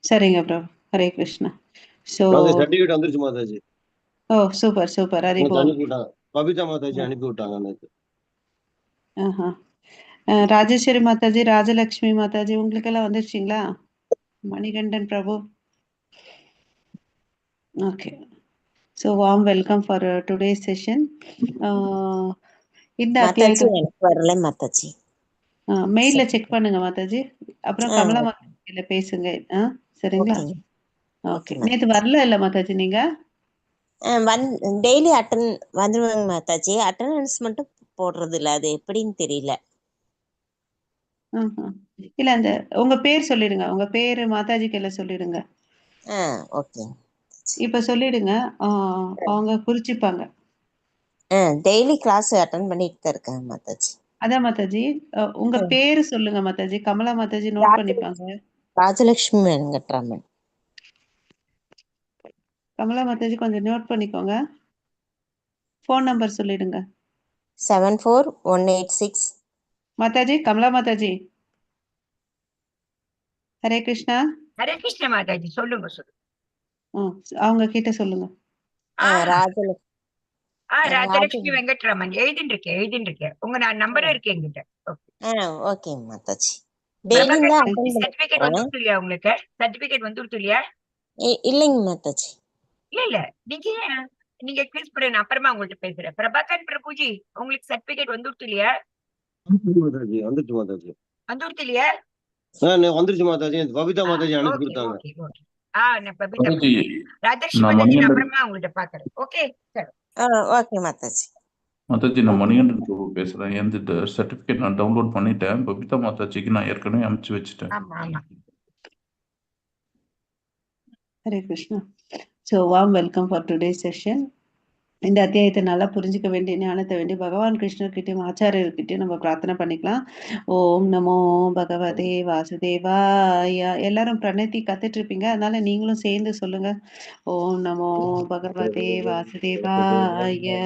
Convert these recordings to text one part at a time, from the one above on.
சரிங்க bro. Hare Krishna. So Mataji certificate வந்துருச்சு மாதாஜி. ஓ super super. Hari எனக்கு ஓம். அனுப்பி விட்டாங்க. பபிதா மாதாஜி அனுப்பி விட்டாங்க நேத்து. ராஜேஸ்வரி மாதாஜி, ராஜலட்சுமி மாதாஜி உங்களுக்கெல்லாம் வந்துருச்சுங்களா? Manikandan Prabhu. Okay. So warm welcome for today's session. இந்த மாதாஜி அத்தியாயத்தை எனக்கு வரல மாதாஜி. மெயில்ல செக் பண்ணுங்க மாதாஜி. அப்புறம் கமலா மாதாஜியில பேசுங்க. சரிங்களா? ஓகேங்க. ஓகே. நேத்து வரல இல்ல மாதாஜி நீங்க? டெய்லி வந்துருவாங்க மாதாஜி. அட்டெண்டன்ஸ் மட்டும் போடுறது இல்ல, அது எப்படின்னு தெரியல. இல்ல அந்த உங்க பேர் சொல்லிடுங்க. உங்க பேரு மாதாஜிக்கு எல்லாம் சொல்லிடுங்க. ஓகே. இப்ப சொல்லிடுங்க. அவங்க குறிச்சிப்பாங்க. டெய்லி கிளாஸ் அட்டெண்ட் பண்ணிட்டு தான் இருக்கேன் மாதாஜி. அதான் மாதாஜி, உங்க பேரு சொல்லுங்க மாதாஜி. கமலா மாதாஜி நோட் பண்ணிப்பாங்க. ராஜலட்சுமி வெங்கட்ராமன். கமலா மாதாஜி கொஞ்சம் நோட் பண்ணிக்கோங்க. ஃபோன் நம்பர் சொல்லிடுங்க. 74186. மாதாஜி, கமலா மாதாஜி. ஹரே கிருஷ்ணா. ஹரே கிருஷ்ணா மாதாஜி. சொல்லுங்க அவங்க கிட்ட சொல்லுங்க. ராஜலட்சுமி வெங்கட்ராமன். எழுதிட்டு இருக்கேன். உங்க நம்பரும் இருக்கு என்கிட்ட. ஓகே மாதாஜி. சர்டிபிகேட் வந்துருக்கலையா உங்களுக்கு? சர்டிபிகேட் வந்துருக்கலையா? இல்லைங்க மாதாஜி. இல்ல நீங்க எக்ஸ்பிரஸ் பண்ணுங்க, அப்புறமா உங்கள்ட்ட பேசுறேன். பிரபாகர் பிரபுஜி, உங்களுக்கு சர்டிபிகேட் வந்துருச்சு இல்லையா? வந்துருச்சு மாதாஜி. வந்துருச்சு இல்லையா? வந்துருச்சு மாதாஜி. பபிதா மாதாஜி அனுப்பி கொடுத்தாங்க. ராஜலட்சுமி அப்புறமா உங்கள்ட்ட பாக்குறேன். Okay sir. Okay Mataji. Mataji, நான் மணிகண்டன் பிரபு பேசுறேன். இந்த சர்டிபிகேட் நான் டவுன்லோட் பண்ணிட்டேன். பபிதா மாதாஜிக்கு நான் ஏற்கனவே அனுப்பிச்சு வச்சுட்டேன். Hare Krishna. So warm welcome for today's session. இந்த அத்தியாயத்தை நல்லா புரிஞ்சுக்க வேண்டிய ஞானத்தை வேண்டி பகவான் கிருஷ்ணர்கிட்டையும் ஆச்சாரியர்கிட்டையும் நம்ம பிரார்த்தனை பண்ணிக்கலாம். ஓம் நமோ பகவதே வாசுதேவாய. எல்லாரும் பிரணத்தி கத்துட்டு இருப்பீங்க, அதனால நீங்களும் சேர்ந்து சொல்லுங்க. ஓம் நமோ பகவதே வாசுதேவாய.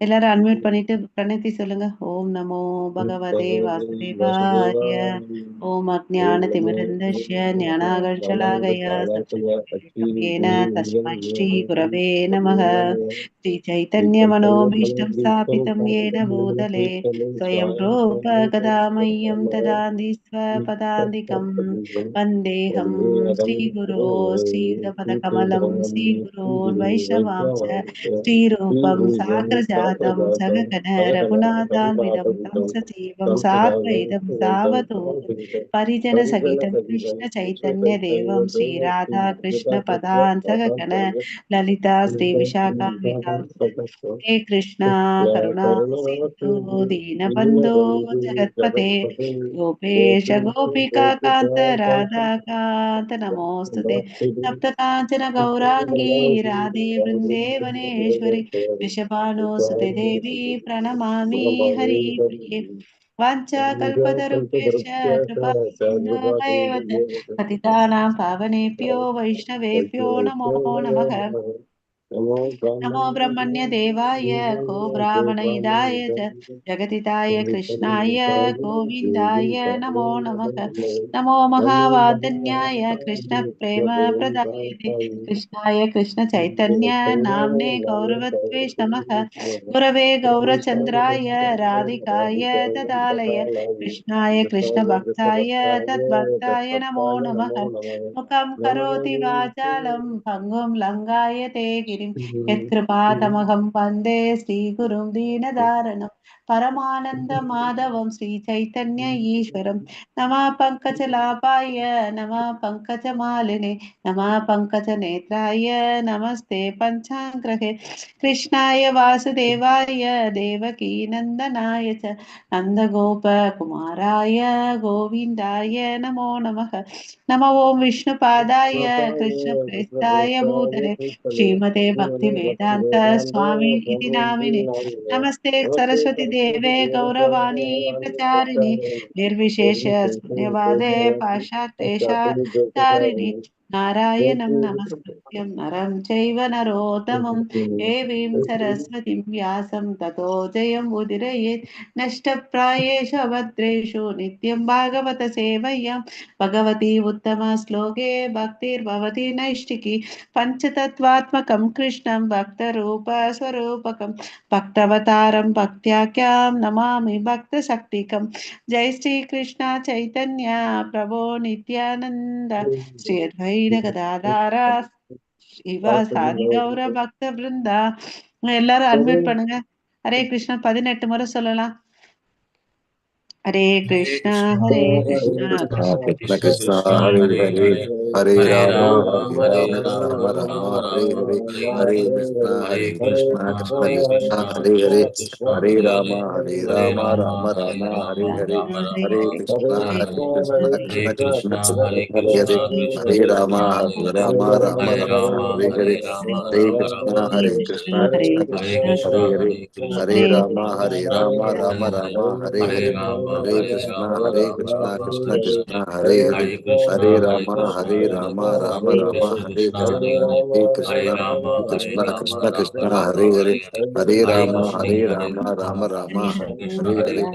எல்லாரும் அன்மியூட் பண்ணிட்டு பிரணத்தி சொல்லுங்க. ஓம் நமோ பகவதே வாசுதேவாய. ஓம் அஜ்ஞான திமிரந்தஸ்ய ஞானாகர்ஷலாகயா சத்யேன தஸ்மை ஸ்ரீ குரவே நமः. श्री चैतन्य मनोभीष्टं स्थापितं येन भूतले स्वयं रूप कदा मह्यं ददाति स्वपदान्तिकं वन्देऽहं श्रीगुरो श्रीयुतपदकमलं श्रीगुरोन् वैष्णवांश्च श्रीरूपं साग्रजातं सगगण रघुनाथान्वितं तं सजीवं साद्वैतं सावधूतं परिजनसहितं कृष्ण चैतन्य देवं श्रीराधा कृष्ण पदान् सगगण ललिता श्री विशाखान्विता हे कृष्णा करुणा सिंधु दीनबंधो जगत्पते गोपेश गोपिका कांत राधा कांत नमोस्तुते सप्त कांचन गौरांगी राधे वृंदेवनेश्वरी वृषभानुसुते देवी प्रणमामि हरिप्रिये वाञ्छाकल्पतरुभ्यश्च कृपा सिन्धुभैव पतितानां पावनेभ्यो वैष्णवेभ्यो नमो नमः। नमो ब्रह्मण्य देवाय को ब्राह्मणहिताय जगदिताय कृष्णाय गोविन्दाय नमो नमः। नमो महावादन्याय कृष्ण प्रेम प्रदायते कृष्णाय कृष्ण चैतन्य नाम्ने गौरवत्वेष नमः। गुरवे गौरचन्द्राय राधिकाय तदालय कृष्णाय कृष्ण भक्ताय तद्भक्ताय नमो नमः। मुखं करोति वाचालं भङ्गुं लङ्घायते गिरिं यत्कृपातमहं वन्दे श्रीगुरुं दीनदारणं परमानन्द माधवं श्रीचैतन्य ईश्वरं। नमः पङ्कजलाभाय नमः पङ्कजमालिने नमः पङ्कजनेत्राय नमस्ते पञ्चाङ्ग्रहे कृष्णाय वासुदेवाय देवकीनन्दनाय च नन्दगोपकुमाराय गोविन्दाय नमो नमः। नमो ओं विष्णुपादाय कृष्णप्रेष्ठाय भूतले श्रीमते भक्तिवेदान्त स्वामी इति नामिने नमस्ते सरस्वती देवे गौरवाणी प्रचारिणे निर्विशेष शून्यवादे पाश्चात्येषारिणे नारायणं नमस्कृत्यं नरं चैव नरोत्तमं देवीं सरस्वतीं व्यासं ततो जयमुदीरयेत् नष्टप्रायेषु अभद्रेषु नित्यं भागवत सेवयां भगवती उत्तमश्लोके भक्तिर्भवति नैष्टिकी पञ्चतत्त्वात्मकं कृष्णं भक्तरूपस्वरूपकं भक्तवतारं भक्त्याख्यां नमामि भक्तशक्तिकं जय श्री कृष्ण चैतन्य प्रभो नित्यानंद श्री अद्वैत गदाधर शिवासादि गौर பக்த பிருந்தா எல்லாரும் அன்மியூட் பண்ணுங்க. ஹரே கிருஷ்ணா 18 முறை சொல்லலாம். हरे कृष्णा हरे कृष्णा कृष्ण कृष्ण हरे हरे हरे राम हरे राम राम हरे हरे हरे कृष्ण कृष्ण कृष्ण हरे हरे हरे राम राम राम हरे हरे हरे कृष्ण कृष्ण कृष्ण हरे हरे हरे राम राम हरे हरे हरे कृष्ण कृष्ण कृष्ण हरे हरे हरे राम राम हरे हरे हरे कृष्णा कृष्ण कृष्ण हरे हरे हरे राम राम हरे हरे हरे कृष्णा कृष्ण कृष्ण हरे हरे हरे राम राम हरे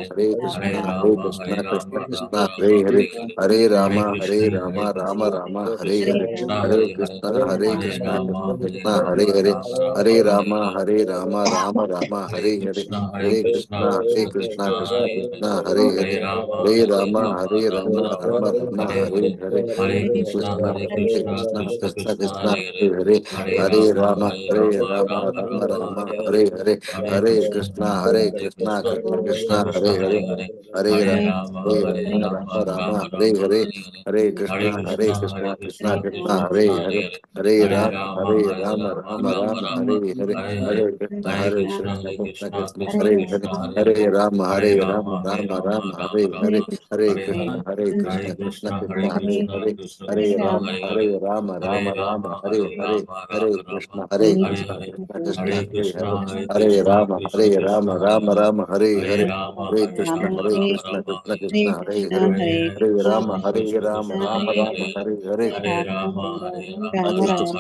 हरे हरे कृष्णा कृष्ण कृष्ण हरे हरे हरे राम राम हरे हरे हरे कृष्णा कृष्ण कृष्ण हरे हरे हरे राम राम हरे हरे हरे कृष्णा कृष्ण कृष्ण हरे हरे हरे राम राम हरे हरे हरे कृष्ण कृष्ण कृष्ण हरे हरे हरे राम राम हरे हरे हरे कृष्ण कृष्ण कृष्ण हरे हरे हरे राम राम हरे हरे हरे कृष्ण कृष्ण कृष्ण हरे हरे हरे राम राम हरे हरे हरे कृष्ण कृष्ण कृष्ण हरे हरे हरे राम राम हरे हरे हरे कृष्ण कृष्ण कृष्ण हरे हरे हरे राम राम हरे हरे हरे कृष्ण कृष्ण कृष्ण हरे हरे हरे राम राम हरे हरे हरे कृष्ण कृष्ण कृष्ण हरे हरे हरे राम राम हरे हरे हरे कृष्ण हरे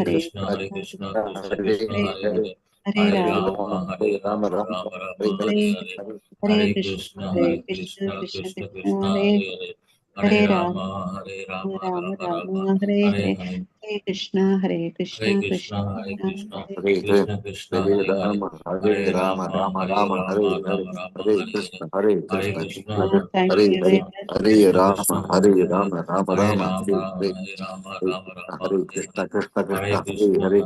कृष्णा हरे Krishna Hare Hare Hare Hare Ram Ram Hare Hare Hare Hare Krishna Krishna Krishna Hare Hare Ram Ram Ram Hare Hare Hare Krishna Krishna Krishna Hare Hare Hare Hare Ram Ram Hare Hare Hare Krishna Krishna thank Hare you Hare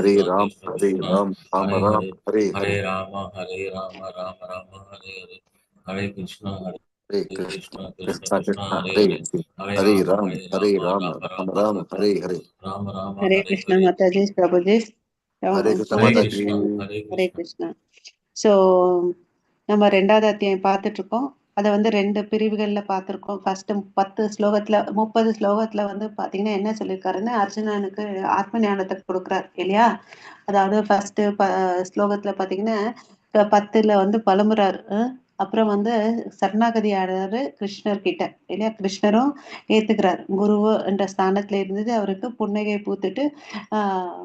very much. Hare Ram Ram Hare Hare Hare Krishna Krishna Hare Hare Hare Ram Ram Hare Hare Hare Krishna Krishna Hare Hare Hare Ram Ram Hare Hare Hare Krishna माताजी प्रभुजी हरे कृष्ण माता जी हरे கிருஷ்ணா. ஸோ நம்ம 2வது அத்தியாயம் பார்த்துட்டு இருக்கோம். அதை வந்து 2 பிரிவுகள்ல பார்த்துருக்கோம். ஃபர்ஸ்ட் 10 ஸ்லோகத்துல 30 ஸ்லோகத்துல வந்து பாத்தீங்கன்னா என்ன சொல்லியிருக்காருன்னு அர்ஜுனனுக்கு ஆத்ம ஞானத்தை கொடுக்குறார் இல்லையா. அதாவது ஃபர்ஸ்ட் ஸ்லோகத்துல பாத்தீங்கன்னா 10ல வந்து பலமுறாரு. அப்புறம் வந்து சரணாகதி ஆடுறாரு கிருஷ்ணர் கிட்ட இல்லையா. கிருஷ்ணரும் ஏத்துக்கிறார். குரு என்ற ஸ்தானத்துல இருந்தது அவருக்கு புன்னகை பூத்துட்டு ஆஹ்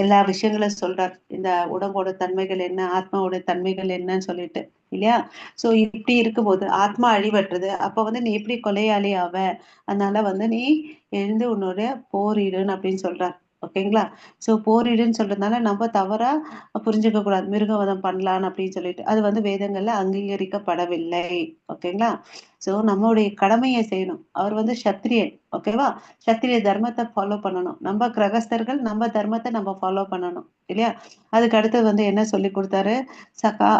எல்லா விஷயங்களும் சொல்றார். இந்த உடம்போட தன்மைகள் என்ன, ஆத்மாவோட தன்மைகள் என்னன்னு சொல்லிட்டு இல்லையா. சோ இப்படி இருக்கும்போது ஆத்மா அழிவற்றது. அப்ப வந்து நீ எப்படி கொலையாளி ஆவ, அதனால வந்து நீ எழுந்து உன்னுடைய போரிடுன்னு அப்படின்னு சொல்றார். ஓகேங்களா. சோ போரிடுன்னு சொல்றதுனால நம்ம தவறா புரிஞ்சுக்க கூடாது. மிருகவதம் பண்ணலான்னு அப்படின்னு சொல்லிட்டு அது வந்து வேதங்கள்ல அங்கீகரிக்கப்படவில்லை. ஓகேங்களா. சோ நம்மளுடைய கடமையை செய்யணும். அவர் வந்து சத்திரியன். ஓகேவா. சத்திரிய தர்மத்தை ஃபாலோ பண்ணணும். நம்ம கிரகஸ்தர்கள் நம்ம தர்மத்தை நம்ம ஃபாலோ பண்ணணும் இல்லையா. அதுக்கு அடுத்தது வந்து என்ன சொல்லி கொடுத்தாரு. சகா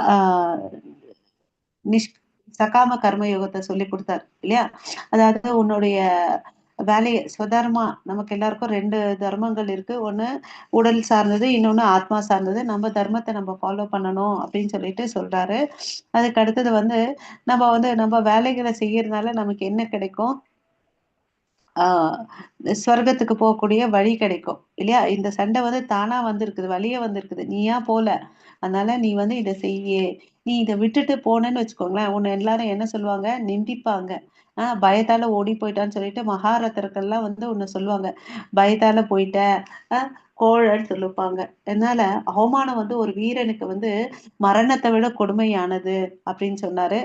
நிஷ் சகாம கர்ம யோகத்தை சொல்லி கொடுத்தாரு இல்லையா. அதாவது உன்னுடைய வேலையை ஸ்வதர்மா. நமக்கு எல்லாருக்கும் 2 தர்மங்கள் இருக்கு. ஒண்ணு உடல் சார்ந்தது, இன்னொன்னு ஆத்மா சார்ந்தது. நம்ம தர்மத்தை நம்ம ஃபாலோ பண்ணணும் அப்படின்னு சொல்லிட்டு சொல்றாரு. அதுக்கு அடுத்தது வந்து நம்ம வேலைகளை செய்யறதுனால நமக்கு என்ன கிடைக்கும். ஆஹ் ஸ்வர்க்கத்துக்கு போகக்கூடிய வழி கிடைக்கும் இல்லையா. இந்த சண்டை வந்து தானா வந்திருக்குது, வழியே வந்திருக்குது, நீயா போல. அதனால நீ வந்து இதை செய்ய. நீ இதை விட்டுட்டு போனேன்னு வச்சுக்கோங்களேன், உன்னை எல்லாரும் என்ன சொல்லுவாங்க, நிந்திப்பாங்க. பயத்தால ஓடி போயிட்டான்னு சொல்லிட்டு மகாரதர்கள்லாம் வந்து உன்னை சொல்லுவாங்க, பயத்தால போயிட்ட, கோழன்னு சொல்லுப்பாங்க. அதனால அவமானம் வந்து ஒரு வீரனுக்கு வந்து மரணத்தை விட கொடுமையானது அப்படின்னு சொன்னாரு.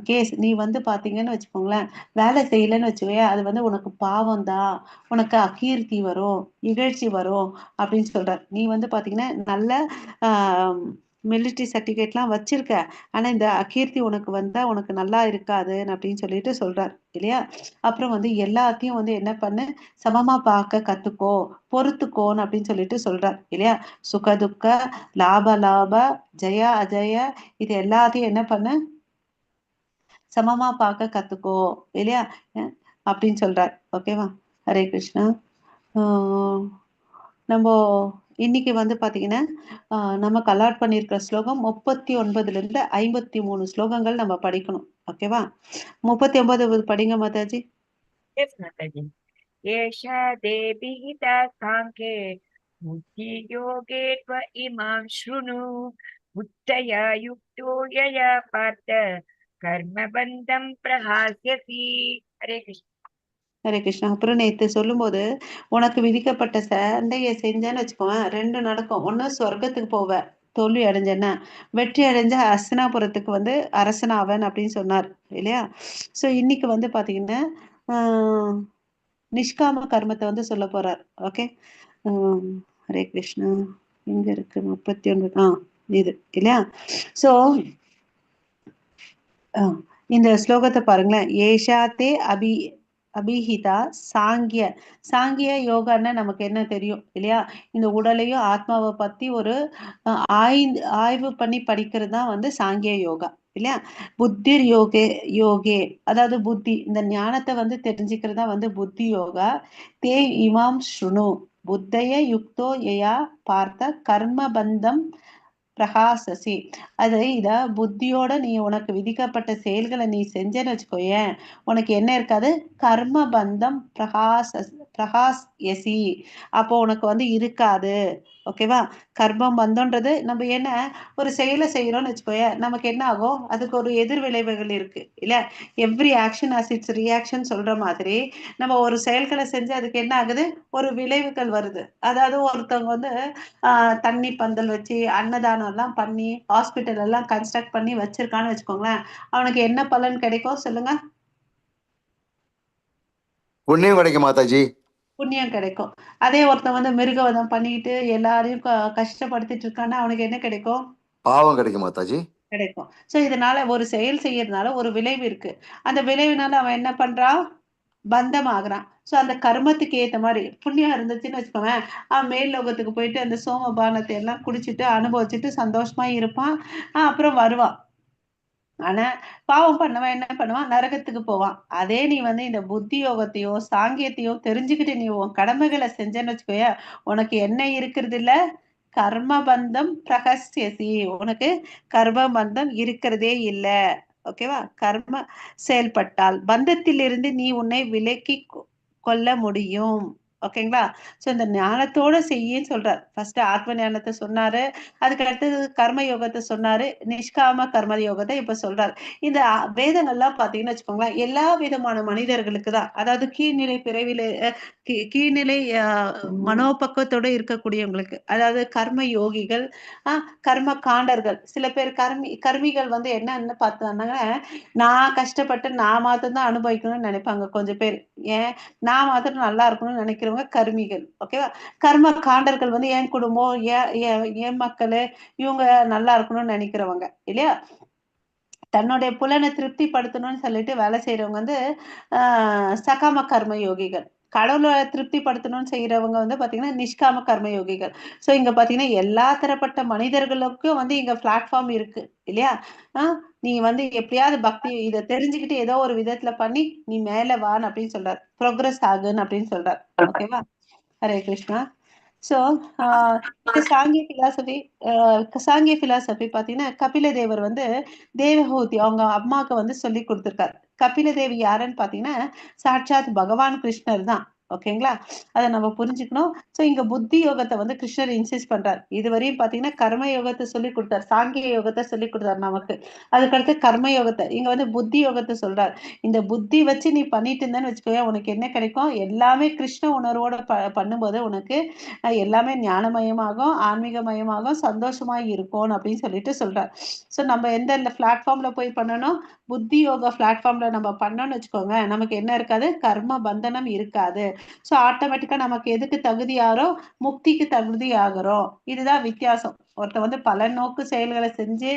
கேஸ் நீ வந்து பாத்தீங்கன்னு வச்சுக்கோங்களேன், வேலை செய்யலைன்னு வச்சுக்கோயே, அது வந்து உனக்கு பாவம் தான், உனக்கு அகீர்த்தி வரும், இகழ்ச்சி வரும் அப்படின்னு சொல்றாரு. நீ வந்து பாத்தீங்கன்னா நல்ல ஆஹ் மிலிட்டரி சர்டிபிகேட்லாம் வச்சிருக்க, ஆனா இந்த அகீர்த்தி உனக்கு வந்தா உனக்கு நல்லா இருக்காது அப்படின்னு சொல்லிட்டு சொல்றாரு இல்லையா. அப்புறம் வந்து எல்லாத்தையும் வந்து என்ன பண்ணு, சமமா பார்க்க கத்துக்கோ, பொறுத்துக்கோன்னு அப்படின்னு சொல்லிட்டு சொல்றார் இல்லையா. சுக துக்க, லாப லாப, ஜெய அஜய, இது எல்லாத்தையும் என்ன பண்ணு, சமமா பார்க்க கத்துக்கோ இல்லையா அப்படின்னு சொல்றார். ஓகேவா. ஹரே கிருஷ்ணா. நம்ம இன்னைக்கு வந்து பாத்தீங்கன்னா நமக்கு அலாட் பண்ணியிருக்கிற ஸ்லோகம் 39 இருந்து 53 ஸ்லோகங்கள் நம்ம படிக்கணும். ஓகேவா. 39 படிங்க Mataji. Yes, Mataji. Yesha devi hita sankhe buddhi yoge tva imam shrunu buddhaya yukto yaya partha karma bandham prahasyasi. Hare Krishna. Hare Krishna. அப்புறம் நேத்து சொல்லும்போது உனக்கு விதிக்கப்பட்ட சண்டையை செஞ்சேன்னு வச்சுக்கோவேன், 2 நடக்கும். ஒண்ணு சொர்க்கத்துக்கு போவ, தோல்வி அடைஞ்சேன்னா, வெற்றி அடைஞ்ச ஹஸ்தினாபுரத்துக்கு வந்து அரசனாவன் அப்படின்னு சொன்னார் இல்லையா. சோ இன்னைக்கு வந்து பாத்தீங்கன்னா நிஷ்காம கர்மத்தை வந்து சொல்ல போறார். ஓகே. ஹரே கிருஷ்ணா. எங்க இருக்கு 39? இது இல்லையா. சோ இந்த ஸ்லோகத்தை பாருங்களேன். ஏஷாத்தே அபிஹிதா சாங்கிய. சாங்கிய யோகான்னா நமக்கு என்ன தெரியும் இல்லையா, இந்த உடலையும் ஆத்மாவை பத்தி ஒரு ஆய்வு பண்ணி படிக்கிறது தான் வந்து சாங்கிய யோகா இல்லையா. புத்திர் யோகே அதாவது புத்தி, இந்த ஞானத்தை வந்து தெரிஞ்சுக்கிறதா வந்து புத்தி யோகா. தே இமாம் ஸ்ருணு புத்தய யுக்தோ யயா பார்த்த கர்மபந்தம் பிரகாசசி. அது இத புத்தியோட நீ உனக்கு விதிக்கப்பட்ட செயல்களை நீ செஞ்சேன்னு வச்சுக்கோயேன், உனக்கு என்ன இருக்காது, கர்ம பந்தம் பிரகாசி. அப்போ உனக்கு வந்து இருக்காது. ஓகேவா. கர்மம் பந்தம்ன்றது நம்ம என்ன ஒரு செயலை செய்யறோம்னு வச்சுக்கோயேன், நமக்கு என்ன ஆகும், அதுக்கு ஒரு எதிர் விளைவுகள் இருக்கு இல்ல. Every action as it's reaction சொல்ற மாதிரி நம்ம ஒரு செயல்களை செஞ்சு அதுக்கு என்ன ஆகுது, ஒரு விளைவுகள் வருது. அதாவது ஒருத்தவங்க வந்து தண்ணி பந்தல் வச்சு அன்னதானம் எல்லாம் பண்ணி ஹாஸ்பிட்டல் எல்லாம் கன்ஸ்ட்ரக்ட் பண்ணி வச்சிருக்கான்னு வச்சுக்கோங்களேன், அவனுக்கு என்ன பலன் கிடைக்கும் சொல்லுங்க. புண்ணியம் கிடைக்கும் மாதாஜி. புண்ணியம் கிடைக்கும். அதே ஒருத்தன் வந்து மிருகவதம் பண்ணிட்டு எல்லாரையும் கஷ்டப்படுத்திட்டு இருக்கான்னா அவனுக்கு என்ன கிடைக்கும், பாவம் கிடைக்கும் மாதாஜி. கிடைக்கும். சோ இதனால ஒரு செயல் செய்யறதுனால ஒரு விளைவு இருக்கு. அந்த விளைவுனால அவன் என்ன பண்றான், பந்தம் ஆகுறான். சோ அந்த கர்மத்துக்கு ஏத்த மாதிரி புண்ணியம் இருந்துச்சுன்னு வச்சுக்கோங்க, அவன் மேல் லோகத்துக்கு போயிட்டு அந்த சோமபானத்தை எல்லாம் குடிச்சிட்டு அனுபவிச்சுட்டு சந்தோஷமா இருப்பான். அப்புறம் வருவான். ஆனா பாவம் பண்ணவன் என்ன பண்ணுவான், நரகத்துக்கு போவான். அதே நீ வந்து இந்த புத்தி யோகத்தையோ சாங்கியத்தையோ தெரிஞ்சுக்கிட்டு நீ உன் கடமைகளை செஞ்சேன்னு வச்சுக்கோய, உனக்கு என்ன இருக்கிறது இல்ல, கர்மபந்தம் பிரகசியசி. உனக்கு கர்மபந்தம் இருக்கிறதே இல்ல. ஓகேவா. கர்ம செயல்பட்டால் பந்தத்திலிருந்து நீ உன்னை விலக்கி கொள்ள முடியும். ஓகேங்களா. சோ இந்த ஞானத்தோட செய்யன்னு சொல்றார். ஃபர்ஸ்ட் ஆத்ம ஞானத்தை சொன்னாரு, அதுக்கு அடுத்தது கர்ம யோகத்தை சொன்னாரு, நிஷ்காம கர்ம யோகத்தை இப்ப சொல்றாரு. இந்த வேதங்கள்லாம் பாத்தீங்கன்னு வச்சுக்கோங்களேன், எல்லா விதமான மனிதர்களுக்கு தான், அதாவது கீழ்நிலை பிறவில கீழ்நிலை மனோபக்குவத்தோட இருக்கக்கூடியவங்களுக்கு, அதாவது கர்ம யோகிகள், கர்ம காண்டர்கள். சில பேர் கர்மிகள் வந்து என்னன்னு பார்த்தாங்கன்னா, நான் கஷ்டப்பட்டு நான் மாத்திரம் தான் அனுபவிக்கணும்னு நினைப்பாங்க கொஞ்சம் பேர். ஏன், நான் மாத்திரம் நல்லா இருக்கணும்னு நினைக்கிறவங்க கர்மிகள். ஓகேவா. கர்ம காண்டர்கள் வந்து என் குடும்பம், என் மக்களு, இவங்க நல்லா இருக்கணும்னு நினைக்கிறவங்க இல்லையா. தன்னுடைய புலனை திருப்தி படுத்தணும்னு சொல்லிட்டு வேலை செய்யறவங்க வந்து சகாம கர்ம யோகிகள். கடவுளை திருப்தி படுத்தணும்னு செய்யறவங்க வந்து பாத்தீங்கன்னா நிஷ்காம கர்ம யோகிகள். சோ இங்க பாத்தீங்கன்னா எல்லா தரப்பட்ட மனிதர்களுக்கும் வந்து இங்க பிளாட்ஃபார்ம் இருக்கு இல்லையா. நீ வந்து எப்படியாவது பக்தி இதை தெரிஞ்சுக்கிட்டு ஏதோ ஒரு விதத்துல பண்ணி நீ மேல வான்னு அப்படின்னு சொல்றாரு, ப்ரோக்ரஸ் ஆகுன்னு அப்படின்னு சொல்றாரு. ஓகேவா. ஹரே கிருஷ்ணா. சோ இந்த சாங்கிய பிலாசபி பாத்தீங்கன்னா கபில தேவர் வந்து தேவஹூதி அவங்க அம்மாவுக்கு வந்து சொல்லி கொடுத்திருக்காரு. கபில தேவி யாருன்னு பாத்தீங்கன்னா சாட்சாத் பகவான் கிருஷ்ணர் தான் ஓகேங்களா? அதை நம்ம புரிஞ்சுக்கணும். ஸோ இங்க புத்தி யோகத்தை வந்து கிருஷ்ணர் இன்சிஸ்ட் பண்றார். இதுவரையும் பாத்தீங்கன்னா கர்ம யோகத்தை சொல்லி கொடுத்தார், சாங்கிய யோகத்தை சொல்லி கொடுத்தார் நமக்கு. அதுக்கடுத்து கர்ம யோகத்தை, இங்க வந்து புத்தி யோகத்தை சொல்றார். இந்த புத்தி வச்சு நீ பண்ணிட்டு இருந்தேன்னு வச்சுக்கோங்க, உனக்கு என்ன கிடைக்கும்? எல்லாமே கிருஷ்ண உணர்வோட பண்ணும்போது உனக்கு எல்லாமே ஞானமயமாகும், ஆன்மீகமயமாகும், சந்தோஷமா இருக்கும் அப்படின்னு சொல்லிட்டு சொல்றார். ஸோ நம்ம எந்த பிளாட்ஃபார்ம்ல போய் பண்ணணும்? புத்தி யோகா பிளாட்ஃபார்ம்ல நம்ம பண்ணோம்னு வச்சுக்கோங்க, நமக்கு என்ன இருக்காது? கர்ம பந்தனம் இருக்காது. ஸோ ஆட்டோமேட்டிக்கா நமக்கு எதுக்கு தகுதியாரோ முக்திக்கு தகுதி ஆகிறோம். இதுதான் வித்தியாசம். ஒருத்த வந்து பலநோக்கு செயல்களை செஞ்சு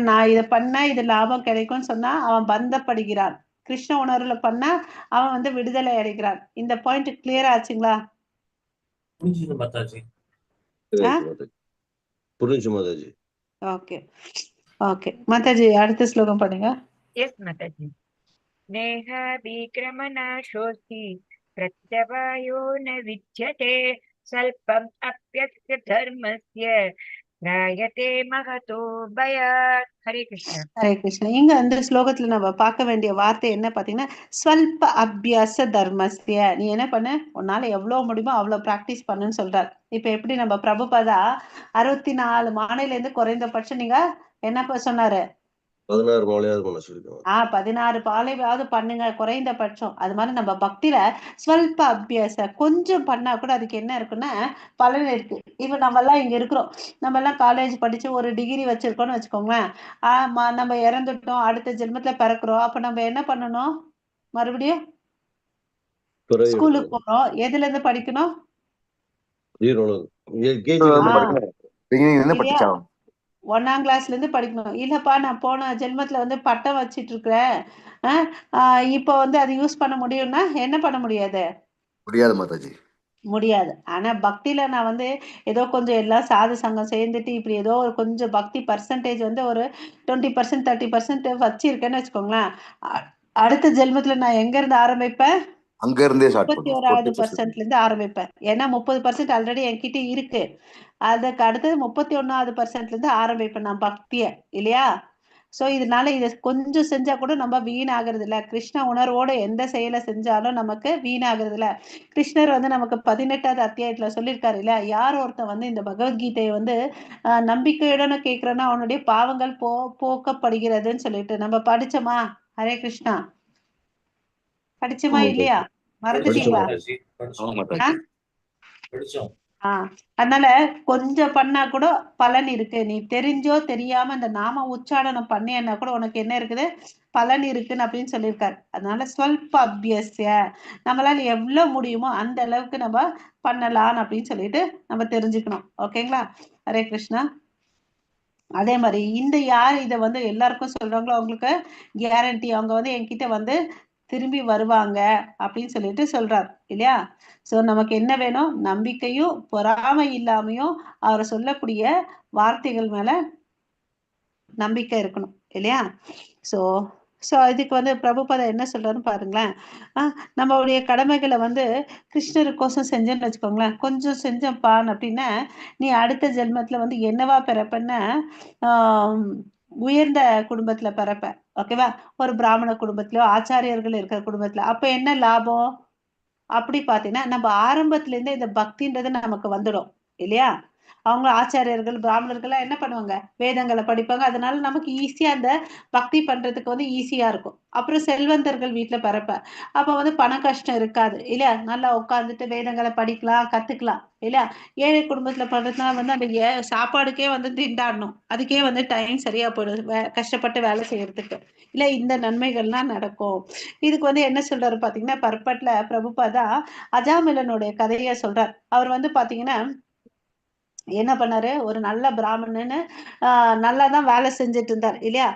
நான் இதை பண்ணா இது லாபம் கிடைக்கும்னு சொன்னா அவன் பந்தப்படுகிறான். கிருஷ்ண உணர்வுல பண்ணா அவன் வந்து விடுதலை அடைகிறான். இந்த பாயிண்ட் கிளியர் ஆச்சுங்களா? புரிஞ்சுச்சு மாதாஜி. ஓகே ஓகே மாதாஜி, அடுத்த ஸ்லோகம் பண்ணுங்க. எஸ் மாதாஜி. நேஹ விக்ரமநாசோஸ்தி பிரத்யவாயோ ந வித்யதே ஸ்வல்பம் அப்யஸ்ய தர்மஸ்ய ராயதே மகதோ பயாத். ஹரே கிருஷ்ணா. ஹரே கிருஷ்ணா. இங்க அந்த ஸ்லோகத்துல நம்ம பார்க்க வேண்டிய வார்த்தை என்ன பாத்தீங்கன்னா, ஸ்வல்ப அபியாச தர்மஸ்ய. நீ என்ன பண்ண, உன்னால எவ்வளவு முடியுமோ அவ்வளவு பிராக்டிஸ் பண்ணுன்னு சொல்றார். இப்ப எப்படி நம்ம பிரபுபாதா 64 மாலையில இருந்து குறைந்தபட்சம் நீங்க என்ன சொன்னாரு? 16 மாலையாவது பண்ண சொல்லிருக்காங்க. 16 பாலையாவது பண்ணுங்க குறைந்தபட்சம். அது மாதிரி நம்ம பக்தியில ஸ்வல்ப அபியாச கொஞ்சம் பண்ணா கூட அதுக்கு என்ன இருக்குன்னா பலன் இருக்கு. இப்ப நம்ம எல்லாம் இங்க இருக்கிறோம், நம்ம எல்லாம் காலேஜ் படிச்சு ஒரு டிகிரி வச்சிருக்கோம்னு வச்சுக்கோங்களேன். நம்ம இறந்துட்டோம், அடுத்த ஜென்மத்துல பிறக்கிறோம். அப்ப நம்ம என்ன பண்ணணும்? மறுபடியும் ஸ்கூலுக்கு போகணும். எதுல இருந்து படிக்கணும்? இல்லையா? 1ஆம் கிளாஸ்ல இருந்து படிக்கணும். இல்லப்பா நான் போன ஜென்மத்துல வந்து பட்டம் வச்சிட்டு இருக்கிறேன், இப்ப வந்து அது யூஸ் பண்ண முடியும்னா என்ன பண்ண முடியாது? முடியாது மாதாஜி, முடியாது. ஆனா பக்தியில நான் வந்து ஏதோ கொஞ்சம் எல்லாம் சாது சங்கம் சேர்ந்துட்டு இப்படி ஏதோ ஒரு கொஞ்சம் பக்தி பர்சன்டேஜ் வந்து ஒரு 20% 30% வச்சிருக்கேன்னு வச்சுக்கோங்களேன். அடுத்த ஜென்மத்துல நான் எங்க இருந்து ஆரம்பிப்பேன்? அங்க இருந்தே 31% இருந்து ஆரம்பிப்பேன். ஏன்னா 30% ஆல்ரெடி என்கிட்ட இருக்கு. அதுக்கு அடுத்தது 31% இருந்து ஆரம்பிப்பேன் நான் பக்திய, இல்லையா? சோ இதனால இத கொஞ்சம் செஞ்சா கூட நம்ம வீணாகிறது இல்ல. கிருஷ்ண உணர்வோட எந்த செயலை செஞ்சாலும் நமக்கு வீணாகிறது இல்ல. கிருஷ்ணர் வந்து நமக்கு 18வது அத்தியாயத்துல சொல்லியிருக்காரு இல்ல, யார் ஒருத்தன் வந்து இந்த பகவத்கீதையை வந்து நம்பிக்கையுடனே கேட்கிறேன்னா அவனுடைய பாவங்கள் போக்கப்படுகிறதுன்னு சொல்லிட்டு நம்ம படிச்சோமா? ஹரே கிருஷ்ணா, படிச்சோமா இல்லையா? மறந்துட்டீங்களா? அதனால கொஞ்சம் பண்ணா கூட பலன் இருக்கு. நீ தெரிஞ்சோ தெரியாம இந்த நாம உச்சாரணம் பண்ணியன்னா கூட உனக்கு என்ன இருக்குது? பலன் இருக்குன்னு அப்படின்னு சொல்லியிருக்காரு. அதனால ஸ்வல்ப அபியஸ்ய, நம்மளால எவ்வளவு முடியுமோ அந்த அளவுக்கு நம்ம பண்ணலாம் அப்படின்னு சொல்லிட்டு நம்ம தெரிஞ்சுக்கணும். ஓகேங்களா? ஹரே கிருஷ்ணா. அதே மாதிரி இந்த யார் இதை வந்து எல்லாருக்கும் சொல்றாங்களோ அவங்களுக்கு கேரண்டி அவங்க வந்து என்கிட்ட வந்து திரும்பி வருவாங்க அப்படின்னு சொல்லிட்டு சொல்றார் இல்லையா? சோ நமக்கு என்ன வேணும்? நம்பிக்கையும் பொறாமை இல்லாமையும் அவர் சொல்லக்கூடிய வார்த்தைகள் மேல நம்பிக்கை இருக்கணும் இல்லையா? சோ சோ இதுக்கு வந்து பிரபுபாதா என்ன சொல்றாருன்னு பாருங்களேன். நம்மளுடைய கடமைகளை வந்து கிருஷ்ணருக்கோசம் செஞ்சேன்னு வச்சுக்கோங்களேன். கொஞ்சம் செஞ்சப்பான்னு அப்படின்னா நீ அடுத்த ஜென்மத்துல வந்து என்னவா பிறப்பன்னா உயர்ந்த குடும்பத்துல பிறப்ப. ஓகேவா? ஒரு பிராமண குடும்பத்திலயோ ஆச்சாரியர்கள் இருக்கிற குடும்பத்துல. அப்ப என்ன லாபம்? அப்படி பாத்தீங்கன்னா நம்ம ஆரம்பத்துல இருந்தே இந்த பக்தின்றது நமக்கு வந்துடும் இல்லையா? அவங்க ஆச்சாரியர்கள் பிராமணர்கள் என்ன பண்ணுவாங்க? வேதங்களை படிப்பாங்க. அதனால நமக்கு ஈஸியா அந்த பக்தி பண்றதுக்கு வந்து ஈஸியா இருக்கும். அப்புறம் செல்வந்தர்கள் வீட்டுல பிறப்ப. அப்ப வந்து பண கஷ்டம் இருக்காது இல்லையா? நல்லா உட்காந்துட்டு வேதங்களை படிக்கலாம், கத்துக்கலாம் இல்லையா? ஏழை குடும்பத்துல பண்றதுனால வந்து அந்த சாப்பாடுக்கே வந்து திண்டாடணும். அதுக்கே வந்து டைம் சரியா போயிடும் கஷ்டப்பட்டு வேலை செய்யறதுக்கு இல்ல. இந்த நன்மைகள்லாம் நடக்கும். இதுக்கு வந்து என்ன சொல்றாரு பாத்தீங்கன்னா, பர்பட்ல பிரபுபாதா அஜாமிலனுடைய கதைய சொல்றார். அவர் வந்து பாத்தீங்கன்னா என்ன பண்ணாரு? ஒரு நல்ல பிராமணன்னு நல்லாதான் வேலை செஞ்சுட்டு இருந்தார் இல்லையா?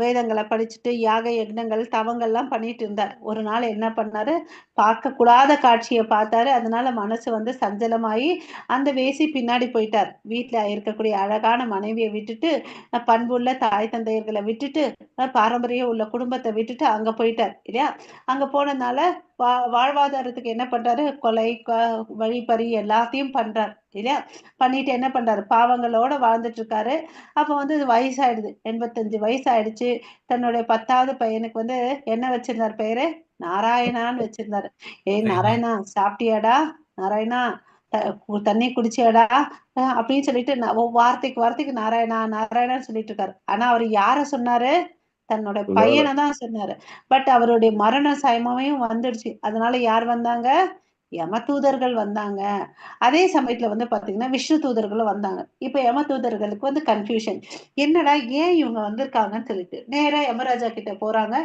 வேதங்களை படிச்சுட்டு யாக யக்னங்கள் தவங்கள்லாம் பண்ணிட்டு இருந்தார். ஒரு நாள் என்ன பண்ணாரு? பார்க்க கூடாத காட்சியை பார்த்தாரு. அதனால மனசு வந்து சஞ்சலமாயி அந்த வேசி பின்னாடி போயிட்டார். வீட்டுல இருக்கக்கூடிய அழகான மனைவியை விட்டுட்டு, பண்புள்ள தாய் தந்தையர்களை விட்டுட்டு, பாரம்பரியம் உள்ள குடும்பத்தை விட்டுட்டு அங்க போயிட்டார் இல்லையா? அங்க போனதுனால வாழ்வாதாரத்துக்கு என்ன பண்றாரு? கொலை வழிப்பறி எல்லாத்தையும் பண்றார் இல்லையா? பண்ணிட்டு என்ன பண்றாரு? பாவங்களோட வாழ்ந்துட்டு இருக்காரு. அப்ப வந்து வயசாயிடுது, 85 வயசு ஆயிடுச்சு. தன்னுடைய 10வது பையனுக்கு வந்து என்ன வச்சிருந்தார் பேரு? நாராயணான்னு வச்சிருந்தாரு. நாராயணா சாப்பிட்டியாடா, நாராயணா தண்ணி குடிச்சியாடா அப்படின்னு சொல்லிட்டு வார்த்தைக்கு நாராயணா நாராயணான்னு சொல்லிட்டு இருக்காரு. ஆனா அவர் யார சொன்னாரு? தன்னோட பையனை தான் சொன்னாரு. பட் அவருடைய மரண சமயமும் வந்துடுச்சு. அதனால யார் வந்தாங்க? யம தூதர்கள் வந்தாங்க. அதே சமயத்துல வந்து பாத்தீங்கன்னா விஷ்ணு தூதர்களும் வந்தாங்க. இப்ப யம தூதர்களுக்கு வந்து கன்ஃபியூஷன், என்னடா ஏன் இவங்க வந்திருக்காங்கன்னு சொல்லிட்டு நேரா யமராஜா கிட்ட போறாங்க.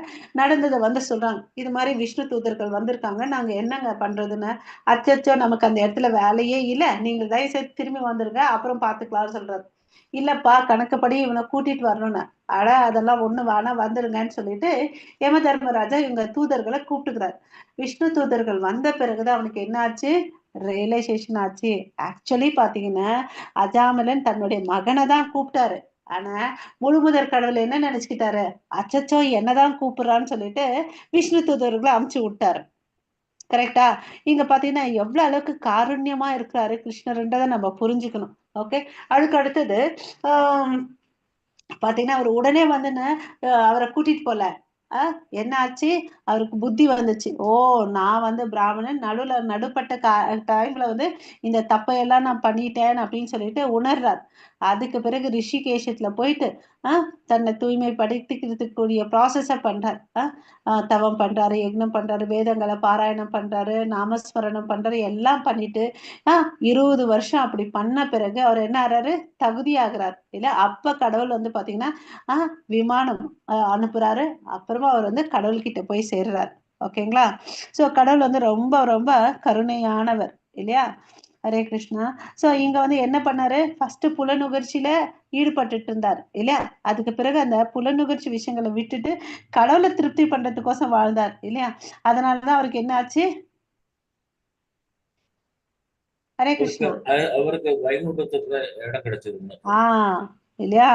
நடந்ததை வந்து சொல்றாங்க, இது மாதிரி விஷ்ணு தூதர்கள் வந்திருக்காங்க, நாங்க என்னங்க பண்றதுன்னு. அச்சச்சோ நமக்கு அந்த இடத்துல வேலையே இல்ல, நீங்க தயவு செய்து திரும்பி வந்துருங்க, அப்புறம் பாத்துக்கலாம்னு சொல்றாரு. இல்லப்பா கணக்குப்படி இவனை கூட்டிட்டு வரணும்னு. அதெல்லாம் ஒண்ணு வேணாம், வந்துருங்கன்னு சொல்லிட்டு யம தர்மராஜா இவங்க தூதர்களை கூப்பிட்டுக்கிறார். விஷ்ணு தூதர்கள் வந்த பிறகுதான் அவனுக்கு என்ன ஆச்சு? ரியலைசேஷன் ஆச்சு. ஆக்சுவலி பாத்தீங்கன்னா அஜாமலன் தன்னுடைய மகனை தான் கூப்பிட்டாரு. ஆனா முழுமுதற் கடவுள் என்ன நினைச்சுக்கிட்டாரு? அச்சச்சோ என்னதான் கூப்பிடுறான்னு சொல்லிட்டு விஷ்ணு தூதர்களை அமுச்சு விட்டாரு. கரெக்டா? இங்க பாத்தீங்கன்னா எவ்வளவு அளவுக்கு காருண்யமா இருக்கிறாரு கிருஷ்ணர்ன்றதை நம்ம புரிஞ்சுக்கணும். ஓகே, அதுக்கு அடுத்தது பாத்தீங்கன்னா அவர் உடனே வந்து அவரை கூட்டிட்டு போல. என்ன ஆச்சு? அவருக்கு புத்தி வந்துச்சு. ஓ, நான் வந்து பிராமணன், நடுப்பட்ட டைம்ல வந்து இந்த தப்பையெல்லாம் நான் பண்ணிட்டேன் அப்படின்னு சொல்லிட்டு உணர்றார். அதுக்கு பிறகு ரிஷிகேஷத்துல போயிட்டு தன்னை தூய்மைப்படுத்திக்கிறதுக்குரிய ப்ராசஸ பண்றாரு. தவம் பண்றாரு, யக்னம் பண்றாரு, வேதங்களை பாராயணம் பண்றாரு, நாமஸ்மரணம் பண்றாரு, எல்லாம் பண்ணிட்டு 20 வருஷம் அப்படி பண்ண பிறகு அவர் என்ன ஆறாரு? தகுதி ஆகுறாரு இல்ல. அப்ப கடவுள் வந்து பாத்தீங்கன்னா விமானம் அனுப்புறாரு. அப்புறமா அவர் வந்து கடவுள்கிட்ட போய் சேர்றாரு. ஓகேங்களா? சோ கடவுள் வந்து ரொம்ப ரொம்ப கருணையானவர் இல்லையா? ஹரே கிருஷ்ணா. சோ இங்க வந்து என்ன பண்ணாரு? ஃபர்ஸ்ட் புலனுகர்ச்சியில ஈடுபட்டு இருந்தார் இல்லையா? அதுக்கு பிறகு அந்த புலனுகர்ச்சி விஷயங்களை விட்டுட்டு கடவுளை திருப்தி பண்றதுக்கோசம் வாழ்ந்தார் இல்லையா? அதனாலதான் அவருக்கு என்ன ஆச்சு? ஹரே கிருஷ்ணா. அவருக்கு வைகுண்டத்துல இடம் கிடைச்சது இல்லையா?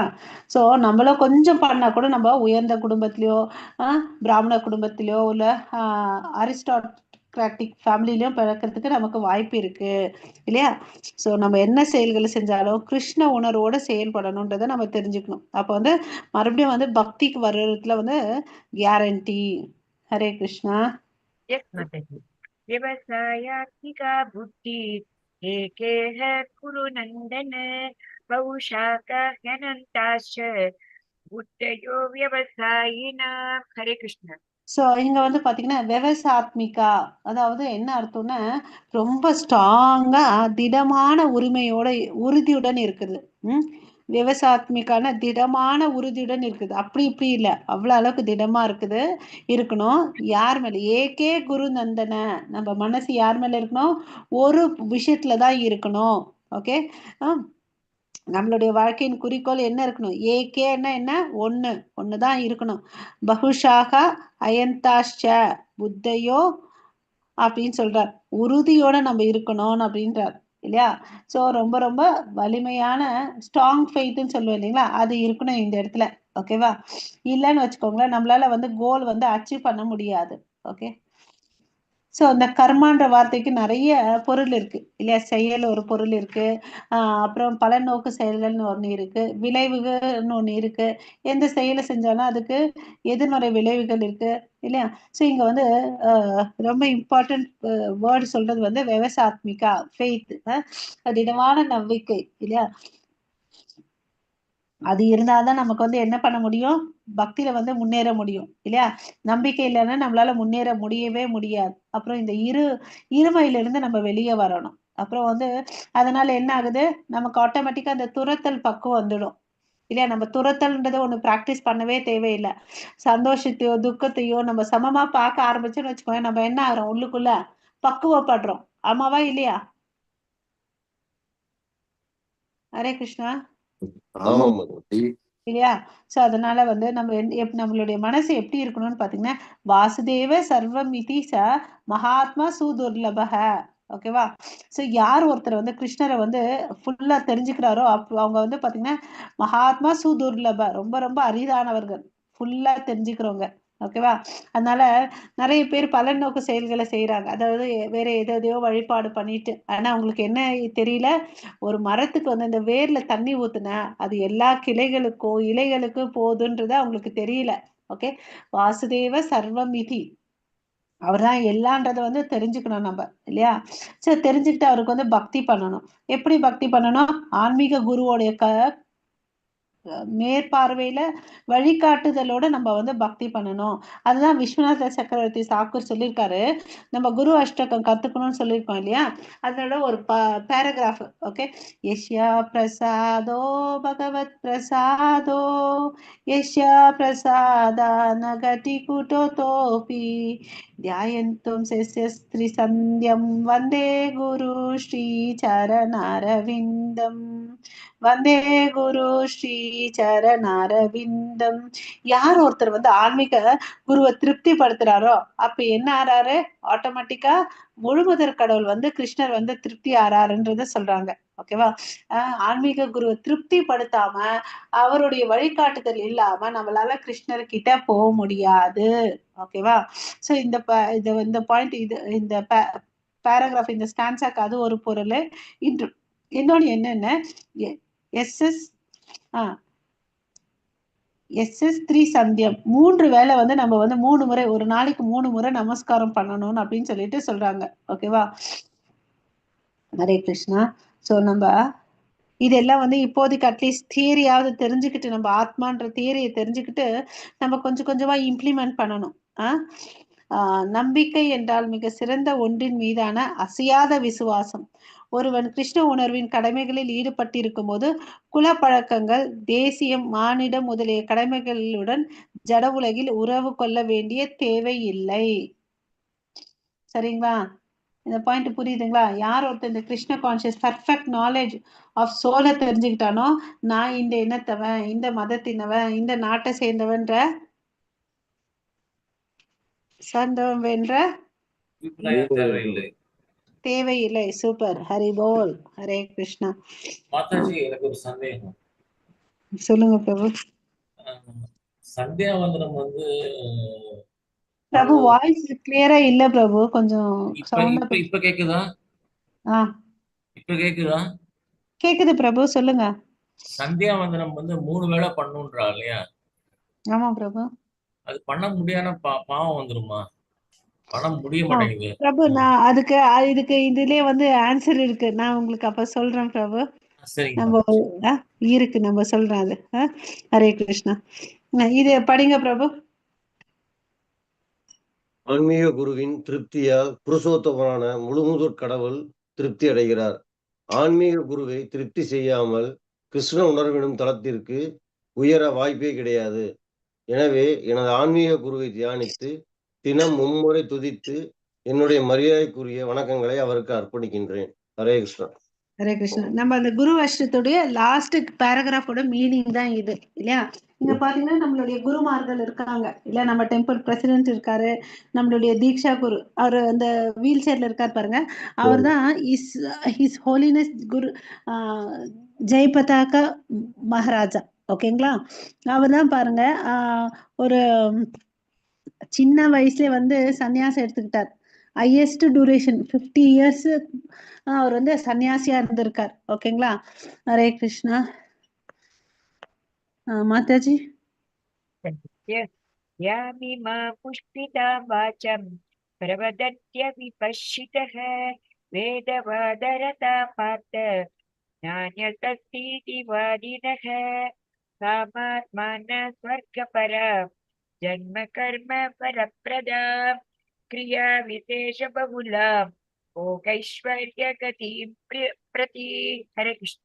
சோ நம்மளும் கொஞ்சம் பண்ணா கூட நம்ம உயர்ந்த குடும்பத்திலயோ பிராமண குடும்பத்திலயோ இல்ல அரிஸ்டாக்ராட்டிக் ஃபேமிலிலயும் பிறக்கிறதுக்கு நமக்கு வாய்ப்பு இருக்கு இல்லையா? சோ நம்ம என்ன செயல்களை செஞ்சாலும் கிருஷ்ண உணர்வோட செயல்படணும்ன்றதை நம்ம தெரிஞ்சுக்கணும். அப்ப வந்து மறுபடியும் வந்து பக்திக்கு வர்றதுல வந்து கேரண்டி. ஹரே கிருஷ்ணா. எஸ் மாதாஜி. விவசாயாத்மிகா புத்தி ஏகேஹ குரு நந்தன பௌஷாகனந்தாச்ச புத்தயோ விவசாயினா. ஹரே கிருஷ்ணா. சோ இங்க வந்து பாத்தீங்கன்னா விவசாத்மிகா, அதாவது என்ன அர்த்தம்னா ரொம்ப ஸ்ட்ராங்கா திடமான உரிமையோட உறுதியுடன் இருக்குது. விவசாத்மிக்கான திடமான உறுதியுடன் இருக்குது. அப்படி இப்படி இல்லை, அவ்வளவு அளவுக்கு திடமா இருக்கணும். யார் மேல? ஏகே குரு நந்தன, நம்ம மனசு யார் மேல இருக்கணும்? ஒரு விஷயத்துலதான் இருக்கணும். ஓகே, நம்மளுடைய வாழ்க்கையின் குறிக்கோள் என்ன இருக்கணும்? ஏகேன்னா என்ன? ஒண்ணுதான் இருக்கணும். பகுஷாகா அயந்தாஷ்ச புத்தையோ அப்படின்னு சொல்றார். உறுதியோட நம்ம இருக்கணும் அப்படின்றார் இல்லையா? சோ ரொம்ப ரொம்ப வலிமையான ஸ்ட்ராங் ஃபெய்த்னு சொல்லுவேன் இல்லைங்களா? அது இருக்கணும் இந்த இடத்துல. ஓகேவா? இல்லைன்னு வச்சுக்கோங்களேன், நம்மளால வந்து கோல் வந்து அச்சீவ் பண்ண முடியாது. ஓகே, ஸோ அந்த கர்மான்ற வார்த்தைக்கு நிறைய பொருள் இருக்கு இல்லையா? செயல் ஒரு பொருள் இருக்கு, அப்புறம் பலநோக்கு செயல்கள்னு ஒன்று இருக்கு, விளைவுகள்னு ஒன்று இருக்கு. எந்த செயலை செஞ்சாலும் அதுக்கு எதிர்மறை விளைவுகள் இருக்கு இல்லையா? ஸோ இங்க வந்து ரொம்ப இம்பார்ட்டன்ட் வேர்டு சொல்றது வந்து விவசாத்மிகா, ஃபெய்த், திடமான நம்பிக்கை இல்லையா? அது இருந்தாதான் நமக்கு வந்து என்ன பண்ண முடியும்? பக்தியில வந்து முன்னேற முடியும் இல்லையா? நம்பிக்கை இல்லைன்னா நம்மளால முன்னேற முடியவே முடியாது. அப்புறம் இந்த இருமையிலிருந்து நம்ம வெளியே வரணும். அப்புறம் வந்து அதனால என்ன ஆகுது? நமக்கு ஆட்டோமேட்டிக்கா அந்த துரத்தல் பக்குவம் வந்துடும் இல்லையா? நம்ம துரத்தல்ன்றதை ஒண்ணு பிராக்டிஸ் பண்ணவே தேவையில்லை. சந்தோஷத்தையோ துக்கத்தையோ நம்ம சமமா பார்க்க ஆரம்பிச்சோன்னு வச்சுக்கோங்க, நம்ம என்ன ஆகிறோம்? உள்ளுக்குள்ள பக்குவப்படுறோம். ஆமாவா இல்லையா? ஹரே கிருஷ்ணா. இல்லையா? சோ அதனால வந்து நம்ம நம்மளுடைய மனசு எப்படி இருக்கணும்னு பாத்தீங்கன்னா வாசுதேவ சர்வமிதி ச மகாத்மா சுதுர்லபக. ஓகேவா? சோ யார் ஒருத்தர் வந்து கிருஷ்ணரை வந்து ஃபுல்லா தெரிஞ்சுக்கிறாரோ அவங்க வந்து பாத்தீங்கன்னா மகாத்மா சுதுர்லப, ரொம்ப ரொம்ப அரிதானவர்கள், ஃபுல்லா தெரிஞ்சுக்கிறவங்க. ஓகேவா? அதனால நிறைய பேர் பலநோக்கு செயல்களை செய்யறாங்க. அதாவது வேற எதையோ வழிபாடு பண்ணிட்டு, ஆனா அவங்களுக்கு என்ன தெரியல, ஒரு மரத்துக்கு வந்து இந்த வேர்ல தண்ணி ஊத்துனா அது எல்லா கிளைகளுக்கும் இலைகளுக்கும் போகுதுன்றது அவங்களுக்கு தெரியல. ஓகே, வாசுதேவ சர்வமிதி அவர்தான் எல்லான்றத வந்து தெரிஞ்சுக்கணும் நம்ம, இல்லையா? சரி, தெரிஞ்சுக்கிட்டு அவருக்கு வந்து பக்தி பண்ணணும். எப்படி பக்தி பண்ணணும்? ஆன்மீக குருவோடைய மேற்பார்வையில வழிகாட்டுதலோட நம்ம வந்து பக்தி பண்ணணும். அதுதான் விஸ்வநாத சக்கரவர்த்தி தாக்கூர் சொல்லியிருக்காரு. நம்ம குரு அஷ்டகம் கத்துக்கணும்னு சொல்லியிருக்கோம் இல்லையா? அதோட ஒரு பேராகிராஃப். ஓகே. யஷ்யா பிரசாதோ பகவத் பிரசாதோ யஷ்யா பிரசாதா நகதி குடோதோபி ध्यायन्तुं शस्यस्त्रि सन्ध्यं वन्दे गुरु श्री चरणारविन्दम् வந்தே குரு ஸ்ரீ சரணாரவிந்தம். யார் ஒருத்தர் வந்து ஆன்மீக குருவை திருப்தி படுத்துறாரோ அப்ப என்ன ஆறாரு? ஆட்டோமேட்டிக்கா முழுமுதற் கடவுள் வந்து கிருஷ்ணர் வந்து திருப்தி ஆறாருன்றத சொல்றாங்க. ஓகேவா? ஆன்மீக குருவை திருப்தி படுத்தாம அவருடைய வழிகாட்டுதல் இல்லாம நம்மளால கிருஷ்ணர் கிட்ட போக முடியாது. ஓகேவா? சோ இந்த பாயிண்ட், இந்த பேராகிராஃப், இந்த ஸ்டான்ஸாக்கு அது ஒரு பொருள். இன்னொன்னு என்னென்ன, SS3 சந்தியம் 3 வேளை வந்து நம்ம வந்து 3 முறை, ஒரு நாளைக்கு 3 முறை நமஸ்காரம் பண்ணணும் அப்படின்னு சொல்லிட்டு சொல்றாங்க. ஓகேவா? ஹரே கிருஷ்ணா. சோ நம்ம இதெல்லாம் வந்து இப்போதைக்கு அட்லீஸ்ட் தியரியாவது தெரிஞ்சுக்கிட்டு, நம்ம ஆத்மான்ற தியரியை தெரிஞ்சுக்கிட்டு நம்ம கொஞ்சம் கொஞ்சமா இம்ப்ளிமெண்ட் பண்ணணும். நம்பிக்கை என்றால் மிக சிறந்த ஒன்றின் மீதான அசையாத விசுவாசம். ஒருவன் கிருஷ்ண உணர்வின் கடமைகளில் ஈடுபட்டிருக்கும் போது குலப்பழக்கங்கள், தேசியம், மானிடம் முதலிய கடமைகளுடன் ஜட உலகில் உறவு கொள்ள வேண்டிய தேவை இல்லை. சரிங்களா? இந்த பாயிண்ட் புரியுதுங்களா? யார் ஒருத்தர் இந்த Krishna conscious perfect knowledge of சோலை தெரிஞ்சுக்கிட்டானோ, நான் இந்த இனத்தவன், இந்த மதத்தினவன், இந்த நாட்டை சேர்ந்தவன்ற தேவையில்லை. சூப்பர். ஹரி போல். ஹரே கிருஷ்ணா. மாதாஜி, எனக்கு ஒரு சந்தேகம். சொல்லுங்க பிரபு. சந்தியாவந்தனம் வந்து பிரபு வாய்ஸ் கிளியரா இல்ல பிரபு, கொஞ்சம் சவுண்டா. இப்ப கேக்குதா? இப்ப கேக்குதா? கேக்குது பிரபு, சொல்லுங்க. சந்தியாவந்தனம் வந்து 3 வேளை பண்ணுன்றா இல்லையா? ஆமா பிரபு. அது பண்ண முடியாத பாவம் வந்துருமா? பண்ண முடிய மாட்டேங்குது பிரபு. நான் இதுக்கு இதுலயே வந்து ஆன்சர் இருக்கு, நான் உங்களுக்கு அப்ப சொல்றேன் பிரபு. நம்ம இருக்கு, நம்ம சொல்றேன் அது. ஹரே கிருஷ்ணா. இது படிங்க பிரபு. ஆன்மீக குருவின் திருப்தியால் புருஷோத்தமனான முழுமுதற் கடவுள் திருப்தி அடைகிறார். ஆன்மீக குருவை திருப்தி செய்யாமல் கிருஷ்ண உணர்வினும் தளத்திற்கு உயர வாய்ப்பே கிடையாது. எனவே எனது ஆன்மீக குருவை தியானித்து தினம் 3 முறை துதித்து என்னுடைய மரியாதைக்குரிய வணக்கங்களை அவருக்கு அர்ப்பணிக்கின்றேன். ஹரே கிருஷ்ணா. ஹரே கிருஷ்ணா. நம்ம அந்த குரு அஷ்டத்துடைய லாஸ்ட் பேராகிராஃபோட மீனிங் தான் இது, இல்லையா? இங்க பாத்தீங்கன்னா நம்மளுடைய குருமார்கள் இருக்காங்க இல்ல, நம்ம டெம்பிள் பிரசிடென்ட் இருக்காரு, நம்மளுடைய தீக்ஷா குரு, அவரு அந்த வீல் சேர்ல இருக்காரு பாருங்க, அவர் தான் ஹிஸ் ஹோலினஸ் குரு ஜெயபதாகா மகாராஜா. ஓகேங்களா? அவர் தான் பாருங்க ஒரு சின்ன வயசுல வந்து சன்னியாசம் எடுத்துக்கிட்டார். ஹையஸ்ட் டூரேஷன் 50 years அவர் வந்து சன்னியாசியா இருந்திருக்கார். ஓகேங்களா? ஹரே கிருஷ்ணா. மாதாஜி. யாமிமா புஷ்பிதா வாசம் பிரவதத்ய விபஷ்சிதஹ வேதவாதரதா பார்த்த ஞானதஸ்தீதி வாதினஹ காமாத்மான ஸ்வர்கபரா ஜன்ம கர்ம பரப்ரதா கிரியா விசேஷ பகுலா ஓகைஸ்வர்ய கதிம் பிரதி. ஹரே கிருஷ்ணா.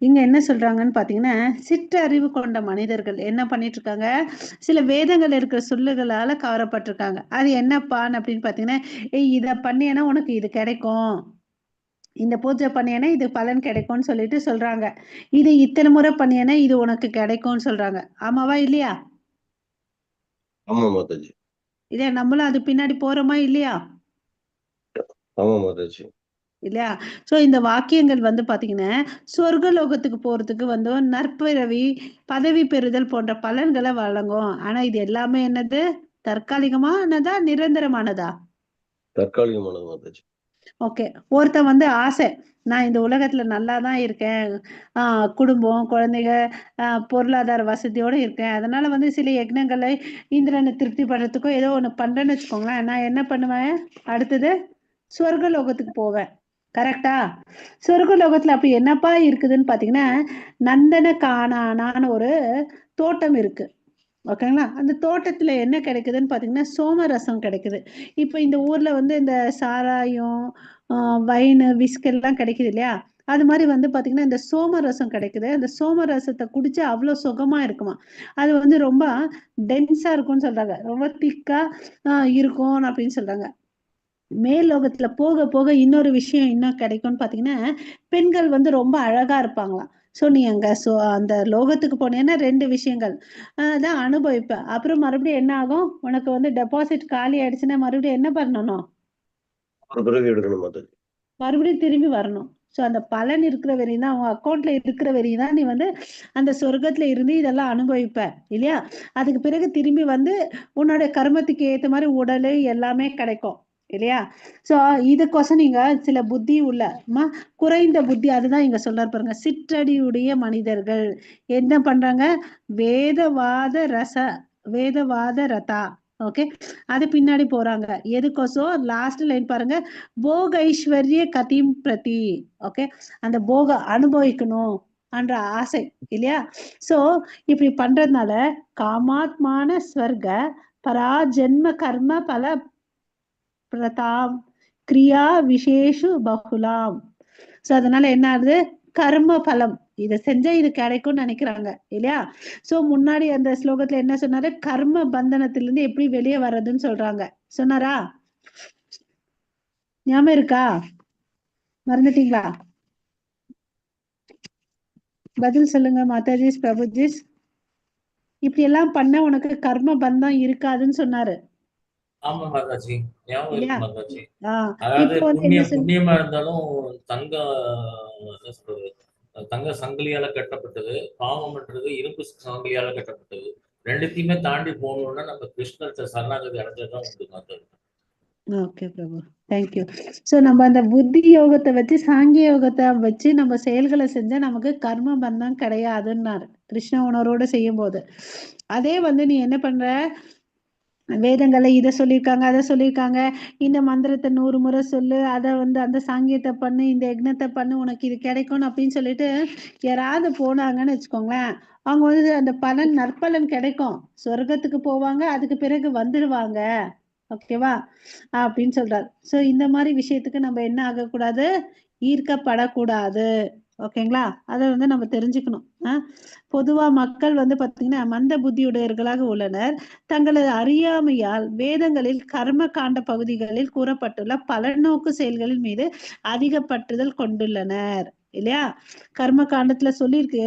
இங்க என்ன சொல்றாங்கன்னு பாத்தீங்கன்னா, சிற்றறிவு கொண்ட மனிதர்கள் என்ன பண்ணிட்டு இருக்காங்க, சில வேதங்கள் இருக்கிற சொல்லுகளால கவரப்பட்டிருக்காங்க. அது என்னப்பான்னு அப்படின்னு பாத்தீங்கன்னா, இத பண்ணியனா உனக்கு இது கிடைக்கும், இந்த பூஜை பண்ணியனா இது பலன் கிடைக்கும்னு சொல்லிட்டு சொல்றாங்க. இது இத்தனை முறை பண்ணியனா இது உனக்கு கிடைக்கும்னு சொல்றாங்க. ஆமாவா இல்லையா? ஆமா மாதாஜி. இல்லையா? நம்மளும் அது பின்னாடி போறோமா இல்லையா? ஆமா மாதாஜி. இல்லையா? சோ இந்த வாக்கியங்கள் வந்து பாத்தீங்கன்னா சொர்க்கலோகத்துக்கு போறதுக்கு வந்து நற்பிறவி, பதவி பெறுதல் போன்ற பலன்களை வழங்கும். ஆனா இது எல்லாமே என்னது? தற்காலிகமானதா, நிரந்தரமானதா? தற்காலிகமானது மாதாஜி. ஓகே. ஒருத்தன் வந்து ஆசை, நான் இந்த உலகத்துல நல்லா தான் இருக்கேன். குடும்பம், குழந்தைக, பொருளாதார வசதியோட இருக்கேன். அதனால வந்து சில யக்னங்களை இந்திரனை திருப்தி படுறதுக்கோ ஏதோ ஒண்ணு பண்றேன்னு வச்சுக்கோங்களேன். நான் என்ன பண்ணுவேன்? அடுத்தது சொர்க்க லோகத்துக்கு போவேன். கரெக்ட்டா? சொர்க்க லோகத்துல அப்ப என்னப்பா இருக்குதுன்னு பார்த்தீங்கன்னா, நந்தன கானனான்னு ஒரு தோட்டம் இருக்கு. ஓகேங்களா? அந்த தோட்டத்துல என்ன கிடைக்குதுன்னு பார்த்தீங்கன்னா, சோமரசம் கிடைக்குது. இப்ப இந்த ஊர்ல வந்து இந்த சாராயம், அ வைனு, விஸ்க் எல்லாம் கிடைக்குது இல்லையா? அது மாரி வந்து பார்த்தீங்கன்னா, இந்த சோமரசம் கிடைக்குது. அந்த சோமரசத்த குடிச்சா அவ்ளோ சுகமா இருக்குமாம். அது வந்து ரொம்ப டென்ஸா இருக்கும்னு சொல்றாங்க. ரொம்ப திக்கா இருக்கும் அப்படின்னு சொல்றாங்க. மேல் லோகத்துல போக போக இன்னொரு விஷயம் இன்னும் கிடைக்கும்னு பார்த்தீங்கன்னா, பெண்கள் வந்து ரொம்ப அழகா இருப்பாங்களாம். ஸோ நீ அங்க அந்த லோகத்துக்கு போனேன்னா 2 விஷயங்கள் தான் அனுபவிப்ப. அப்புறம் மறுபடியும் என்ன ஆகும்? உனக்கு வந்து டெபாசிட் காலி ஆயிடுச்சுன்னா மறுபடியும் என்ன பண்ணணும்? ஒரு பிறவி எடுக்கணும் மாதாஜி. மறுபடியும் திரும்பி வரணும். ஸோ அந்த பலன் இருக்கிற வரையும் தான், உன் அக்கவுண்ட்ல இருக்கிற வரையும் தான் நீ வந்து அந்த சொர்க்கத்துல இருந்து இதெல்லாம் அனுபவிப்ப. இல்லையா? அதுக்கு பிறகு திரும்பி வந்து உன்னோட கர்மத்துக்கு ஏத்த மாரி உடலு எல்லாமே கிடைக்கும். இல்லையா? ஸோ இதுக்கோசம் நீங்க சில புத்தி உள்ள குறைந்த புத்தி அதுதான் இங்க சொல்றாரு பாருங்க. சிற்றடியுடைய மனிதர்கள் என்ன பண்றாங்க? வேதவாத ரச வேதவாத ரதா. ஓகே. அது பின்னாடி போறாங்க. எதுக்கோசம்? லாஸ்ட் லைன் பாருங்க. போக ஐஸ்வர்ய கதிம் பிரதி. ஓகே. அந்த போக அனுபவிக்கணும் என்ற ஆசை இல்லையா? சோ இப்படி பண்றதுனால காமாத்மான ஸ்வர்க பராஜன்ம கர்ம பல பிரதாம் கிரியா விசேஷு பகுலாம். சோ அதனால என்ன ஆகுது? கர்ம பலம் இத செஞ்சா இது கிடைக்கும்னு நினைக்கிறாங்க இல்லையா? சோ முன்னாடி அந்த ஸ்லோகத்துல என்ன சொன்னாரு? கர்ம பந்தனத்திலிருந்து எப்படி வெளியே வர்றதுன்னு சொல்றாங்க. சொன்னாரா? ஞாபகம் இருக்கா? மறந்துட்டீங்களா? பதில் சொல்லுங்க மாதாஜிஸ், பிரபுஜிஸ். இப்படி எல்லாம் பண்ண உனக்கு கர்ம பந்தம் இருக்காதுன்னு சொன்னாரு ஆமா மாதாஜி, ஞாபகம் இல்லையா? இருக்கு மாதாஜி. இப்ப அதாவது வந்து என்ன புண்ணியமா இருந்தாலும் தங்க என்ன சொல்றது, தங்க சங்கிலியால கட்டப்பட்டது, பாவம்ன்றது இரும்பு சங்கிலியால கட்டப்பட்டது. ரெண்டுத்தையுமே தாண்டி போகணும்னா நம்ம கிருஷ்ணத்தை சரணாகதி அடைஞ்சதான் உண்டு மாதாஜி. ஓகே பிரபு, தேங்க்யூ. ஸோ நம்ம அந்த புத்தி யோகத்தை வச்சு சாங்கிய யோகத்தை வச்சு நம்ம செயல்களை செஞ்சா நமக்கு கர்ம பந்தம் கிடையாதுன்னாரு கிருஷ்ண உணர்வோட செய்யும் போது. அதே வந்து நீ என்ன பண்ற? வேதங்களை இதை சொல்லியிருக்காங்க அதை சொல்லியிருக்காங்க, இந்த மந்திரத்தை 100 முறை சொல்லு, அதை வந்து அந்த சாங்கியத்தை பண்ணு, இந்த யக்னத்தை பண்ணு, உனக்கு இது கிடைக்கும் அப்படின்னு சொல்லிட்டு யாராவது போனாங்கன்னு வச்சுக்கோங்களேன், அவங்க வந்து அந்த பலன் நற்பலன் கிடைக்கும், சொர்க்கத்துக்கு போவாங்க, அதுக்கு பிறகு வந்துடுவாங்க. ஓகேவா? அப்படின்னு சொல்றாரு. சோ இந்த மாதிரி விஷயத்துக்கு நம்ம என்ன ஆகக்கூடாது? ஈர்க்கப்படக்கூடாது. ஓகேங்களா? அதை வந்து நம்ம தெரிஞ்சுக்கணும். பொதுவா மக்கள் வந்து பாத்தீங்கன்னா மந்த புத்தியுடையவர்களாக உள்ளனர். தங்களது அறியாமையால் வேதங்களில் கர்ம காண்ட பகுதிகளில் கூறப்பட்டுள்ள பலநோக்கு செயல்களின் மீது அதிக பற்றுதல் கொண்டுள்ளனர். இல்லையா? கர்ம காண்டத்துல சொல்லியிருக்கு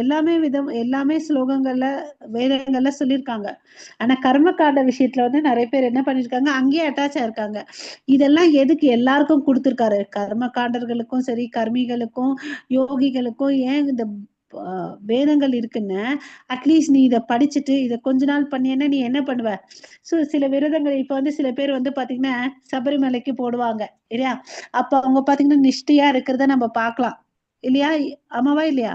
எல்லாமே ஸ்லோகங்கள்ல வேதங்கள்ல சொல்லியிருக்காங்க. ஆனா கர்ம காண்ட விஷயத்துல வந்து நிறைய பேர் என்ன பண்ணிருக்காங்க? அங்கேயே அட்டாச் ஆயிருக்காங்க. இதெல்லாம் எதுக்கு எல்லாருக்கும் கொடுத்திருக்காரு? கர்ம காண்டர்களுக்கும் சரி, கர்மிகளுக்கும், யோகிகளுக்கும் ஏன் இந்த வேதங்கள் இருக்குன்னு அட்லீஸ்ட் நீ இதை படிச்சுட்டு இதை கொஞ்ச நாள் பண்ணியன்னா நீ என்ன பண்ணுவ? சில விரதங்கள் இப்ப வந்து சில பேர் வந்து பாத்தீங்கன்னா சபரிமலைக்கு போடுவாங்க இல்லையா? அப்ப அவங்க பாத்தீங்கன்னா நிஷ்டையா இருக்கிறத நம்ம பார்க்கலாம் இல்லையா? ஆமாவா இல்லையா?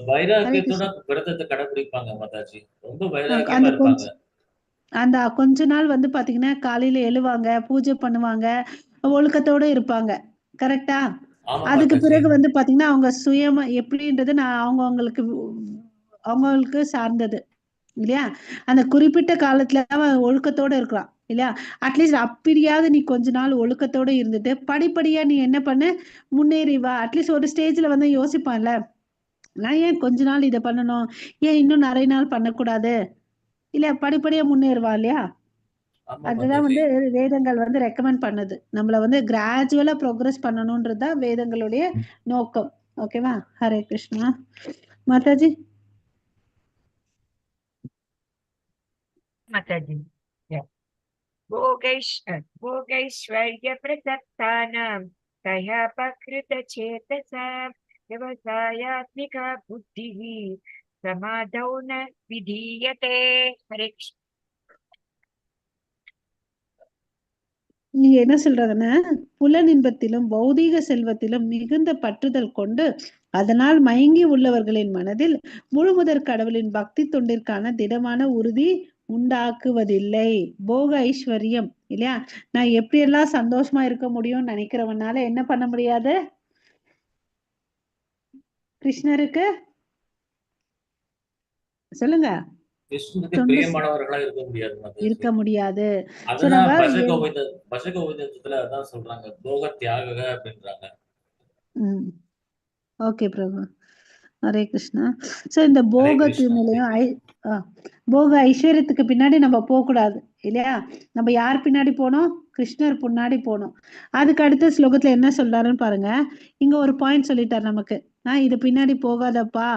வைராக்கியத்தோட விரதத்தை கடைபிடிப்பாங்க மாதாஜி, ரொம்ப வைராக்கியமா அந்த இருப்பாங்க. கொஞ்ச நாள் வந்து பாத்தீங்கன்னா காலையில எழுவாங்க, பூஜை பண்ணுவாங்க, ஒழுக்கத்தோட இருப்பாங்க. கரெக்டா? அதுக்கு பிறகு வந்து பாத்தீங்கன்னா அவங்க சுயமா எப்படின்றது அவங்களுக்கு சார்ந்தது இல்லையா? அந்த குறிப்பிட்ட காலத்துல அவன் ஒழுக்கத்தோட இருக்கலாம் இல்லையா? அட்லீஸ்ட் அப்படியாவது நீ கொஞ்ச நாள் ஒழுக்கத்தோட இருந்துட்டு படிப்படியா நீ என்ன பண்ண? முன்னேறி வா. அட்லீஸ்ட் ஒரு ஸ்டேஜ்ல வந்து யோசிப்பான்ல, நான் ஏன் கொஞ்ச நாள் இதை பண்ணணும், ஏன் இன்னும் நிறைய நாள் பண்ணக்கூடாது, இல்ல படிப்படியா முன்னேறுவா இல்லையா? அதுதான் வந்து வேதங்கள் வந்து ரெக்கமெண்ட் பண்ணுது. நம்மள வந்து கிராஜுவலா ப்ரோக்ரஸ் பண்ணணும்ன்றதுதான் வேதங்களுடைய நோக்கம். ஓகேவா? ஹரே கிருஷ்ணா. மாதாஜி. माताजी भोगैश्वर्य प्रसक्तानां तयापकृतचेतसां व्यवसायात्मिका बुद्धिः समाधौ न विधीयते. हरे कृष्ण. நீங்க என்ன சொல்றதுன்னா, புலனின்பத்திலும் பௌதீக செல்வத்திலும் மிகுந்த பற்றுதல் கொண்டு அதனால் மயங்கி உள்ளவர்களின் மனதில் முழுமுதற் கடவுளின் பக்தி தொண்டிற்கான திடமான உறுதி உண்டாக்குவதில்லை. போக ஐஸ்வர்யம் இல்லையா, நான் எப்படியெல்லாம் சந்தோஷமா இருக்க முடியும்னு நினைக்கிறவனால என்ன பண்ண முடியாது கிருஷ்ணருக்கு? சொல்லுங்க. கிருஷ்ணனுக்கு பிரியமானவர்களா இருக்க முடியாது மாதாஜி. இருக்க முடியாது. அதுதான் பஜகோவிந்தத்துல அதான் சொல்றாங்க, போக தியாக அப்படின்றாங்க. ஓகே பிரபு, ஹரே கிருஷ்ணா. ஸோ இந்த போகத்தினுடைய போக ஐஸ்வர்யத்துக்கு பின்னாடி நம்ம போகக்கூடாது இல்லையா, நம்ம யார் பின்னாடி போனோம்? கிருஷ்ணர் பின்னாடி போனோம். அதுக்கு அடுத்த ஸ்லோகத்துல என்ன சொல்றாருன்னு பாருங்க. இங்க ஒரு பாயிண்ட் சொல்லிட்டார் நமக்கு, இது பின்னாடி போகாதப்பா.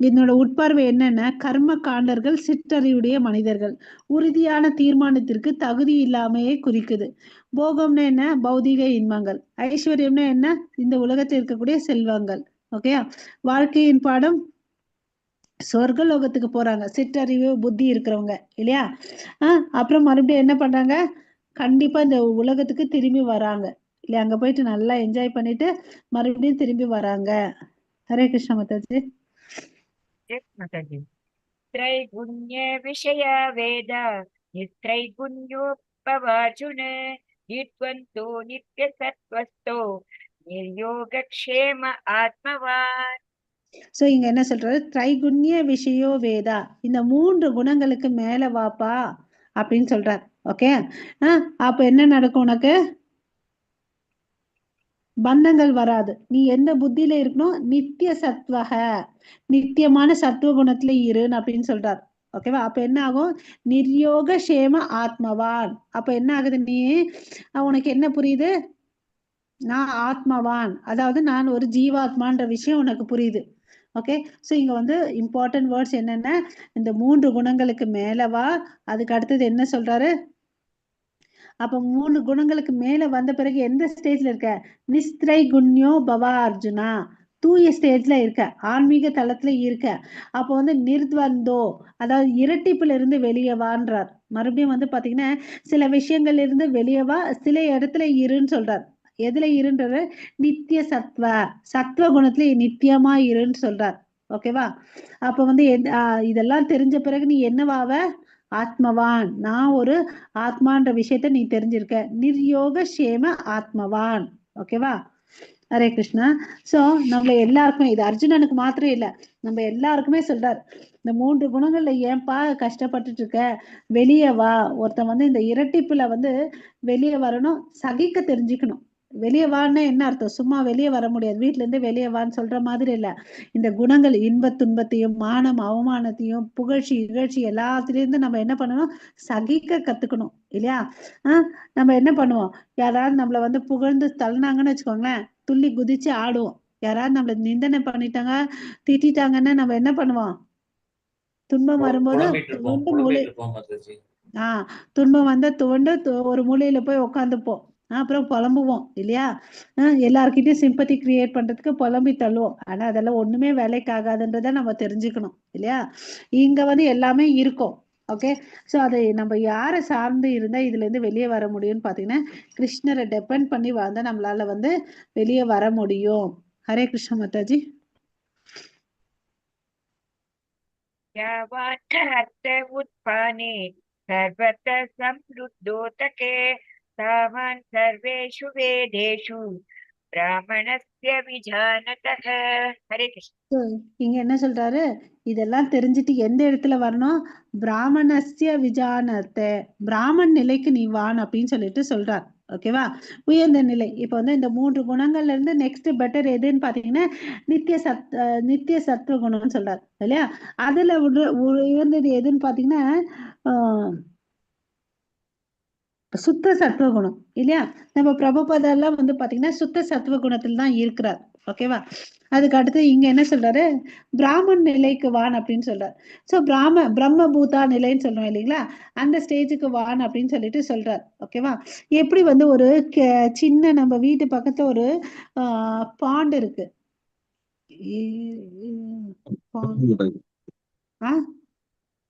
என்னோட உட்பார்வை என்னன்னா, கர்ம காண்டர்கள் சிற்றறிவுடைய மனிதர்கள், உறுதியான தீர்மானத்திற்கு தகுதி இல்லாமையே குறிக்குது. போகம்னா என்ன? பௌதிக இன்பங்கள். ஐஸ்வர்யம்னா என்ன? இந்த உலகத்தில் இருக்கக்கூடிய செல்வங்கள். ஓகே, வாழ்க்கையின் பாடம் சொர்க்கலோகத்துக்கு போறாங்க சிற்றறிவு புத்தி இருக்கிறவங்க இல்லையா. அப்புறம் மறுபடியும் என்ன பண்றாங்க? கண்டிப்பா இந்த உலகத்துக்கு திரும்பி வராங்க இல்லையா, அங்க போயிட்டு நல்லா என்ஜாய் பண்ணிட்டு மறுபடியும் திரும்பி வராங்க. ஹரே கிருஷ்ண மாதாஜி. மாதாஜி, त्रैगुण्य विषय वेद नित्रैगुण्योपवार्जुन निर्द्वन्द्वो नित्य सत्वस्थो निर्योगक्षेम आत्मवान्. சோ இங்க என்ன சொல்றாரு? திரைகுண்ய விஷயோ வேதா, இந்த 3 குணங்களுக்கு மேல வாப்பா அப்படின்னு சொல்றார். ஓகே, அப்ப என்ன நடக்கும்? உனக்கு பந்தங்கள் வராது. நீ எந்த புத்தியில இருக்கணும்? நித்திய சத்வக, நித்தியமான சத்துவ குணத்துல இருன்னு அப்படின்னு சொல்றார். ஓகேவா? அப்ப என்ன ஆகும்? நிர்யோக சேம ஆத்மவான். அப்ப என்ன ஆகுது? நீ உனக்கு என்ன புரியுது? நான் ஆத்மவான், அதாவது நான் ஒரு ஜீவாத்மான்ற விஷயம் உனக்கு புரியுது. ஓகே, ஸோ இங்க வந்து இம்பார்ட்டன்ட் வேர்ட்ஸ் என்னென்ன? இந்த 3 குணங்களுக்கு மேலவா. அதுக்கு அடுத்தது என்ன சொல்றாரு? அப்ப 3 குணங்களுக்கு மேல வந்த பிறகு எந்த ஸ்டேஜ்ல இருக்க? நிஸ்திரை குண்யோ பவா அர்ஜுனா, தூய ஸ்டேஜ்ல இருக்க, ஆன்மீக தளத்துல இருக்க. அப்ப வந்து நிர்த்வந்தோ, அதாவது இரட்டிப்புல இருந்து வெளியே வான்றார். மறுபடியும் வந்து பாத்தீங்கன்னா சில விஷயங்கள்ல இருந்து வெளியே வா, சில இடத்துல இருன்னு சொல்றார். எதுல இருன்றது? நித்திய சத்வ, சத்வ குணத்துல நித்தியமா இருன்னு சொல்றார். ஓகேவா? அப்ப வந்து இதெல்லாம் தெரிஞ்ச பிறகு நீ என்னவாவ? ஆத்மவான். நான் ஒரு ஆத்மான்ற விஷயத்த நீ தெரிஞ்சிருக்க. நிர்யோக சேம ஆத்மவான். ஓகேவா? ஹரே கிருஷ்ணா. சோ நம்ம எல்லாருக்குமே, இது அர்ஜுனனுக்கு மாத்திரம் இல்ல, நம்ம எல்லாருக்குமே சொல்றார், இந்த 3 குணங்கள்ல ஏன்பா கஷ்டப்பட்டுட்டு இருக்க? வெளியே வா. ஒருத்தன் வந்து இந்த இரட்டிப்புல வந்து வெளியே வரணும், சகிக்க தெரிஞ்சுக்கணும். வெளியே வான்னா என்ன அர்த்தம்? சும்மா வெளியே வர முடியாது, வீட்டுல இருந்து வெளியே வான்னு சொல்ற மாதிரி இல்ல. இந்த குணங்கள், இன்ப துன்பத்தையும் மானம் அவமானத்தையும் புகழ்ச்சி இகழ்ச்சி எல்லாத்திலிருந்து நம்ம என்ன பண்ணணும்? சகிக்க கத்துக்கணும் இல்லையா. நம்ம என்ன பண்ணுவோம்? யாராவது நம்மள வந்து புகழ்ந்து தள்ளினாங்கன்னு வச்சுக்கோங்களேன், துள்ளி குதிச்சு ஆடுவோம். யாராவது நம்மள நிந்தனை பண்ணிட்டாங்க, திட்டாங்கன்னா நம்ம என்ன பண்ணுவோம்? துன்பம் வரும்போது துன்பம் வந்தா துவண்டு ஒரு மூலையில போய் உட்காந்துப்போம். அப்புறம் புலம்புவோம் இல்லையா. எல்லார்கிட்டயும் சிம்பத்தி கிரியேட் பண்றதுக்கு புலம்பி தள்ளுவோம். ஆனா அதெல்லாம் ஒண்ணுமே வேலைக்கு ஆகாதுன்றத நம்ம தெரிஞ்சுக்கணும் இல்லையா. இங்க வந்து எல்லாமே இருக்கும். ஓகே, ஸோ அதை நம்ம யாரை சார்ந்து இருந்தா இதுல இருந்து வெளியே வர முடியும்னு பாத்தீங்கன்னா, கிருஷ்ணரை டிபெண்ட் பண்ணி வாழ்ந்தா நம்மளால வந்து வெளியே வர முடியும். ஹரே கிருஷ்ண மாதாஜி. उत्पाने सर्वतः समृद्धोदके तावान् सर्वेषु वेदेषु ब्राह्मणस्य विजानतः. हरे कृष्ण. இங்க என்ன சொல்றாரு? இதெல்லாம் தெரிஞ்சுட்டு எந்த இடத்துல வரணும்? பிராமணஸ்ய விஜானத்தை, பிராமன் நிலைக்கு நீ வான் அப்படின்னு சொல்லிட்டு சொல்றார். ஓகேவா? உயர்ந்த நிலை. இப்ப வந்து இந்த 3 குணங்கள்ல இருந்து நெக்ஸ்ட் பெட்டர் எதுன்னு பாத்தீங்கன்னா நித்திய சத்துவ குணம்னு சொல்றாரு இல்லையா. அதுல உயர்ந்தது எதுன்னு பாத்தீங்கன்னா சுத்த சத்துவ குணம் இல்லையா. நம்ம பிரபுபதெல்லாம் வந்து பாத்தீங்கன்னா சுத்த சத்துவ குணத்துல தான் இருக்கிறார். ஓகேவா? அதுக்கு அடுத்து இங்க என்ன சொல்றாரு? பிராமன் நிலைக்கு வான் அப்படின்னு சொல்றாரு. சோ பிரம்ம பூதா நிலைன்னு சொல்றோம் இல்லைங்களா, அந்த ஸ்டேஜுக்கு வான் அப்படின்னு சொல்லிட்டு சொல்றாரு. ஓகேவா? எப்படி வந்து ஒரு சின்ன நம்ம வீட்டு பக்கத்துல ஒரு பாண்ட் இருக்கு.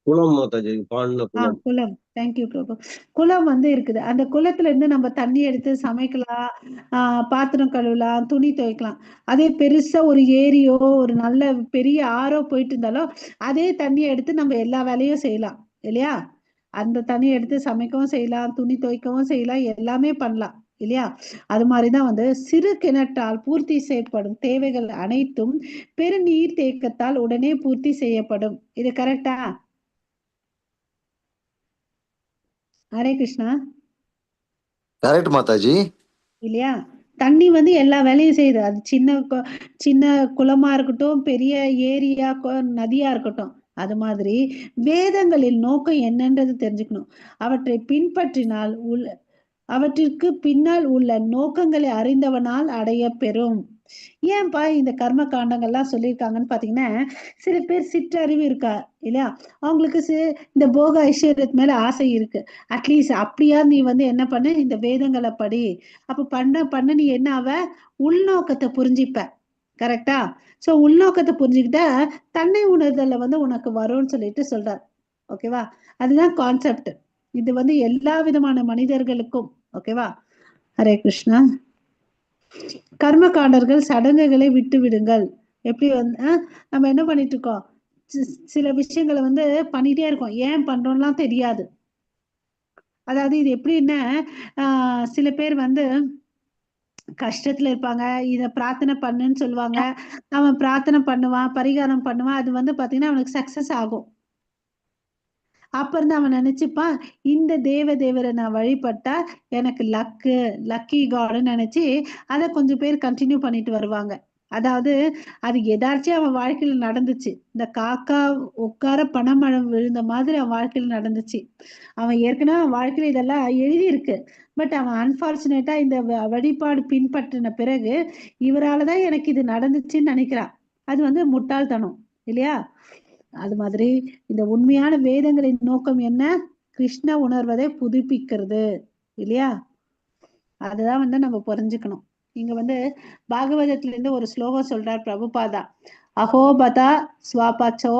குளம் மாதாஜி, பாண்ட குளம். குளம். தேங்க்யூ பிரபு. குளம் வந்து இருக்குது. அந்த குளத்துல இருந்து நம்ம தண்ணி எடுத்து சமைக்கலாம், பாத்திரம் கழுவலாம், துணி துவைக்கலாம். அதே பெருசா ஒரு ஏரியோ ஒரு நல்ல பெரிய ஆறோ போயிட்டு இருந்தாலும் அதே தண்ணியை எடுத்து நம்ம எல்லா வேலையும் செய்யலாம் இல்லையா? அந்த தண்ணியை எடுத்து சமைக்கவும் செய்யலாம், துணி துவைக்கவும் செய்யலாம், எல்லாமே பண்ணலாம் இல்லையா? அது மாதிரிதான் வந்து சிறு கிணற்றால் பூர்த்தி செய்யப்படும் தேவைகள் அனைத்தும் பெருநீர் தேக்கத்தால் உடனே பூர்த்தி செய்யப்படும். இது கரெக்டா? ஹரே கிருஷ்ணா. கரெக்ட் மாதாஜி. இல்லையா? தண்ணி வந்து எல்லா வேலையும் செய்யுது. அது சின்ன குளமா இருக்கட்டும், பெரிய ஏரியா நதியா இருக்கட்டும். அது மாதிரி வேதங்களின் நோக்கம் என்னன்றது தெரிஞ்சுக்கணும். அவற்றை பின்பற்றினால் அவற்றிற்கு பின்னால் உள்ள நோக்கங்களை அறிந்தவனால் அடைய பெறும். ஏன்பா இந்த கர்ம காண்டங்கள்லாம் சொல்லியிருக்காங்கன்னு பாத்தீங்கன்னா, சில பேர் சிற்றறிவு இருக்கா இல்லையா? அவங்களுக்கு இந்த போக ஐஸ்வர்யத்து மேல ஆசை இருக்கு. அட்லீஸ்ட் அப்படியா நீ வந்து என்ன பண்ணு, இந்த வேதங்களை படி. அப்ப பண்ண நீ என்ன ஆவ, உள்நோக்கத்தை புரிஞ்சுப்ப. கரெக்டா? சோ உள்நோக்கத்தை புரிஞ்சுக்கிட்டா தன்னை உணர்தல வந்து உனக்கு வரும்னு சொல்லிட்டு சொல்றார். ஓகேவா? அதுதான் கான்செப்ட். இது வந்து எல்லா விதமான மனிதர்களுக்கும். ஓகேவா? ஹரே கிருஷ்ணா. கர்மகாண்டர்கள் சடங்குகளை விட்டு விடுங்கள். எப்படி வந்து நம்ம என்ன பண்ணிட்டு இருக்கோம், சில விஷயங்களை வந்து பண்ணிட்டே இருக்கோம், ஏன் பண்றோம்லாம் தெரியாது. அதாவது இது எப்படின்னா, சில பேர் வந்து கஷ்டத்துல இருப்பாங்க, இத பிரார்த்தனை பண்ணுன்னு சொல்லுவாங்க, அவன் பிரார்த்தனை பண்ணுவான், பரிகாரம் பண்ணுவான், அது வந்து பாத்தீங்கன்னா அவனுக்கு சக்சஸ் ஆகும். அப்ப இருந்து அவன் நினைச்சுப்பான், இந்த தேவரை நான் வழிபட்டா எனக்கு லக்கி காடுன்னு நினைச்சு அதை கொஞ்சம் பேர் கண்டினியூ பண்ணிட்டு வருவாங்க. அதாவது அது எதாச்சும் அவன் வாழ்க்கையில நடந்துச்சு. இந்த காக்கா உட்கார பணமழை விழுந்த மாதிரி அவன் வாழ்க்கையில நடந்துச்சு. அவன் ஏற்கனவே அவன் வாழ்க்கையில இதெல்லாம் எழுதி இருக்கு. பட் அவன் அன்பார்ச்சுனேட்டா இந்த வழிபாடு பின்பற்றின பிறகு இவராலதான் எனக்கு இது நடந்துச்சுன்னு நினைக்கிறான். அது வந்து முட்டாள்தனம் இல்லையா? அது மாதிரி இந்த உண்மையான வேதங்களின் நோக்கம் என்ன, கிருஷ்ண உணர்வதை புதுப்பிக்கிறது இல்லையா? அதுதான் வந்து நம்ம புரிஞ்சுக்கணும். இங்க வந்து பாகவதத்துல இருந்து ஒரு ஸ்லோகம் சொல்றார் பிரபுபாதா. அகோபதா ஸ்வாபச்சோ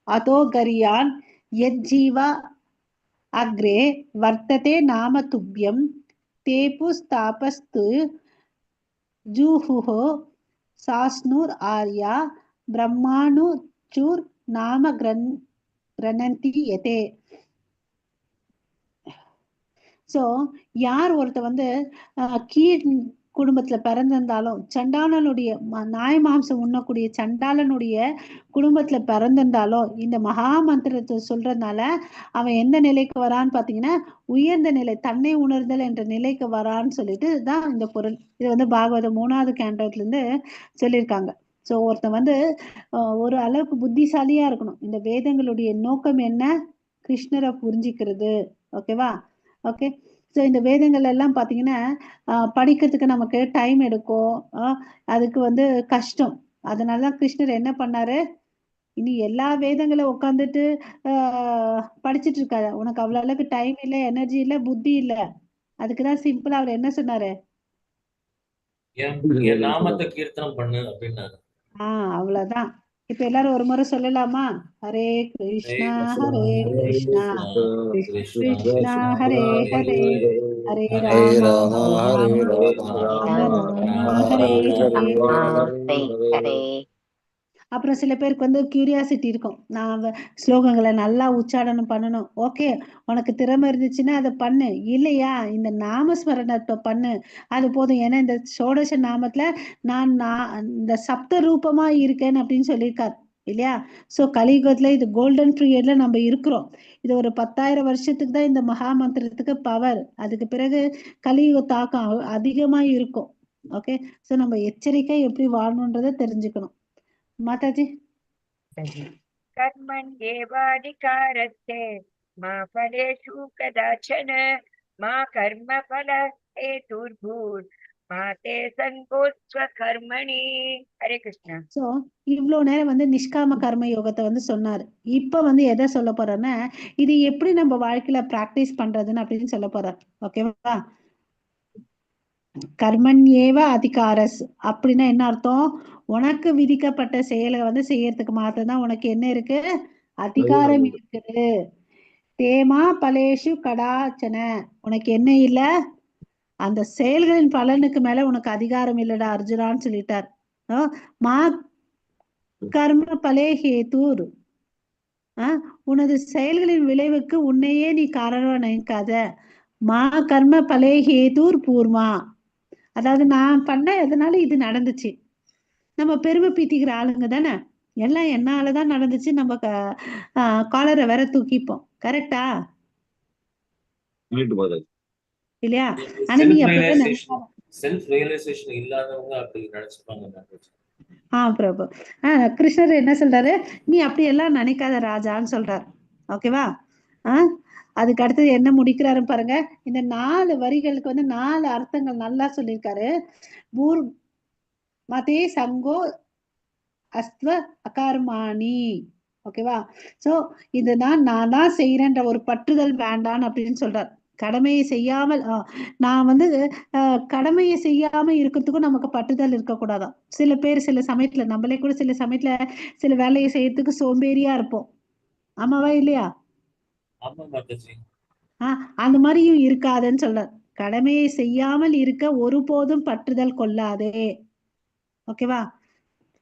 அதோ கரியான் யத் ஜீவா அக்ரே வர்த்ததே நாம துப்யம் தேபு ஸ்தாபஸ்து ஜூஹுஹோ சாஸ்னூர் ஆர்யா பிரம்மாணு சூர் நாம கிரணந்தி யதே. சோ யார் ஒருத்த வந்து கீழ் குடும்பத்துல பிறந்திருந்தாலும், சண்டாளனுடைய நாய் மாம்சம் உண்ணக்கூடிய சண்டாளனுடைய குடும்பத்துல பிறந்திருந்தாலும் இந்த மகா மந்திரத்தை சொல்றதுனால அவன் எந்த நிலைக்கு வரான்னு பாத்தீங்கன்னா உயர்ந்த நிலை, தன்னை உணர்தல் என்ற நிலைக்கு வரான்னு சொல்லிட்டு தான் இந்த பொருள். இது வந்து பாகவதம் 3வது கேண்டத்துல இருந்து சொல்லியிருக்காங்க. சோ ஒருத்தன் வந்து ஒரு அளவுக்கு புத்திசாலியா இருக்கணும். இந்த வேதங்களுடைய நோக்கம் என்ன, கிருஷ்ணரை புரிஞ்சுக்கிறது. ஓகேவா? ஓகே. ஸோ இந்த வேதங்கள் எல்லாம் பார்த்தீங்கன்னா படிக்கிறதுக்கு நமக்கு டைம் எடுக்கும், அதுக்கு வந்து கஷ்டம். அதனால தான் கிருஷ்ணர் என்ன பண்ணாரு, இனி எல்லா வேதங்களும் உட்காந்துட்டு படிச்சுட்டு இருக்காரு, உனக்கு அவ்வளவு அளவுக்கு டைம் இல்லை, எனர்ஜி இல்லை, புத்தி இல்லை. அதுக்குதான் சிம்பிளா அவர் என்ன சொன்னாரு, என் நாமத்தை கீர்த்தனம் பண்ணு அப்படின்னாரு. அவ்வளவுதான். இப்ப எல்லாரும் ஒரு முறை சொல்லலாமா? ஹரே கிருஷ்ணா ஹரே கிருஷ்ணா கிருஷ்ணா ஹரே ஹரே ஹரே ராமா ராம ராம ஹரே ஹரே. அப்புறம் சில பேருக்கு வந்து கியூரியாசிட்டி இருக்கும், நான் ஸ்லோகங்களை நல்லா உச்சாடனம் பண்ணணும். ஓகே, உனக்கு திறமை இருந்துச்சுன்னா அதை பண்ணு, இல்லையா இந்த நாமஸ்மரணத்தை பண்ணு, அது போதும். ஏன்னா இந்த ஷோடச நாமத்துல நான் இந்த சப்த ரூபமா இருக்கேன் அப்படின்னு சொல்லியிருக்காரு இல்லையா? சோ கலியுகத்துல இது கோல்டன் பீரியட்ல நம்ம இருக்கிறோம். இது ஒரு 10,000 வருஷத்துக்கு தான் இந்த மகா மந்திரத்துக்கு பவர். அதுக்கு பிறகு கலியுக தாக்கம் அதிகமா இருக்கும். ஓகே. சோ நம்ம எச்சரிக்கை எப்படி வாழணுன்றதை தெரிஞ்சுக்கணும். மாதாஜி. कर्मण्येवाधिकारस्ते मा फलेषु कदाचन मा कर्मफल हेतुर्भूत् मा ते सङ्गोऽस्त्व कर्मणि. हरे कृष्ण. சோ இவ்வளவு நேரம் வந்து நிஷ்காம கர்ம யோகத்தை வந்து சொன்னாரு. இப்ப வந்து எதை சொல்ல போறேன்னா, இது எப்படி நம்ம வாழ்க்கையில பிராக்டிஸ் பண்றதுன்னு அப்படின்னு சொல்ல போறார். ஓகேவா? கர்மண்யேவ அதிகாரஸ் அப்படின்னா என்ன அர்த்தம், உனக்கு விதிக்கப்பட்ட செயலை வந்து செய்யறதுக்கு மாத்திரம் தான் உனக்கு என்ன இருக்கு, அதிகாரம் இருக்குது. தேமா பலேஷு கடாச்சன, உனக்கு என்ன இல்ல, அந்த செயல்களின் பலனுக்கு மேல உனக்கு அதிகாரம் இல்லடா அர்ஜுனான்னு சொல்லிட்டார். மா கர்ம பலே ஹேதூர், உனது செயல்களின் விளைவுக்கு உன்னையே நீ காரணம் நினைக்காத. மா கர்ம பலே ஹேதூர் பூர்மா, அதாவது நான் பண்ண எதனால இது நடந்துச்சு. நம்ம பெருமை பீத்திக்கிற ஆளுங்க தானே, எல்லாம் என்னாலதான் நடந்துச்சு, நம்ம காலரை வேற தூக்கிப்போம். கரெக்டா இல்லையா? ஆனா நீ அப்படிதான் நினைக்காத. செல்ஃப் ரியலைசேஷன் இல்லாதவங்க அப்படி நினைச்சுப்பாங்க. பிரபு கிருஷ்ணர் என்ன சொல்றாரு, நீ அப்படி எல்லாம் நினைக்காத ராஜான்னு சொல்றாரு. ஓகேவா? அதுக்கு அடுத்தது என்ன முடிக்கிறாரு பாருங்க. இந்த 4 வரிகளுக்கு வந்து 4 அர்த்தங்கள் நல்லா சொல்லியிருக்காரு. பூர் மதே சங்கோ அஸ்வ அகர்மாணி. ஓகேவா? சோ இதுதான் நான் தான் செய்யறேன்ற ஒரு பற்றுதல் வேண்டான்னு அப்படின்னு சொல்றார். கடமையை செய்யாமல் நான் வந்து கடமையை செய்யாம இருக்கிறதுக்கும் நமக்கு பற்றுதல் இருக்கக்கூடாதான். சில பேர் சில சமயத்துல, நம்மளே கூட சில சமயத்துல சில வேலையை செய்யறதுக்கு சோம்பேறியா இருப்போம். ஆமாவா இல்லையா? அந்த மாதிரியும் இருக்காதுன்னு சொல்றார். கடமையை செய்யாமல் இருக்க ஒருபோதும் பற்றுதல் கொள்ளாதே. ஓகேவா?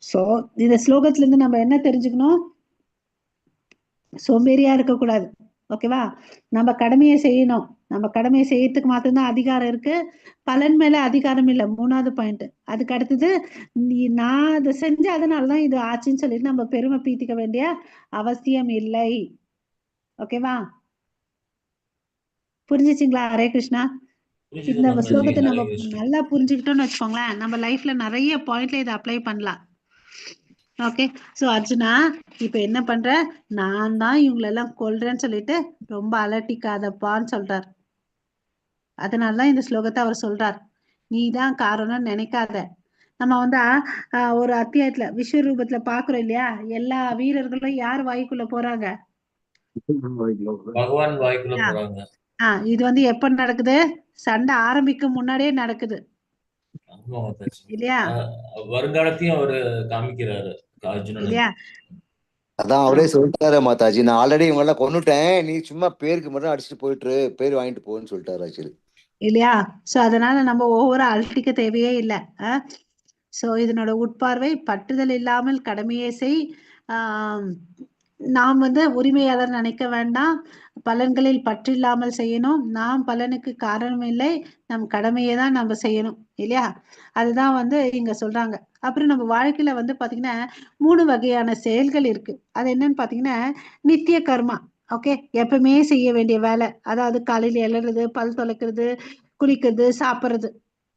சோ இந்த ஸ்லோகத்துல இருந்து நம்ம என்ன தெரிஞ்சுக்கணும், சோம்பேறியா இருக்கக்கூடாது. ஓகேவா? நம்ம கடமையை செய்யணும். நம்ம கடமையை செய்யறதுக்கு மாத்திரம்தான் அதிகாரம் இருக்கு, பலன் மேல அதிகாரம் இல்லை. 3வது பாயிண்ட். அதுக்கு அடுத்தது நான் அதை செஞ்ச அதனாலதான் இது ஆச்சுன்னு சொல்லிட்டு நம்ம பெருமை பீத்திக்க வேண்டிய அவசியம் இல்லை. ஓகேவா? புரிஞ்சுச்சுங்களா? ஹரே கிருஷ்ணா. இந்த ஸ்லோகத்தை நம்ம நல்லா புரிஞ்சுக்கிட்டோம்னு வச்சுக்கோங்களேன், நம்ம லைஃப்ல நிறைய பாயிண்ட்ல இதை அப்ளை பண்ணலாம். ஓகே. சோ அர்ஜுனா, இப்ப என்ன பண்ற, நான் தான் இவங்களெல்லாம் கொல்றேன்னு சொல்லிட்டு ரொம்ப அலட்டிக்காதப்பான்னு சொல்றார். அதனாலதான் இந்த ஸ்லோகத்தை அவர் சொல்றார். நீதான் காரணம்னு நினைக்காத. நம்ம வந்து ஒரு அத்தியாயத்துல விஸ்வரூபத்துல பாக்குறோம் இல்லையா, எல்லா வீரர்களும் யார் வாய்க்குள்ள போறாங்க, பகவான் வாய்க்குள்ள போறாங்க. இது வந்து எப்ப நடக்குது, சண்டை ஆரம்பிக்கும் முன்னாடியே நடக்குது இல்லையா? வருங்காலத்தையும் அவரு காமிக்கிறாரு இல்லையா? அதான் அவரே சொல்லிட்டாரு மாதாஜி, நான் ஆல்ரெடி இவங்க எல்லாம் கொன்னுட்டேன், நீ சும்மா பேருக்கு மட்டும் அடிச்சுட்டு போயிட்டு பேர் வாங்கிட்டு போன்னு சொல்லிட்டாரு ஆக்சுவலி. இல்லையா? சோ அதனால நம்ம ஒவ்வொரு அழட்டிக்க தேவையே இல்லை. சோ இதனோட உட்பார்வை, பற்றுதல் இல்லாமல் கடமையை செய். நாம் வந்து உரிமையாளர் நினைக்க வேண்டாம், பலன்களில் பற்று இல்லாமல் செய்யணும். நாம் பலனுக்கு காரணம் இல்லை, நம் கடமையை தான் நம்ம செய்யணும் இல்லையா? அதுதான் வந்து இங்க சொல்றாங்க. அப்புறம் நம்ம வாழ்க்கையில வந்து பாத்தீங்கன்னா 3 வகையான செயல்கள் இருக்கு. அது என்னன்னு பாத்தீங்கன்னா, நித்திய கர்மா. ஓகே, எப்பவுமே செய்ய வேண்டிய வேலை, அதாவது காலையில எழறது, பல் துளைக்கிறது, குளிக்கிறது, சாப்பிடுறது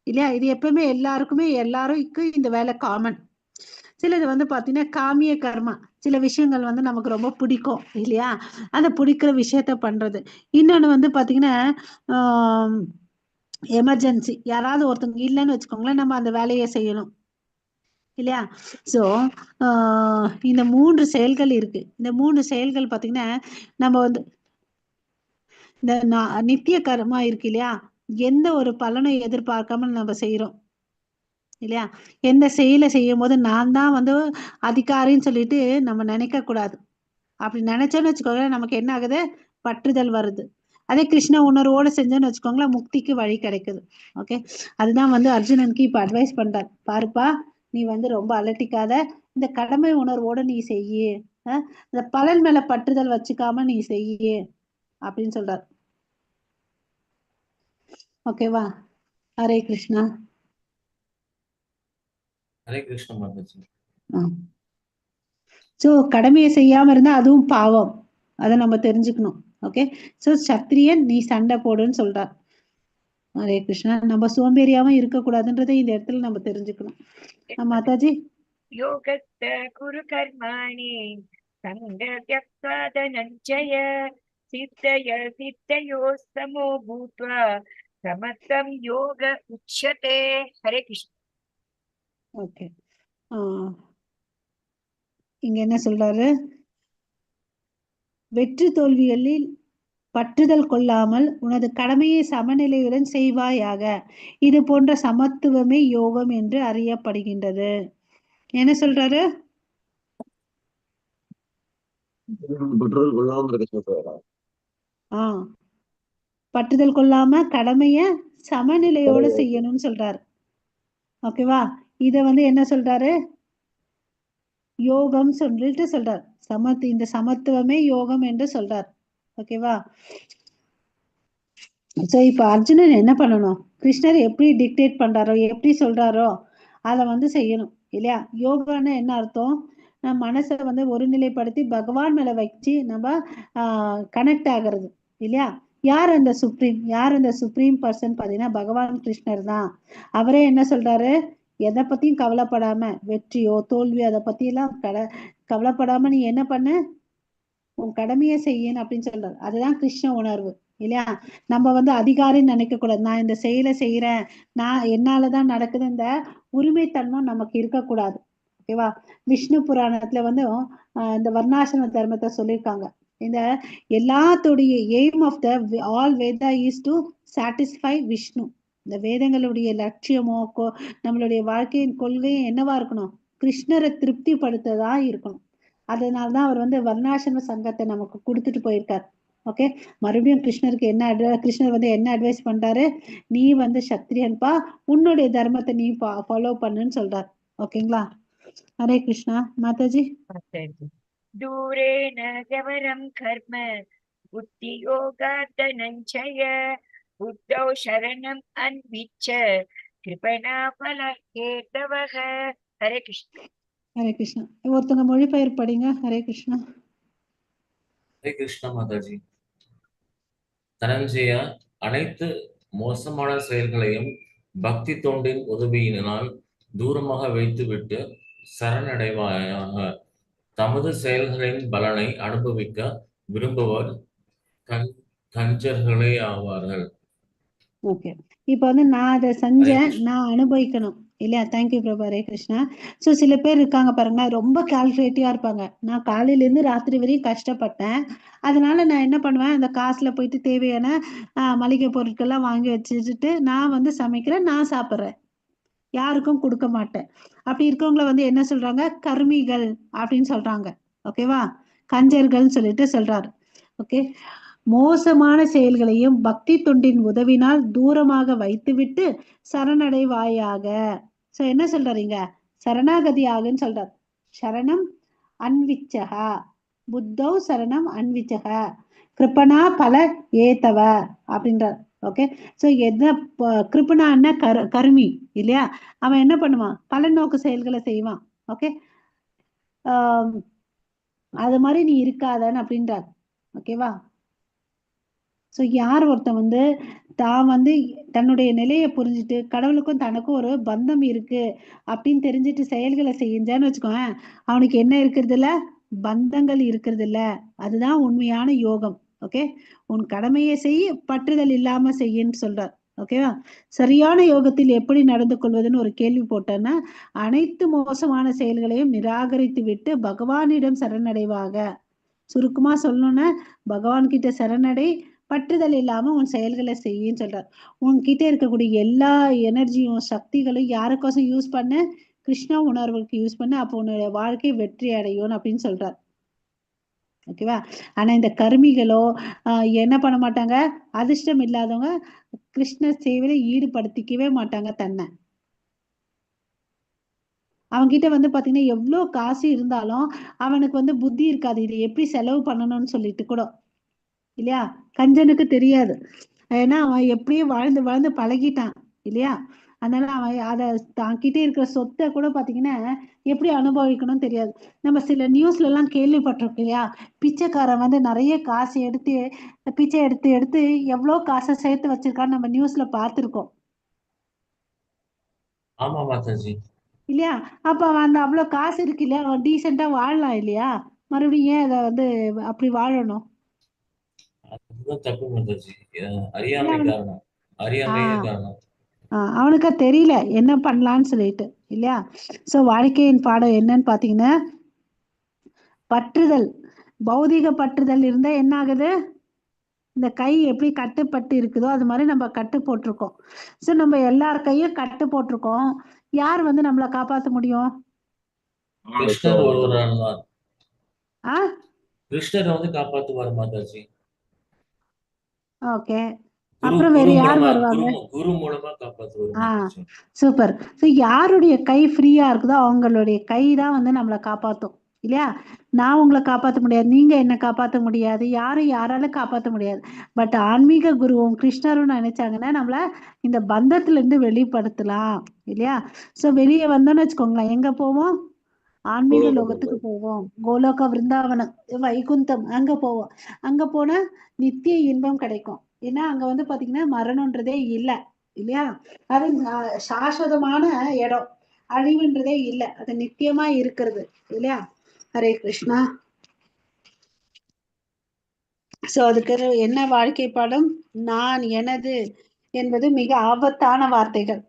இல்லையா? இது எப்பவுமே எல்லாருக்குமே, எல்லாருக்கும் இந்த வேலை காமன். சிலது வந்து பாத்தீங்கன்னா காமிய கர்மா, சில விஷயங்கள் வந்து நமக்கு ரொம்ப பிடிக்கும் இல்லையா, அந்த பிடிக்கிற விஷயத்த பண்றது. இன்னொன்னு வந்து பாத்தீங்கன்னா எமர்ஜென்சி, யாராவது ஒருத்தவங்க இல்லைன்னு வச்சுக்கோங்களேன், நம்ம அந்த வேலையை செய்யணும் இல்லையா? சோ இந்த 3 செயல்கள் இருக்கு. இந்த 3 செயல்கள் பாத்தீங்கன்னா நம்ம வந்து இந்த நித்திய கர்மா இருக்கு இல்லையா, எந்த ஒரு பலனை எதிர்பார்க்காம நம்ம செய்யறோம் இல்லையா? எந்த செயலை செய்யும் போது நான் தான் வந்து அதிகாரின்னு சொல்லிட்டு நம்ம நினைக்க கூடாது. அப்படி நினைச்சோன்னு வச்சுக்கோங்களேன், நமக்கு என்ன ஆகுது, பற்றுதல் வருது. அதே கிருஷ்ண உணர்வோடு செஞ்சோன்னு வச்சுக்கோங்களேன், முக்திக்கு வழி கிடைக்குது. ஓகே, அதுதான் வந்து அர்ஜுனனுக்கு இப்ப அட்வைஸ் பண்றார். பாருப்பா, நீ வந்து ரொம்ப அலட்டிக்காத, இந்த கடமை உணர்வோட நீ செய்யு, இந்த பலன் மேல பற்றுதல் வச்சுக்காம நீ செய்யு அப்படின்னு சொல்றார். ஓகேவா? ஹரே கிருஷ்ணா. ஹரே கிருஷ்ணா. சோ கடமையை செய்யாம இருந்தா அதுவும் பாவம், அதை நம்ம தெரிஞ்சுக்கணும். ஓகே, சோ சத்திரியன் நீ சண்டை போடுன்னு சொல்றார். ஹரே கிருஷ்ணா. நம்ம சோம்பேறியாவும் இருக்கக்கூடாதுன்றதை இந்த இடத்துல நம்ம தெரிஞ்சுக்கணும். மாதாஜி. யோகஸ்த குரு கர்மாணி சங்க த்யக்த்வா தனஞ்சய சித்தய சித்தயோ சமோ பூத்வா சமஸ்தம் யோக உச்யதே. ஹரே கிருஷ்ணா. ஓகே, இங்க என்ன சொல்றாரு, வெற்றி தோல்விகளில் பற்றுதல் கொள்ளாமல் உனது கடமையை சமநிலையுடன் செய்வாயாக, இது போன்ற சமத்துவமே யோகம் என்று அறியப்படுகின்றது. என்ன சொல்றாரு, பெட்ரோல் கொள்ளாமல் இருக்க சொல்றாரா? ஆ பற்றுதல் கொள்ளாம கடமைய சமநிலையோட செய்யணும்னு சொல்றாரு. ஓகேவா? இத வந்து என்ன சொல்றாரு? யோகம் சொல்லிட்டு சொல்றார். இந்த சமத்துவமே யோகம் என்று சொல்றார். ஓகேவா? சோ இப்ப அர்ஜுனன் என்ன பண்ணணும்? கிருஷ்ணர் எப்படி டிக்டேட் பண்றாரோ, எப்படி சொல்றாரோ அதை வந்து செய்யணும் இல்லையா? யோகான்னு என்ன அர்த்தம்? நம்ம மனசை வந்து ஒருநிலைப்படுத்தி பகவான் மேல வச்சு நம்ம கனெக்ட் ஆகிறது இல்லையா? யார் அந்த சுப்ரீம் பர்சன் பாத்தீங்கன்னா பகவான் கிருஷ்ணர் தான். அவரே என்ன சொல்றாரு? எதை பத்தியும் கவலைப்படாம, வெற்றியோ தோல்வியோ அதை பத்தி எல்லாம் கவலைப்படாம நீ என்ன பண்ண, உன் கடமையை செய்யணும் அப்படின்னு சொல்றாரு. அதுதான் கிருஷ்ண உணர்வு இல்லையா? நம்ம வந்து அதிகாரின்னு நினைக்க கூடாது. நான் இந்த செயலை செய்யறேன், நான் என்னாலதான் நடக்குது, இந்த உரிமைத்தன்மை நமக்கு இருக்கக்கூடாது. ஓகேவா? விஷ்ணு புராணத்துல வந்து இந்த வர்ணாசிரம தர்மத்தை சொல்லியிருக்காங்க. இந்த எல்லாத்துடைய aim of the all Veda is to satisfy Vishnu. இந்த வேதங்களுடைய லட்சியமோ நம்மளுடைய வாழ்க்கையின் கொள்கையும் என்னவா இருக்கணும்? கிருஷ்ணரை திருப்திப்படுத்ததா இருக்கணும். அதனால்தான் அவர் வந்து வர்ணாசிரம சங்கத்தை நமக்கு கொடுத்துட்டு போயிருக்காரு. ஓகே, மறுபடியும் கிருஷ்ணர் வந்து என்ன அட்வைஸ் பண்றாரு? நீ வந்து சத்திரியன்பா, உன்னுடைய தர்மத்தை நீ ஃபாலோ பண்ணுன்னு சொல்றாரு. ஓகேங்களா? ஹரே கிருஷ்ணா. மாதாஜி. தூரேன கவரம் கர்ம புத்தி யோகா தனஞ்சய புத்தௌ சரணம் அன்விச்ச கிருபணா பல கேதவக. ஹரே கிருஷ்ணா. ஹரே கிருஷ்ணா. ஒருத்தங்க மொழிபெயர் படிங்க. ஹரே கிருஷ்ணா. ஹரே கிருஷ்ணா மாதாஜி. தனஞ்சயா, அனைத்து மோசமான செயல்களையும் பக்தி தொண்டின் உதவியினால் தூரமாக வைத்துவிட்டு சரணடைவாயாக. தமது செயல்களின் பலனை அனுபவிக்க விரும்புவர் கஞ்சர்களே ஆவார்கள். ஓகே, இப்ப வந்து நான் அதை செஞ்சேன், நான் அனுபவிக்கணும் இல்லையா? தேங்க்யூ பிரபு. ஹரே கிருஷ்ணா. ஸோ சில பேர் இருக்காங்க பாருங்க, ரொம்ப கால்குலேட்டிவா இருப்பாங்க. நான் காலையில இருந்து ராத்திரி வரையும் கஷ்டப்பட்டேன், அதனால நான் என்ன பண்ணுவேன், அந்த காசுல போயிட்டு தேவையான மளிகை பொருட்கள்லாம் வாங்கி வச்சுட்டு நான் வந்து சமைக்கிறேன், நான் சாப்பிட்றேன், யாருக்கும் கொடுக்க மாட்டேன். அப்படி இருக்கவங்கள வந்து என்ன சொல்றாங்க? கர்மிகள் அப்படின்னு சொல்றாங்க. ஓகேவா? கஞ்சர்கள் சொல்லிட்டு சொல்றாரு. ஓகே, மோசமான செயல்களையும் பக்தி தொண்டின் உதவினால் தூரமாக வைத்துவிட்டு சரணடைவாயாக. சோ என்ன சொல்றீங்க? சரணாகதி ஆகுன்னு சொல்றார். சரணம் அன்விச்சகா, புத்தௌ சரணம் அன்விச்சகா கிருப்பனா பல ஏத்தவ அப்படின்றார். ஓகே, சோ என்ன கிருப்பனான்னா கருமி இல்லையா? அவன் என்ன பண்ணுவான்? பல நோக்கு செயல்களை செய்வான். ஓகே, அது மாதிரி நீ இருக்காதன்னு அப்படின்றார். ஓகேவா? ஸோ யார் ஒருத்தன் வந்து தான் வந்து தன்னுடைய நிலையை புரிஞ்சுட்டு கடவுளுக்கும் தனக்கும் ஒரு பந்தம் இருக்கு அப்படின்னு தெரிஞ்சுட்டு செயல்களை செஞ்சான்னு வச்சுக்கோங்க, அவனுக்கு என்ன இருக்கிறது இல்ல? பந்தங்கள் இருக்கிறது இல்ல. அதுதான் உண்மையான யோகம். ஓகே, உன் கடமையை செய்ய, பற்றுதல் இல்லாம செய்யன்னு சொல்றார். ஓகேவா? சரியான யோகத்தில் எப்படி நடந்து கொள்வதுன்னு ஒரு கேள்வி போட்டேன்னா, அனைத்து மோசமான செயல்களையும் நிராகரித்து விட்டு பகவானிடம் சரணடைவாக. சுருக்கமா சொல்லணும்னா பகவான் கிட்ட சரணடை, பற்றுதல் இல்லாம உன் செயல்களை செய்யின்னு சொல்றார். உன்கிட்ட இருக்கக்கூடிய எல்லா எனர்ஜியும் சக்திகளும் யாருக்கோசம் யூஸ் பண்ண? கிருஷ்ணா உணர்வுக்கு யூஸ் பண்ண. அப்போ உன்னுடைய வாழ்க்கை வெற்றி அடையும் அப்படின்னு சொல்றார். ஓகேவா? ஆனா இந்த கர்மிகளோ என்ன பண்ண மாட்டாங்க? அதிர்ஷ்டம் இல்லாதவங்க கிருஷ்ண சேவையில ஈடுபடுத்திக்கவே மாட்டாங்க தன்னை. அவன்கிட்ட வந்து பாத்தீங்கன்னா எவ்வளவு காசு இருந்தாலும் அவனுக்கு வந்து புத்தி இருக்காது, இது எப்படி செலவு பண்ணணும்னு சொல்லிட்டு கூட இல்லையா? கஞ்சனுக்கு தெரியாது, ஏன்னா அவன் எப்படியும் வாழ்ந்து வாழ்ந்து பழகிட்டான் இல்லையா? அதனால அவன் அதை தான்கிட்ட இருக்கிற சொத்தை கூட பாத்தீங்கன்னா எப்படி அனுபவிக்கணும்னு தெரியாது. நம்ம சில நியூஸ்ல எல்லாம் கேள்விப்பட்டிருக்கோம் இல்லையா? பிச்சைக்காரன் வந்து நிறைய காசு எடுத்து பிச்சை எடுத்து எடுத்து எவ்வளவு காசை சேர்த்து வச்சிருக்கான்னு நம்ம நியூஸ்ல பார்த்திருக்கோம். ஆமா மாதாஜி. இல்லையா? அப்ப அவன் அந்த அவ்வளவு காசு இருக்கு இல்லையா, அவன் டீசெண்டா வாழலாம் இல்லையா? மறுபடியும் ஏன் அதை வந்து அப்படி வாழணும்? அதுதான் தப்பு மாதாஜி. அறியாமை காரணம், அறியாமையே காரணம். அவனுக்கு தெரியல என்ன பண்ணலான்னு சொல்லிட்டு இல்லையா? சோ வாழ்க்கையின் பாடம் என்னன்னு பாத்தீங்கன்னா, பற்றுதல், பௌதிக பற்றுதல் இருந்தா என்ன ஆகுது? இந்த கை எப்படி கட்டுப்பட்டு இருக்குதோ அது மாதிரி நம்ம கட்டு போட்டிருக்கோம். சோ நம்ம எல்லார் கையும் கட்டு போட்டிருக்கோம். யார் வந்து நம்மளை காப்பாற்ற முடியும்? கிருஷ்ணர் ஒருவரால் தான். கிருஷ்ணரை வந்து காப்பாத்துவார் மாதாஜி. ஓகே. குரு அப்புறம் வேற குரு யார் மூலமா வருவாங்க? குரு மூலமா காப்பாத்துவார் ஆ மாதாஜி. சூப்பர். ஸோ யாருடைய கை ஃப்ரீயா இருக்குதோ அவங்களுடைய கை தான் வந்து நம்மளை காப்பாற்றும் இல்லையா? நான் உங்களை காப்பாற்ற முடியாது, நீங்க என்ன காப்பாற்ற முடியாது, யாரும் யாராலும் காப்பாற்ற முடியாது. பட் ஆன்மீக குருவும் கிருஷ்ணரும் நினைச்சாங்கன்னா நம்மள இந்த பந்தத்துல இருந்து வெளிப்படுத்தலாம் இல்லையா? ஸோ வெளியே வந்தோம்னு வச்சுக்கோங்களேன், எங்க போவோம்? ஆன்மீக கோலோக லோகத்துக்கு பிருந்தாவன். போவோம். கோலோக விருந்தாவனம், வைகுந்தம், அங்க போவோம். அங்க போனா நித்திய இன்பம் கிடைக்கும். ஏன்னா அங்க வந்து பாத்தீங்கன்னா மரணம்ன்றதே இல்லை இல்லையா? அது சாஸ்வதமான இடம், அழிவுன்றதே இல்லை, அது நித்தியமா இருக்கிறது இல்லையா? ஹரே கிருஷ்ணா. சோ அதுக்கு என்ன வாழ்க்கை பாடம்? நான், எனது என்பது மிக ஆபத்தான வார்த்தைகள்.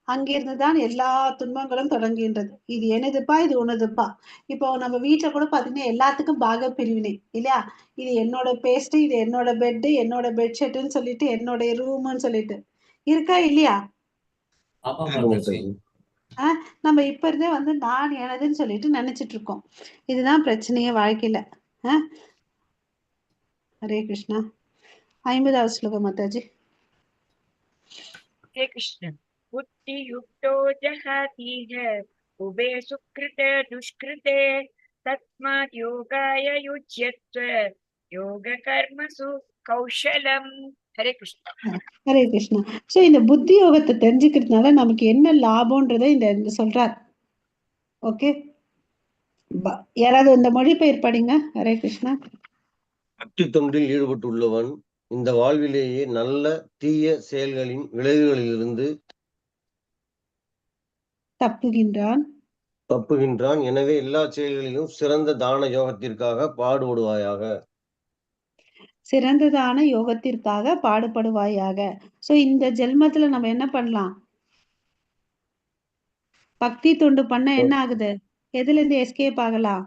அங்கிருந்துதான் எல்லா துன்பங்களும் தொடங்குகின்றது. இது எனதுப்பா, இது உனதுப்பா. இப்போ நம்ம வீட்டுல கூட பாத்தீங்கன்னா எல்லாத்துக்கும் பாக பிரிவினை இல்லையா? இது என்னோட பேஸ்ட், இது என்னோட பெட்டு, என்னோட பெட்ஷீட்னு சொல்லிட்டு, என்னோட ரூம்னு சொல்லிட்டு இருக்கா இல்லையா? ஆமா மாதாஜி. நம்ம இப்ப இருந்தே வந்து நான் எனதுன்னு சொல்லிட்டு நினைச்சிட்டு இருக்கோம். இதுதான் பிரச்சனையே வாழ்க்கையில. ஹரே கிருஷ்ணா. 50வது ஸ்லோகம் மாதாஜி. ஹரே கிருஷ்ண. புத்தி யுக்தோ ஜஹாதீஹ உபே சுக்ருத துஷ்கிருதே தஸ்மாத் யோகாய யுஜ்யத்வ யோக கர்மசு கௌஷலம். ஹரே கிருஷ்ணா. ஹரே கிருஷ்ணா. சோ இந்த புத்தி யோகத்தை தெரிஞ்சுக்கிறதுனால நமக்கு என்ன லாபம்ன்றதை இந்த சொல்றார். ஓகே, யாராவது இந்த மொழிபெயர் படிங்க. ஹரே கிருஷ்ணா. பக்தி தொண்டில் ஈடுபட்டுள்ளவன் இந்த வாழ்விலேயே நல்ல தீய செயல்களின் விளைவுகளிலிருந்து தப்புகின்றான். எனவே எல்லா செயல்களிலும் சிறந்த தான யோகத்திற்காக பாடுபடுவாயாக. சிறந்ததான யோகத்திற்காக பாடுபடுவாயாக. சோ இந்த ஜென்மத்துல நம்ம என்ன பண்ணலாம்? பக்தி தொண்டு பண்ண என்ன ஆகுது? எதுல இருந்து எஸ்கேப் ஆகலாம்?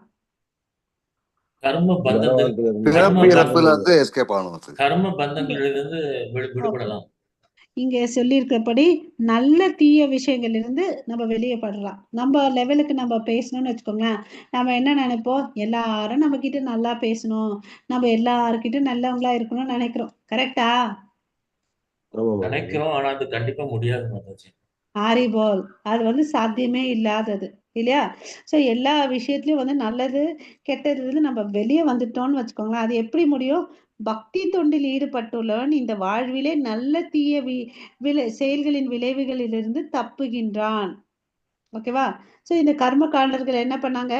கர்ம பந்தத்தில் பிறப்பிறப்புல இருந்து எஸ்கேப் ஆகணும். கர்ம பந்தங்களிலிருந்து விடுபடலாம். இங்க சொல்லியிருக்கிறபடி நல்ல தீய விஷயங்கள்ல இருந்து நம்ம வெளியே படலாம். நம்ம லெவலுக்கு நம்ம பேசணும்னு வச்சுக்கோங்களேன், நம்ம என்ன நினைப்போம்? எல்லாரும் நம்ம கிட்ட நல்லா பேசணும், நம்ம எல்லாருக்கிட்டும் நல்லவங்களா இருக்கணும்னு நினைக்கிறோம். கரெக்டா? நினைக்கிறோம், ஆனா அது கண்டிப்பா முடியாது மாதாஜி. ஹாரிபால், அது வந்து சாத்தியமே இல்லாதது இல்லையா? ஸோ எல்லா விஷயத்துலயும் வந்து நல்லது கெட்டது நம்ம வெளியே வந்துட்டோம்னு வச்சுக்கோங்களேன், அது எப்படி முடியும்? பக்தி தொண்டில் ஈடுபட்டுள்ளவன் இந்த வாழ்விலே நல்ல தீய செயல்களின் விளைவுகளிலிருந்து தப்புகின்றான். ஓகேவா? ஸோ இந்த கர்ம காண்டர்கள் என்ன பண்ணாங்க?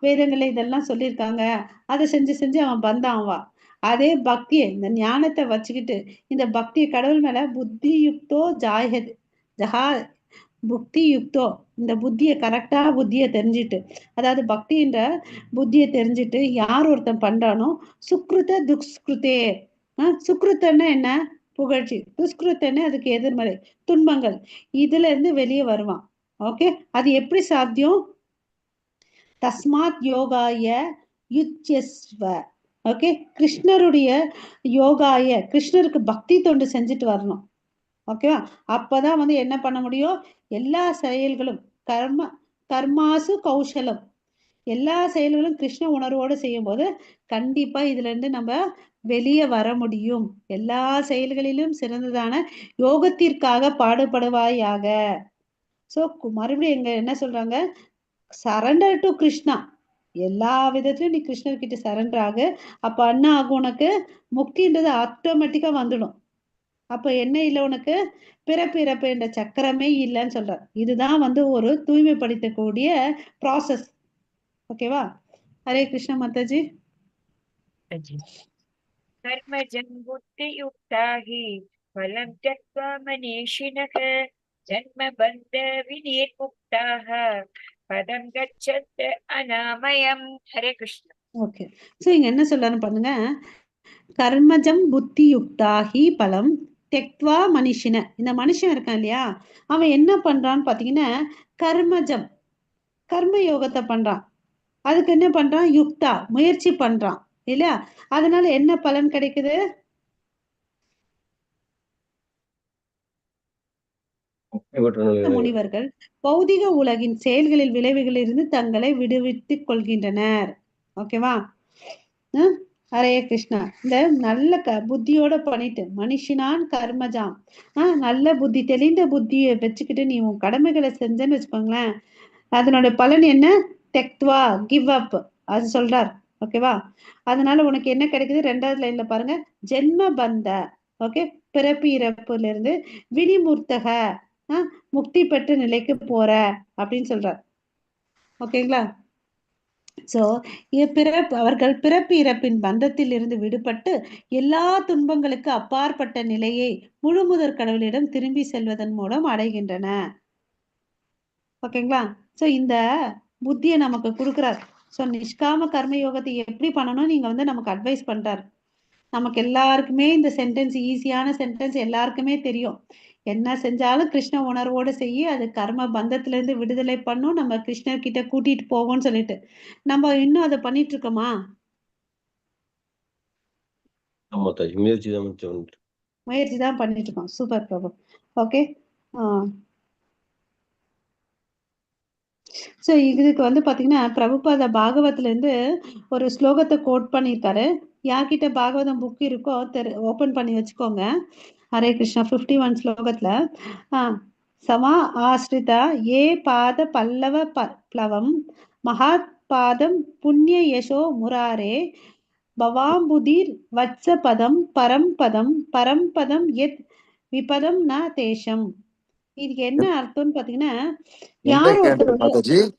வேதங்களை இதெல்லாம் சொல்லியிருக்காங்க, அதை செஞ்சு செஞ்சு அவன் பந்தான்வான். அதே பக்தியை, இந்த ஞானத்தை வச்சுக்கிட்டு இந்த பக்தியை கடவுள் மேல புத்தி யுக்தோ ஜஹா புக்தி யுக்தோ, இந்த புத்தியை கரெக்டா புத்தியை தெரிஞ்சுட்டு, அதாவது பக்தின்ற புத்தியை தெரிஞ்சுட்டு யார் ஒருத்தன் பண்றானோ சுக்ருத துஷ்கிருத்தே. சுக்ருத்தன்னா என்ன? புகழ்ச்சி. துஷ்கிருத்தன்னு அதுக்கு எதிர்மறை, துன்பங்கள். இதுல இருந்து வெளியே வருவான். ஓகே, அது எப்படி சாத்தியம்? தஸ்மாத் யோகாய யுஜ்யஸ்வ. ஓகே, கிருஷ்ணருடைய யோகாய, கிருஷ்ணருக்கு பக்தி தொண்டு செஞ்சுட்டு வரணும். ஓகேவா? அப்பதான் வந்து என்ன பண்ண முடியும்? எல்லா செயல்களும் கர்மாசு கௌஷலம், எல்லா செயல்களும் கிருஷ்ண உணர்வோடு செய்யும் போது கண்டிப்பா இதுல இருந்து நம்ம வெளியே வர முடியும். எல்லா செயல்களிலும் சிறந்ததான யோகத்திற்காக பாடுபடுவாயாக. சோ மறுபடியும் எங்க என்ன சொல்றாங்க? Surrender to Krishna. எல்லா விதத்திலும் நீ கிருஷ்ணர் கிட்ட சரண்டர் ஆகு. அப்ப என்ன ஆகும்? உனக்கு முக்தின்றது ஆட்டோமேட்டிக்கா வந்துடும். அப்ப என்ன இல்லை உனக்கு? பிறப்பு என்ற சக்கரமே இல்லைன்னு சொல்றார். இதுதான் வந்து ஒரு தூய்மைப்படுத்தக்கூடிய ப்ராசஸ். ஓகேவா? ஹரே கிருஷ்ண மாதாஜி. கர்மஜம் புத்தி யுக்தாஹி பலம் த்யக்த்வா மனீஷினஹ ஜன்ம பந்த விநிர்முக்தாஹ பதம் கச்சத் அநாமயம். ஹரே கிருஷ்ணா. ஓகே, சோ இங்க என்ன சொல்றாருன்னு பண்ணுங்க. கர்மஜம் புத்தி யுக்தாஹி பலம் தெக்வா மனுஷின. இந்த மனுஷன் இருக்கான் இல்லையா, அவன் என்ன பண்றான்னு பாத்தீங்கன்னா கர்மஜம், கர்ம யோகத்தை பண்றான். அதுக்கு என்ன பண்றான்? யுக்தா, முயற்சி பண்றான் இல்லையா? அதனால என்ன பலன் கிடைக்குது? முனிவர்கள் பௌதிக உலகின் செயல்களில் விளைவுகளில் இருந்து தங்களை விடுவித்துக் கொள்கின்றனர். ஓகேவா? ஹரே கிருஷ்ணா. இந்த நல்ல புத்தியோட பண்ணிட்டு மனுஷனான் கர்மஜாம், நல்ல புத்தி தெளிந்த புத்தியை வச்சுக்கிட்டு நீ உன் கடமைகளை செஞ்சேன்னு வச்சுக்கோங்களேன், அதனோட பலன் என்ன? தெக்த்வா, கிவ் அப், அது சொல்றார். ஓகேவா? அதனால உனக்கு என்ன கிடைக்குது? 2வது லைன்ல பாருங்க, ஜென்ம பந்த, ஓகே, பிறப்பு இறப்புல இருந்து வினிமுர்த்தக, முக்தி பெற்ற நிலைக்கு போற அப்படின்னு சொல்றார். ஓகேங்களா? சோ அவர்கள் பிறப்பு இறப்பின் பந்தத்தில் இருந்து விடுபட்டு எல்லா துன்பங்களுக்கு அப்பாற்பட்ட நிலையை முழுமுதற் கடவுளிடம் திரும்பி செல்வதன் மூலம் அடைகின்றன. ஓகேங்களா? சோ இந்த புத்தியை நமக்கு கொடுக்குறார். ஸோ நிஷ்காம கர்ம யோகத்தை எப்படி பண்ணணும் நீங்க வந்து நமக்கு அட்வைஸ் பண்றாரு. நமக்கு எல்லாருக்குமே இந்த சென்டென்ஸ் ஈஸியான சென்டென்ஸ் எல்லாருக்குமே தெரியும். என்ன செஞ்சாலும் கிருஷ்ண உணர்வோடு செய்ய, அது கர்ம பந்தத்துல இருந்து விடுதலை பண்ணும், நம்ம கிருஷ்ணர் கிட்ட கூட்டிட்டு போவோம்னு சொல்லிட்டு நம்ம இன்னும் அதை பண்ணிட்டு இருக்கோமா? முயற்சி தான் பண்ணிட்டு இருக்கோம். சூப்பர் பிரபு. ஓகே. ஸோ இதுக்கு வந்து பாத்தீங்கன்னா பிரபுபாத பாகவத்துல இருந்து ஒரு ஸ்லோகத்தை கோட் பண்ணியிருக்காரு. யார்கிட்ட பாகவதம் புக் இருக்கோ ஓபன் பண்ணி வச்சுக்கோங்க. ஹரே கிருஷ்ணா. 51 ஸ்லோகத்துல சமா ஆஸ்ரிதா ஏ பாத பல்லவ பிளவம் மகாத் பாதம் புண்ணிய யசோ முராரே பவாம்புதிர் வத்ச பதம் பரம்பதம் எத் விபதம் ந தேசம். இதுக்கு என்ன அர்த்தம்னு பாத்தீங்கன்னா, யார் ஒருத்தர்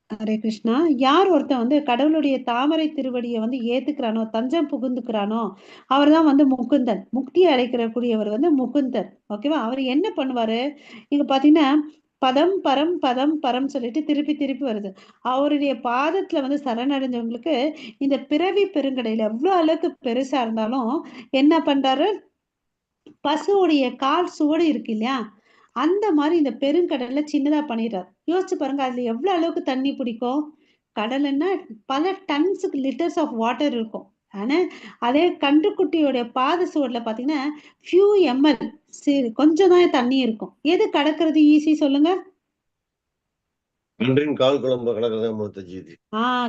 ஹரே கிருஷ்ணா, யார் ஒருத்தன் வந்து கடவுளுடைய தாமரை திருவடியை வந்து ஏத்துக்கிறானோ, தஞ்சம் புகுந்துக்கிறானோ, அவர் தான் வந்து முகுந்தன். முக்தியை அடைக்கிற கூடியவர் வந்து முகுந்தர். ஓகேவா? அவர் என்ன பண்ணுவாரு? இங்க பாத்தீங்கன்னா பரம் சொல்லிட்டு திருப்பி திருப்பி வருது. அவருடைய பாதத்துல வந்து சரணடைஞ்சவங்களுக்கு இந்த பிறவி பெருங்கடையில எவ்வளவு அளவுக்கு பெருசா இருந்தாலும் என்ன பண்றாரு? பசுவுடைய கால் சுவடு இருக்கு இல்லையா, அந்த மாதிரி இந்த பெருங்கடல்ல சின்னதா பண்ணிடுறாரு. யோசிச்சு பாருங்க, அதுல எவ்வளவு அளவுக்கு தண்ணி பிடிக்கும். கடல்னா பல டன்ஸ் லிட்டர்ஸ் ஆஃப் வாட்டர் இருக்கும். ஆனா அதே கன்றுக்குட்டியோடைய பாத சுவடுல பாத்தீங்கன்னா ஃபியூ எம்எல், கொஞ்சம் தான் தண்ணி இருக்கும். எது கடக்கிறது ஈஸி சொல்லுங்க?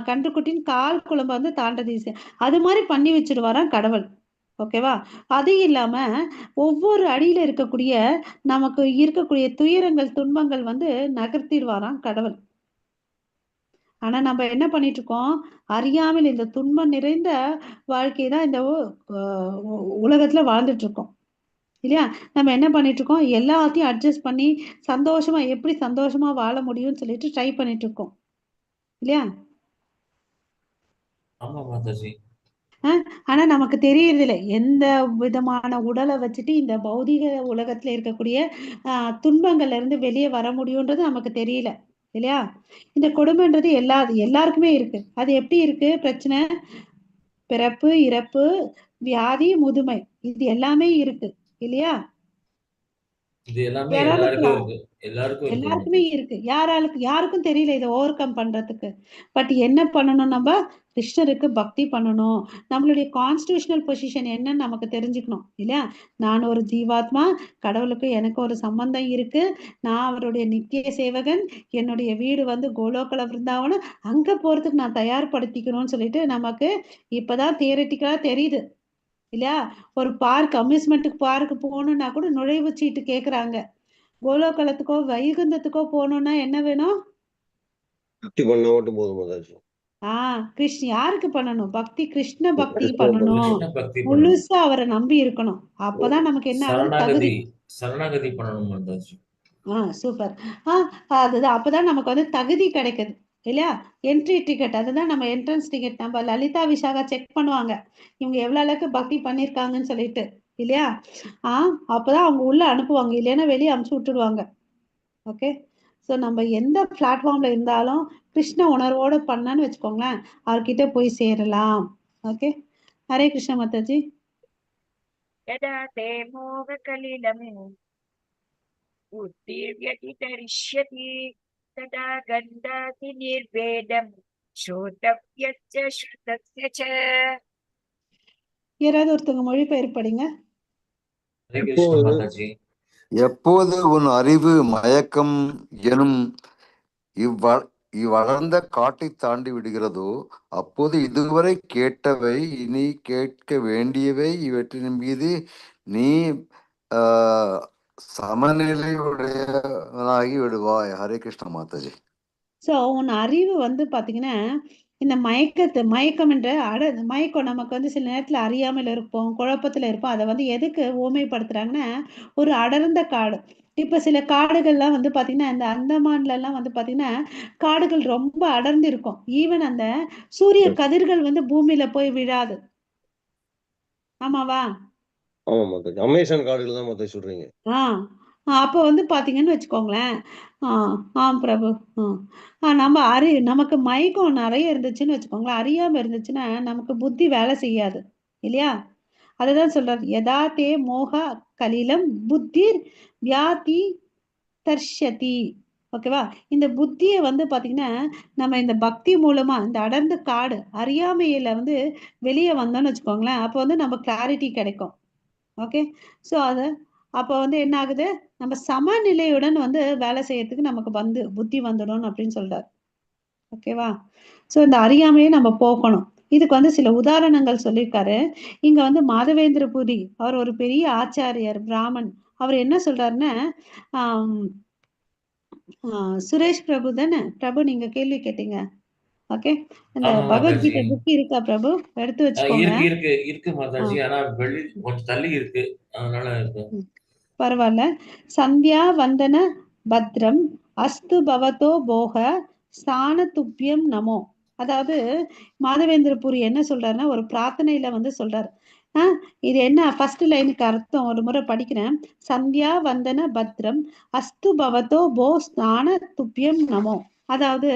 கன்றுக்குட்டின் கால் குழம்பு வந்து தாண்டது ஈஸி. அது மாதிரி பண்ணி வச்சிருவாராம் கடவுள். ஓகேவா? அது இல்லாம ஒவ்வொரு அடியில இருக்கக்கூடிய நமக்கு இருக்கக்கூடிய துயரங்கள் துன்பங்கள் வந்து நகர்த்திடுவாராம் கடவுள். ஆனா நம்ம என்ன பண்ணிட்டு இருக்கோம்? அறியாமல் இந்த துன்பம் நிறைந்த வாழ்க்கை தான் இந்த உலகத்துல வாழ்ந்துட்டு இருக்கோம் இல்லையா? நம்ம என்ன பண்ணிட்டு இருக்கோம்? எல்லாத்தையும் அட்ஜஸ்ட் பண்ணி சந்தோஷமா எப்படி சந்தோஷமா வாழ முடியும்னு சொல்லிட்டு ட்ரை பண்ணிட்டு இருக்கோம் இல்லையா? ஆமா மாதாஜி. ஆனா நமக்கு தெரியறதில்லை எந்த விதமான உடலை வச்சுட்டு இந்த பௌதிக உலகத்துல இருக்கக்கூடிய துன்பங்கள்ல இருந்து வெளியே வர முடியும்ன்றது நமக்கு தெரியல இல்லையா? இந்த கொடுமைன்றது எல்லாருக்குமே இருக்கு. அது எப்படி இருக்கு பிரச்சனை? பிறப்பு இறப்பு வியாதி முதுமை இது எல்லாமே இருக்கு இல்லையா? இது எல்லாமே எல்லாருக்குமே இருக்கு. யாருக்கும் தெரியல இதை ஓவர் கம் பண்றதுக்கு. பட் என்ன பண்ணணும்? நம்ம கிருஷ்ணருக்கு பக்தி பண்ணணும். நம்மளுடைய கான்ஸ்டிடியூஷனல் பொசிஷன் என்னன்னு நமக்கு தெரிஞ்சுக்கணும் இல்லையா? நான் ஒரு ஜீவாத்மா, கடவுளுக்கு எனக்கு ஒரு சம்பந்தம் இருக்கு, நான் அவருடைய நித்திய சேவகன், என்னுடைய வீடு வந்து கோலோகல விருந்தாவனம், அங்க போறதுக்கு நான் தயார்படுத்திக்கணும்னு சொல்லிட்டு நமக்கு இப்பதான் தியரிட்டிக்கலா தெரியுது இல்லையா? ஒரு அம்யூஸ்மெண்ட்டுக்கு பார்க்கு போகணும்னா கூட நுழைவு சீட்டு கேக்குறாங்க. கோலோகலத்துக்கோ வைகுந்தத்துக்கோ போகணும்னா என்ன வேணும்? பக்தி பண்ணா மட்டும் போதும். யாருக்கு பண்ணணும்? பக்தி கிருஷ்ண பக்தி பண்ணணும். முழுசா அவரை நம்பி இருக்கணும். அப்பதான் நமக்கு என்ன ஆகும்? சரணாகதி பண்ணணும் மாதாஜி. சூப்பர். அதுதான் அப்பதான் நமக்கு வந்து தகுதி கிடைக்குது இல்லையா? என்ட்ரி டிக்கெட், அதுதான் நம்ம என்ட்ரன்ஸ் டிக்கெட். நம்ம லலிதா விஷாகா செக் பண்ணுவாங்க இவங்க எவ்வளவு அளவுக்கு பக்தி பண்ணிருக்காங்கன்னு சொல்லிட்டு இல்லையா? அப்பதான் அவங்க உள்ள அனுப்புவாங்க, இல்லைன்னா வெளியே அனுப்பிச்சு விட்டுடுவாங்க. ஓகே. ஸோ நம்ம எந்த பிளாட்ஃபார்ம்ல இருந்தாலும் கிருஷ்ண உணர்வோட பண்ணான்னு வச்சுக்கோங்களேன், அவர்கிட்ட போய் சேரலாம். ஓகே. ஹரே கிருஷ்ண மாதாஜி. तदा गन्धाति निर्वेदं श्रोतव्यश्च श्रुतस्य च. யாராவது ஒருத்தவங்க மொழிபெயர்ப்பு படிங்க. எப்போது உன் அறிவு மயக்கம் எனும் வளர்ந்த காட்டை தாண்டி விடுகிறதோ, அப்போது இதுவரை கேட்டவை இனி கேட்க வேண்டியவை இவற்றின் மீது நீ சமநிலையுடையவனாகி விடுவாய். ஹரே கிருஷ்ண மாதாஜி. ஸோ உன் அறிவு வந்து பார்த்தீங்கன்னா இந்த மயக்கம் என்ற மயக்கம் நமக்கு வந்து சில நேரத்தில் அறியாமல் இருப்போம், குழப்பத்தில் இருப்போம். அதை வந்து எதுக்கு ஊமைப்படுத்துறாங்கன்னா ஒரு அடர்ந்த காடு. இப்போ சில காடுகள்லாம் வந்து பார்த்தீங்கன்னா இந்த அந்தமான்லலாம் வந்து பார்த்தீங்கன்னா காடுகள் ரொம்ப அடர்ந்து இருக்கும். ஈவன் அந்த சூரிய கதிர்கள் வந்து பூமியில போய் விழாது. ஆமாவா? ஆமா மாதாஜி. அமேசான் காடுகள் தான் மாதாஜி சொல்றீங்க. அப்போ வந்து பார்த்தீங்கன்னு வச்சுக்கோங்களேன். பிரபு. நம்ம நமக்கு மயக்கம் நிறைய இருந்துச்சுன்னு வச்சுக்கோங்களேன், அறியாம இருந்துச்சுன்னா நமக்கு புத்தி வேலை செய்யாது இல்லையா? அதுதான் சொல்றாரு, யதா தே மோக கலிலம் புத்திர் வியாதி தர்ஷதி. ஓகேவா? இந்த புத்தியை வந்து பார்த்தீங்கன்னா நம்ம இந்த பக்தி மூலமா இந்த அடர்ந்த காடு அறியாமையில வந்து வெளியே வந்தோம்னு வச்சுக்கோங்களேன், அப்போ வந்து நம்ம கிளாரிட்டி கிடைக்கும். ஓகே, ஸோ அது அப்போ வந்து என்ன ஆகுது, நம்ம சமநிலையுடன் வந்து வேலை செய்யறதுக்கு நமக்கு வந்து புத்தி வந்துடும் அப்படின்னு சொல்றாரு. ஓகேவா? ஸோ இந்த அறியாமையை நம்ம போக்கணும். இதுக்கு வந்து சில உதாரணங்கள் சொல்லியிருக்காரு. இங்க வந்து மாதவேந்திரபுரி அவர் ஒரு பெரிய ஆச்சாரியர் பிராமன். அவர் என்ன சொல்றாருன்னா சுரேஷ் பிரபு தானே பிரபு, நீங்க கேள்வி கேட்டீங்க. ஓகே, இந்த பகவத்கீதை புக் இருக்கா பிரபு? எடுத்து வச்சுக்கோங்க. இருக்கு மாதாஜி, ஆனா வெளி கொஞ்சம் தள்ளி இருக்கு, அதனால பரவாயில்ல. சந்தியா வந்தன பத்ரம் அஸ்து பவதோ போக ஸ்தான துப்பியம் நமோ. அதாவது மாதவேந்திரபுரி என்ன சொல்றாருன்னா ஒரு பிரார்த்தனையில வந்து சொல்றாரு. இது என்ன ஃபர்ஸ்ட் லைனுக்கு அர்த்தம் ஒரு முறை படிக்கிறேன். சந்தியா வந்தன பத்ரம் அஸ்து பவதோ போ ஸ்தான துப்பியம் நமோ. அதாவது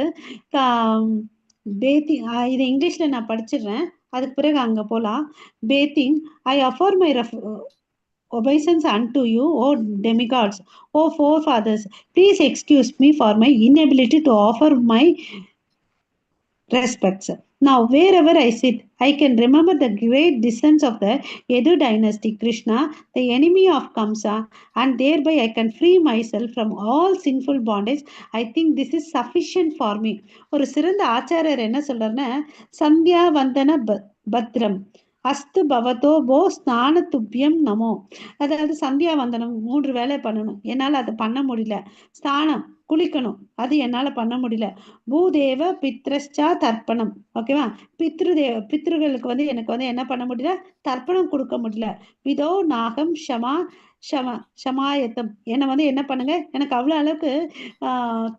பேத்திங், இது இங்கிலீஷ்ல நான் படிச்சிடுறேன், அதுக்கு பிறகு அங்க போலாம். Bathing I affair my obeisance unto you, O demigods, O forefathers. Please excuse me for my inability to offer my respects. Now, wherever I sit, I can remember the great descents of the Edu dynasty, Krishna, the enemy of Kamsa, and thereby I can free myself from all sinful bondage. I think this is sufficient for me. ஒரு சிறந்த ஆச்சாரியர் என்ன சொல்றாருன்னா, சந்தியா வந்தன பத்ரம் அஸ்து பவதோ போ ஸ்நான துப்பியம் நமோ. அதாவது சந்தியா வந்தனம் 3 வேலை பண்ணணும், என்னால் அதை பண்ண முடியல. ஸ்தானம் குளிக்கணும், அது என்னால் பண்ண முடியல. பூதேவ பித்ரஷ்சா தர்ப்பணம். ஓகேவா? பித்ருகளுக்கு வந்து எனக்கு வந்து என்ன பண்ண முடியல, தர்ப்பணம் கொடுக்க முடியல. விதோ நாகம் ஷமாயத்தம். என்னை வந்து என்ன பண்ணுங்க, எனக்கு அவ்வளோ அளவுக்கு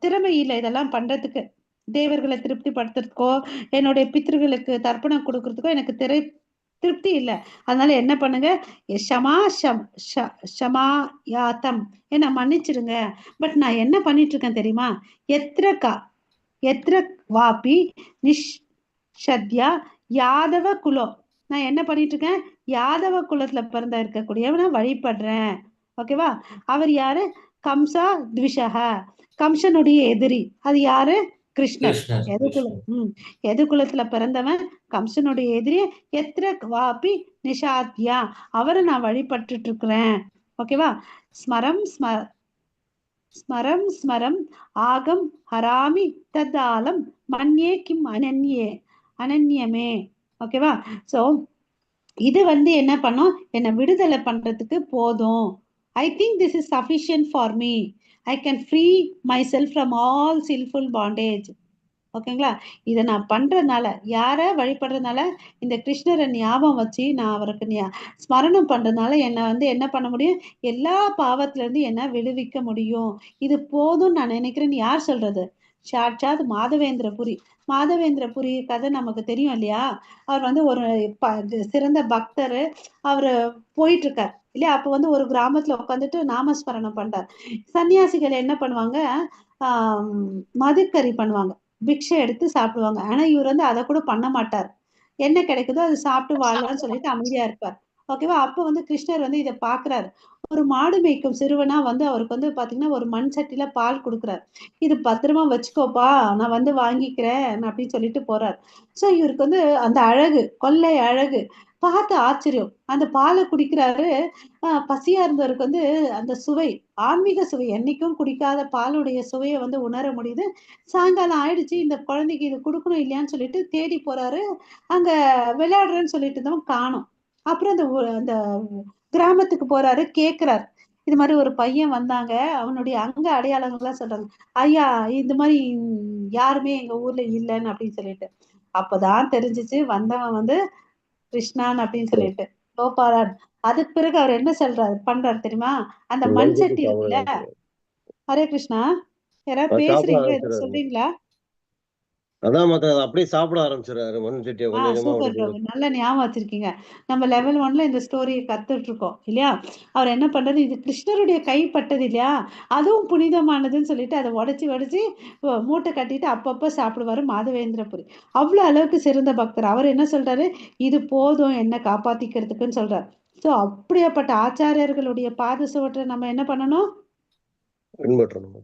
திறமை இல்லை இதெல்லாம் பண்றதுக்கு. தேவர்களை திருப்திப்படுத்துறதுக்கோ என்னுடைய பித்ருகளுக்கு தர்ப்பணம் கொடுக்கறதுக்கோ எனக்கு திருப்தி இல்லை. அதனால என்ன பண்ணுங்க, ஷமாயாத்தம், என்ன மன்னிச்சிடுங்க. பட் நான் என்ன பண்ணிட்டு இருக்கேன் தெரியுமா? எத்ர வாபி நிஷத்யா யாதவ குலோ. நான் என்ன பண்ணிட்டு இருக்கேன், யாதவ குலத்துல பிறந்த இருக்கக்கூடியவனை வழிபடுறேன். ஓகேவா? அவர் யாரு? கம்சா த்விஷக, கம்சனுடைய எதிரி. அது யாரு? கிருஷ்ணர். எது குலத்துல பிறந்தவன்? கம்சனுடைய எதிரி. எத்திர வாபி நிஷாத்யா, அவரை நான் வழிபட்டுட்டு இருக்கிறேன். ஓகேவா? ஸ்மரம் ஸ்மரம் ஆகம் ஹராமி தத்தாலம் மன்யே கிம் அனன்யமே. ஓகேவா? சோ இது வந்து என்ன பண்ணும், என்னை விடுதலை பண்றதுக்கு போதும். I think this is sufficient for me. I can free myself from all sinful bondage. ஓகேங்களா? இதை நான் பண்றதுனால, யாரை வழிபடுறதுனால, இந்த கிருஷ்ணரை ஞாபகம் வச்சு நான் அவருக்கு ஸ்மரணம் பண்றதுனால என்னை வந்து என்ன பண்ண முடியும், எல்லா பாவத்துல இருந்து என்ன விடுவிக்க முடியும். இது போதும் நான் நினைக்கிறேன்னு யார் சொல்றது? சாட்சாத் மாதவேந்திரபுரி. மாதவேந்திரபுரி கதை நமக்கு தெரியும் இல்லையா? அவர் வந்து ஒரு சிறந்த பக்தர். அவரு போயிட்டு இருக்கார் இல்லையா? அப்போ வந்து ஒரு கிராமத்துல உட்காந்துட்டு நாமஸ்மரணம் பண்றார். சன்னியாசிகள் என்ன பண்ணுவாங்க, மதுக்கறி பண்ணுவாங்க, பிக்ஷை எடுத்து சாப்பிடுவாங்க. ஆனா இவர் வந்து அதை கூட பண்ண மாட்டார். என்ன கிடைக்குதோ அதை சாப்பிட்டு வாழலாம்னு சொல்லிட்டு அமைதியா இருப்பார். ஓகேவா? அப்ப வந்து கிருஷ்ணர் வந்து இதை பாக்குறாரு. ஒரு மாடு மேய்க்கும் சிறுவனா வந்து அவருக்கு வந்து பாத்தீங்கன்னா ஒரு மண் சட்டியில பால் கொடுக்குறாரு. இது பத்திரமா வச்சுக்கோப்பா, நான் வந்து வாங்கிக்கிறேன் அப்படின்னு சொல்லிட்டு போறாரு. சோ இவருக்கு வந்து அந்த அழகு, கொள்ளை அழகு, பார்த்து ஆச்சரியம். அந்த பாலை குடிக்கிறாரு. பசியா இருந்தவருக்கு வந்து அந்த சுவை, ஆன்மீக சுவை, என்னைக்கும் குடிக்காத பாலுடைய சுவையை வந்து உணர முடியுது. சாயங்காலம் ஆயிடுச்சு, இந்த குழந்தைக்கு இது கொடுக்கணும் இல்லையான்னு சொல்லிட்டு தேடி போறாரு. அங்க விளையாடுறேன்னு சொல்லிட்டு இருந்தவன் காணோம். அப்புறம் அந்த கிராமத்துக்கு போறாரு, கேக்குறாரு. இது மாதிரி ஒரு பையன் வந்தாங்க, அவனுடைய அங்க அடையாளங்கள்லாம் சொல்றாங்க. ஐயா, இந்த மாதிரி யாருமே எங்க ஊர்ல இல்லைன்னு அப்படின்னு சொல்லிட்டு. அப்பதான் தெரிஞ்சிச்சு வந்தவன் வந்து கிருஷ்ணான் அப்படின்னு சொல்லிட்டு, கோபாலன். அதுக்கு பிறகு அவர் என்ன பண்றாரு தெரியுமா? அந்த ஒரு மண் மண் சட்டி சட்டி சாப்பிட இருக்குல்ல, ஆரம்பிச்சிடுறாரு. ஹரே கிருஷ்ணா, யாராவது சாப்பிட பேசுறீங்களா, எதுவும் ஆரம்பிச்சிடுறாரு. சொல்றீங்களா? அதான் மத்த அதை அப்படியே சாப்பிட ஆரம்பிச்சிடுறாரு. மண் சட்டியை கொஞ்சம் கொஞ்சமா சூப்பர் அப்படி பிரபு, நல்ல ஞாபகம் வச்சிருக்கீங்க. நம்ம லெவல் 1ல இந்த ஸ்டோரியை கத்துட்டு இருக்கோம் இல்லையா? அவர் என்ன பண்றாரு, இது கிருஷ்ணருடைய கைப்பட்டது இல்லையா, அதுவும் புனிதமானதுன்னு சொல்லிட்டு அதை உடைச்சு உடைச்சு மூட்டை கட்டிட்டு அப்பப்ப சாப்பிடுவாரு மாதவேந்திரபுரி. அவ்வளவு அளவுக்கு சிறந்த பக்தர். அவர் என்ன சொல்றாரு, இது போதும் என்ன காப்பாத்திக்கிறதுக்குன்னு சொல்றாரு. சோ அப்படியாப்பட்ட ஆச்சாரியர்களுடைய பாத சுவற்றை நம்ம என்ன பண்ணணும்? பின்பற்றணும்.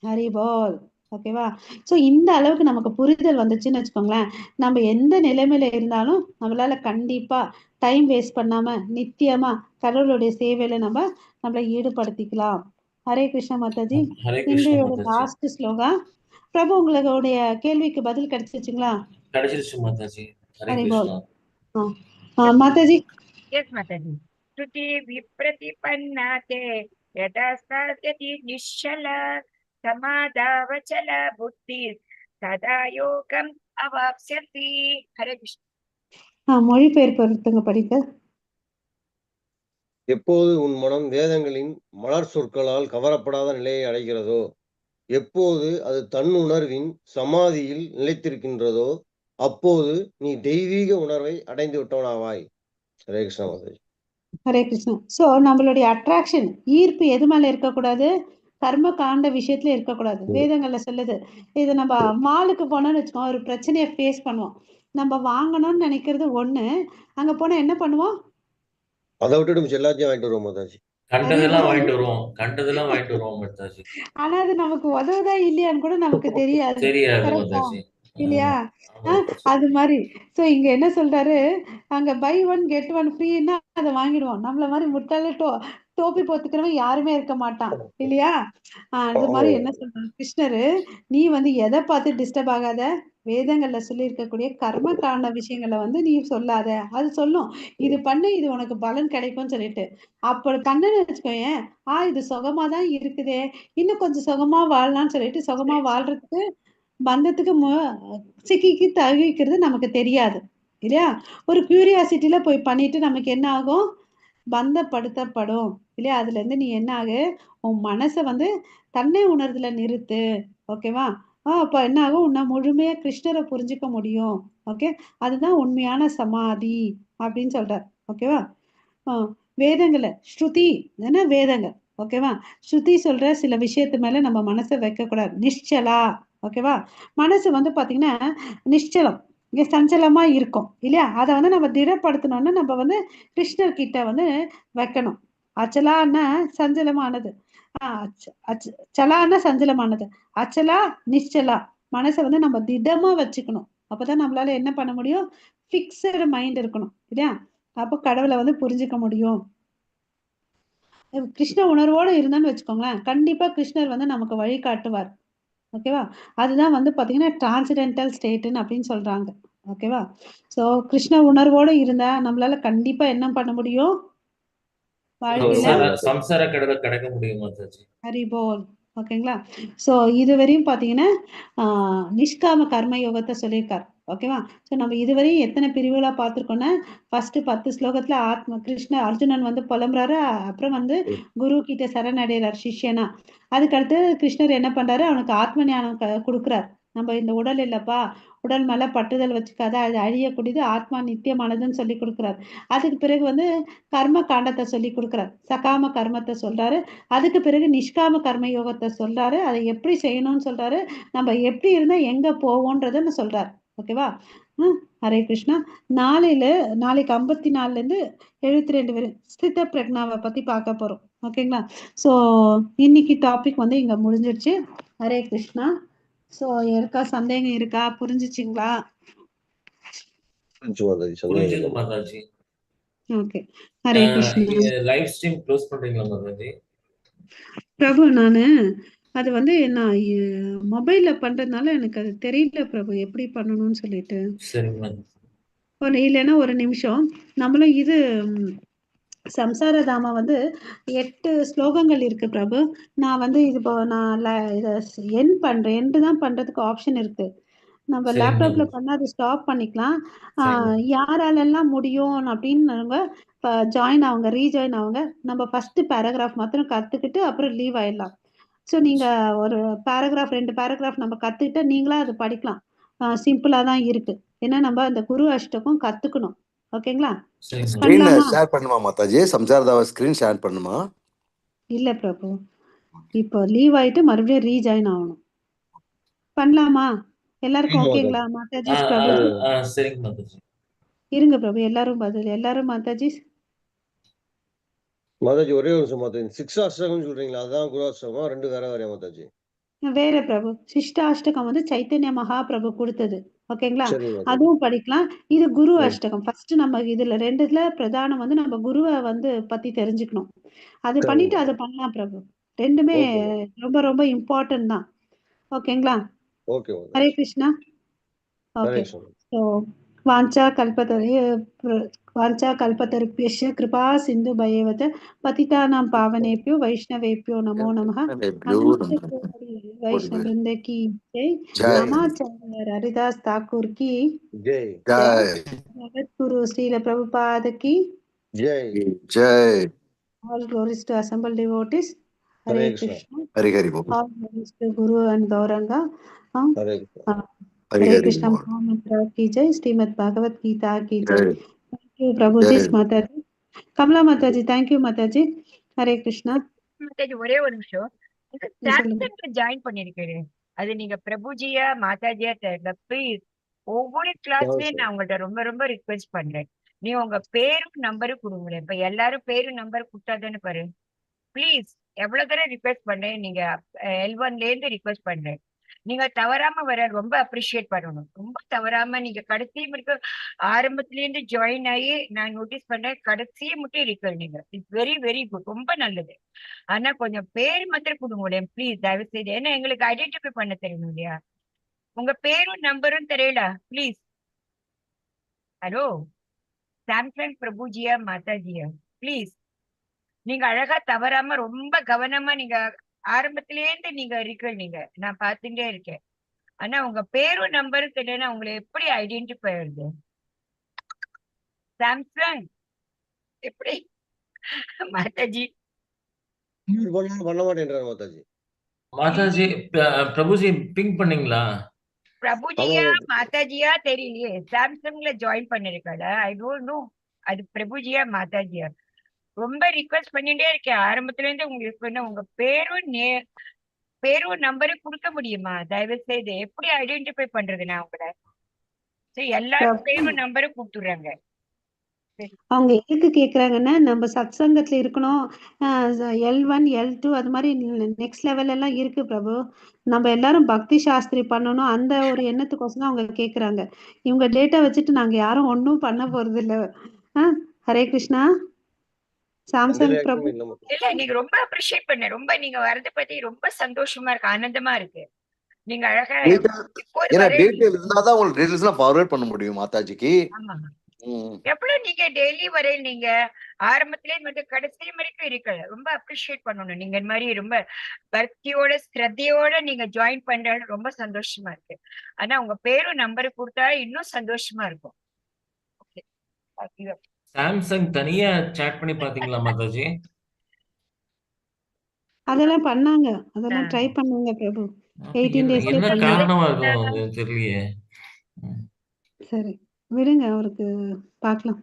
ஹரிபோல். ஓகேவா? சோ இந்த அளவுக்கு நமக்கு புரிதல் வந்துச்சுன்னு வச்சுக்கோங்களேன், நம்ம எந்த நிலைமையில இருந்தாலும் நம்மளால கண்டிப்பா டைம் வேஸ்ட் பண்ணாம நித்தியமா கடவுளுடைய சேவையில நம்மளை ஈடுபடுத்திக்கலாம். ஹரே கிருஷ்ணா மாதாஜி. ஹரே கிருஷ்ண இன்றையோட மாதாஜி. லாஸ்ட் ஸ்லோகா. பிரபு, உங்களுடைய கேள்விக்கு பதில் கிடைச்சிச்சுங்களா? கிடைச்சிருச்சு Mataji. Hare Haribol. Krishna. Mataji. Yes, Mataji. Shruti vipratipanna te yada satyati nishala samadhavachala buddhi tada yogam avapsyati. Hare Krishna. மொழிபெயர்ப்பு ஒருத்தங்க படிக்க. எப்போது உன் மனம் வேதங்களின் மலர் சொற்களால் கவரப்படாத நிலையை அடைகிறதோ, எப்போது அது தன் உணர்வின் சமாதியில் நிலைத்திருக்கின்றதோ, அப்போது நீ தெய்வீக உணர்வை அடைந்து விட்டவனாவாய். ஹரே கிருஷ்ணா மாதாஜி. ஹரே கிருஷ்ணா. சோ நம்மளுடைய அட்ராக்ஷன், ஈர்ப்பு எது மேல இருக்கக்கூடாது? கர்ம காண்ட விஷயத்துல இருக்கக்கூடாது. வேதங்கள்ல சொல்லுது. இது நம்ம மாலுக்கு போனோம்னு வச்சுக்கோம், ஒரு பிரச்சனையை ஃபேஸ் பண்ணுவோம். நம்ம வாங்கணும்னு நினைக்கிறது ஒண்ணு, அங்க போனா என்ன பண்ணுவோம்? அதை விட்டுட்டு மிச்சம் எல்லாத்தையும் வாங்கிட்டு வருவோம் மாதாஜி. கண்டதெல்லாம் வாங்கிட்டு வருவோம் மாதாஜி. ஆனா அது நமக்கு உதவுதா இல்லையான்னு கூட நமக்கு தெரியாது. தெரியாது கரெக்டா மாதாஜி. இல்லையா? அது மாதிரி. சோ இங்க என்ன சொல்றாரு, அங்க பை ஒன் கெட் ஒன் ஃப்ரீன்னா அதை வாங்கிடுவோம். நம்மள மாதிரி முட்டாள டோப்பி போத்துக்கிறவன் யாருமே இருக்க மாட்டான் இல்லையா? அது மாதிரி என்ன சொல்றாரு கிருஷ்ணரு, நீ வந்து எதை பார்த்து டிஸ்டர்ப் ஆகாத, வேதங்கள்ல சொல்லி இருக்கக்கூடிய கர்ம காரண விஷயங்களை வந்து நீ சொல்லாத. அது சொல்லும், இது பண்ணு, இது உனக்கு பலன் கிடைக்கும்னு சொல்லிட்டு. அப்ப பண்ணு வச்சுக்கோயேன், இது சுகமா தான் இருக்குதே, இன்னும் கொஞ்சம் சுகமா வாழலாம்னு சொல்லிட்டு சுகமா வாழ்றதுக்கு பந்தத்துக்கு சிக்கிக்கு தவிக்கிறது நமக்கு தெரியாது இல்லையா? ஒரு கியூரியாசிட்டில போய் பண்ணிட்டு நமக்கு என்ன ஆகும்? பந்தப்படுத்தப்படும் இல்லையா? அதுல இருந்து நீ என்ன ஆகு, உன் மனசை வந்து தன்னை உணர்துல நிறுத்து. ஓகேவா? அப்ப என்ன ஆகும், உன்னை முழுமையா கிருஷ்ணரை புரிஞ்சுக்க முடியும். ஓகே, அதுதான் உண்மையான சமாதி அப்படின்னு சொல்றார். ஓகேவா? வேதங்களை ஸ்ருதி என்ன வேதங்கள். ஓகேவா? ஸ்ருதி சொல்ற சில விஷயத்து மேல நம்ம மனசை வைக்க கூடாது. நிಶ್ಚலா. ஓகேவா? மனசு வந்து பாத்தீங்கன்னா நிശ്ಚலம், இங்க சஞ்சலமா இருக்கும் இல்லையா? அதை வந்து நம்ம திடப்படுத்தணும்னா நம்ம வந்து கிருஷ்ணர் கிட்ட வந்து வைக்கணும். அச்சலான்னா சஞ்சலமானது, சலான்னா சஞ்சலமானது, அச்சலா நிശ്ചலா. மனசை வந்து நம்ம திடமா வச்சுக்கணும். அப்பதான் நம்மளால என்ன பண்ண முடியும்? பிக்சடு மைண்ட் இருக்கணும் இல்லையா? அப்போ கடவுளை வந்து புரிஞ்சுக்க முடியும். கிருஷ்ண உணர்வோடு இருந்தோன்னு வச்சுக்கோங்களேன், கண்டிப்பா கிருஷ்ணர் வந்து நமக்கு வழி காட்டுவார். ஓகேவா? அதுதான் வந்து பாத்தீங்கன்னா டிரான்சிடென்டல் ஸ்டேட்னு அப்படின்னு சொல்றாங்க. ஓகேவா? சோ கிருஷ்ண உணர்வோடு இருந்தா நம்மளால கண்டிப்பா என்ன பண்ண முடியும்? வாழ்க்கையில சம்சார கடலை கடக்க முடியும் மாதாஜி. ஹரிபோல். ஓகேங்களா? சோ இதுவரையும் பாத்தீங்கன்னா நிஷ்காம கர்ம யோகத்தை சொல்லியிருக்காரு. ஓகேவா? சோ நம்ம இதுவரையும் எத்தனை பிரிவுகளா பார்த்திருக்கோம்னா, ஃபர்ஸ்ட் 10 ஸ்லோகத்துல அர்ஜுனன் வந்து புலம்புறாரு. அப்புறம் வந்து குரு கிட்ட சரணடைறார் சிஷ்யனா. அதுக்கடுத்து கிருஷ்ணர் என்ன பண்றாரு, அவனுக்கு ஆத்ம ஞானம் கொடுக்குறார். நம்ம இந்த உடல் இல்லப்பா, உடல் மேல பட்டுதல் வச்சுக்காத, அது அழியக்கூடியது, ஆத்மா நித்தியமானதுன்னு சொல்லி கொடுக்குறாரு. அதுக்கு பிறகு வந்து கர்ம காண்டத்தை சொல்லி கொடுக்குறார், சகாம கர்மத்தை சொல்றாரு. அதுக்கு பிறகு நிஷ்காம கர்ம யோகத்தை சொல்றாரு, அதை எப்படி செய்யணும்னு சொல்றாரு, நம்ம எப்படி இருந்தா எங்க போவோன்றத சொல்றாரு. ஓகேவா? ஹரே கிருஷ்ணா. நாளைக்கு 54ல இருந்து 72 வரை ஸ்தித பிரக்னாவை பத்தி பார்க்க போறோம். ஓகேங்களா? சோ இன்னைக்கு டாபிக் வந்து இங்க முடிஞ்சிருச்சு. ஹரே கிருஷ்ணா. சோ இருக்கா சந்தேகம் இருக்கா? புரிஞ்சுச்சிங்களா? புரிஞ்சுது Mataji. Okay. Hare Krishna. Live stream close பண்றீங்களா மாதாஜி? பிரபு நானு அது வந்து நான் மொபைல்ல பண்றதுனால எனக்கு அது தெரியல பிரபு எப்படி பண்ணணும்னு சொல்லிட்டு. சரிங்க மாதாஜி. இல்லைன்னா ஒரு நிமிஷம் நம்மளும் இது சம்சார தாமா வந்து 8 ஸ்லோகங்கள் இருக்கு பிரபு. நான் வந்து இது இப்போ நான் இதை எண்டு தான் பண்றதுக்கு ஆப்ஷன் இருக்கு. நம்ம சரிங்க லேப்டாப்ல மாதாஜி. பண்ணா அது ஸ்டாப் பண்ணிக்கலாம். சரிங்க. யாராலெல்லாம் முடியும் அப்படின்னு ஜாயின் ஆகுங்க, ரீஜாயின் ஆகுங்க. நம்ம ஃபர்ஸ்ட் பேராகிராஃப் மாத்திரம் கத்துக்கிட்டு அப்புறம் லீவ் ஆயிடலாம். ஸோ நீங்க ஒரு பேராகிராஃப் 2 பேராகிராஃப் நம்ம கத்துக்கிட்டா நீங்களா அது படிக்கலாம். சிம்பிளா தான் இருக்கு. ஏன்னா நம்ம அந்த குரு அஷ்டகம் கத்துக்கணும். ஓகேங்களா? சரிங்க மாதாஜி. ஸ்கிரீன் பண்ணலாமா? ஷேர் பண்ணுமா மாதாஜி? சம்சாரதாவ ஸ்கிரீன் ஷேர் பண்ணுமா? இல்ல பிரபு, இப்போ லீவ் ஆயிட்டு மறுபடியும் ரீஜாயின் ஆகணும். பண்ணலாமா? எல்லாருக்கும் ஆமா ஓகேங்களா? மாதாஜி. மாதாஜி, பிரபுஜி சரிங்க மாதாஜி. இருங்க பிரபு. எல்லாரும் மாதாஜி. மாதாஜி ஒரே ஒரு நிமிஷம் மாதாஜி. 6 அஷ்டகம் சொல்றீங்களா? அதான் குரு அஷ்டகமா? 2 வேற வேறையா மாதாஜி? வேற பிரபு. சிஷ்டாஷ்டகம் வந்து சைத்தன்ய மகாபிரபு கொடுத்தது. ஓகேங்களா? சரிங்க மாதாஜி. அதுவும் படிக்கலாம். இது குரு ம். அஷ்டகம். ஃபர்ஸ்ட் நம்ம இதுல 2ல பிரதானம் வந்து நம்ம குருவை வந்து பத்தி தெரிஞ்சுக்கணும். அது சரிங்க பண்ணிட்டு மாதாஜி. அதை பண்ணலாம் பிரபு. ரெண்டுமே ஓகே மாதாஜி. ரொம்ப ரொம்ப இம்பார்ட்டன்ட் தான். ஓகேங்களா? ஓகே ஹரே மாதாஜி. கிருஷ்ணா. ஹரே ஓகே. கிருஷ்ணா. ஸோ வாஞ்சா கல்பத்தருभ्यश्च कृपा सिन्धु भयेवच पतितानां पावनेभ्यो वैष्णवेभ्यो नमो नमः. वैष्णव वृंद की जय. जय रामाचार्य हरिदास ठाकुर की ஜெய் जय जगत गुरु श्रील प्रभुपाद की ஜெய். जय. all glories to assembled devotees. Hare Hare Krishna. Krishna. Hari Hari बोल. All glories to Guru and Gauranga. Hare Krishna. Hari हरे हरि कृष्णा बोल. महामंत्र की जय. श्रीमद् भागवत गीता की जय. जय Thank you प्रभु जी. जय. माता जी, कमला माता जी, थैंक यू माता जी. हरे कृष्णा. மாதாஜி ஒரே ஒரு நிமிஷம். நீங்க சொல்லுங்க. சாம்சங்ல ஜாயின் பண்ணிருக்கீங்க. அது நீங்க பிரபுஜியா மாதாஜியா தெரியல. ப்ளீஸ் ஒவ்வொரு கிளாஸ்லயும் நான் உங்கள்ட்ட ரொம்ப ரொம்ப ரிக்வெஸ்ட் பண்றேன். நீ உங்க பேரும் நம்பரும் கொடுங்களேன். இப்ப எல்லாரும் பேரும் நம்பர் கொடுத்தாதானே பாரு. ப்ளீஸ் எவ்வளவு தடவை ரிக்வெஸ்ட் பண்றேன். நீங்க L1ல இருந்து ரிக்வெஸ்ட் பண்றேன். நீங்க தவறாம வர ரொம்ப அப்ரிஷியேட் பண்ணணும். ரொம்ப தவறாம நீங்க கடைசியும் இருக்க ஆரம்பத்துல இருந்து ஜாயின் ஆகி நான் நோட்டீஸ் பண்றேன். கடைசியை மட்டும் இருக்கீங்க நீங்க. It's very very good. ரொம்ப நல்லது. ஆனா கொஞ்சம் பேர் மாத்திரம் கொடுங்களேன் ப்ளீஸ் தயவு செய்து. ஏன்னா எங்களுக்கு ஐடென்டிஃபை பண்ண தெரியணும் இல்லையா? உங்க பேரும் நம்பரும் தெரியல ப்ளீஸ். ஹலோ சாம்சங் பிரபுஜியா மாதாஜியா ப்ளீஸ். நீங்க அழகா தவறாம ரொம்ப கவனமா நீங்க ஆரம்பத்திலே இருந்து நீங்க இருக்கீங்க. நான் பார்த்துட்டே இருக்கேன். ஆனா உங்க பேரும் நம்பரும் தெரியலன்னா உங்களை எப்படி ஐடென்டிஃபை ஆகுது? சாம்சங் எப்படி? மாதாஜி பண்ண மாட்டேன்றாரு மாதாஜி. மாதாஜி பிரபுஜி பிங் பண்ணீங்களா? பிரபுஜியா மாதாஜியா தெரியலையே. சாம்சங்ல ஜாயின் பண்ணிருக்காளா? I don't know. அது பிரபுஜியா மாதாஜியா? ரொம்ப ரிக்வெஸ்ட் பண்ணிட்டே இருக்கேன் ஆரம்பத்துல இருந்து உங்களுக்கு. உங்க பேரும் நம்பரும் கொடுக்க முடியுமா தயவு செய்து? எப்படி ஐடென்டிஃபை பண்றது நான் உங்களை? எல்லாரும் பேரும் நம்பரும் கொடுத்துடுறாங்க. அவங்க எதுக்கு கேக்குறாங்கன்னா நம்ம சத் சங்கத்துல இருக்கணும். L1 L2 அது மாதிரி நெக்ஸ்ட் லெவல் எல்லாம் இருக்கு பிரபு. நம்ம எல்லாரும் பக்தி சாஸ்திரி பண்ணணும் அந்த ஒரு எண்ணத்துக்கோசம் அவங்க கேக்குறாங்க. இவங்க டேட்டா வச்சுட்டு நாங்க யாரும் ஒன்னும் பண்ண போறது இல்ல. ஹரே கிருஷ்ணா. சாம்சங் பிரபு இல்ல நீங்க ரொம்ப அப்ரிஷியேட் பண்ண. ரொம்ப நீங்க வரது பத்தி ரொம்ப சந்தோஷமா இருக்கு. ஆனந்தமா இருக்கு. நீங்க அழகா ஏன்னா டீடைல் இருந்தாதான் உங்களுக்கு டீடைல்ஸ் எல்லாம் ஃபார்வர்ட் பண்ண முடியும் மாதாஜிக்கு. ஆமா. எவ்வளவு நீங்க டெய்லி வரையில் நீங்க ஆரம்பத்திலே மட்டும் கடைசி வரைக்கும் இருக்கல. ரொம்ப அப்ரிஷியேட் பண்ணணும். நீங்க இந்த மாதிரி ரொம்ப பக்தியோட ஸ்ரத்தையோட நீங்க ஜாயின் பண்றது ரொம்ப சந்தோஷமா இருக்கு. ஆனா உங்க பேரும் நம்பர் கொடுத்தா இன்னும் சந்தோஷமா இருக்கும். சாம்சங் தனியா சாட் பண்ணி பாத்தீங்களா மாதாஜி? அதெல்லாம் பண்ணாங்க. அதெல்லாம் ட்ரை பண்ணுங்க பிரபு. 18 டேஸ்ல என்ன பண்ணாங்க. காரணமா இருக்கும் தெரியலையே. சரி விடுங்க, அவருக்கு பார்க்கலாம்.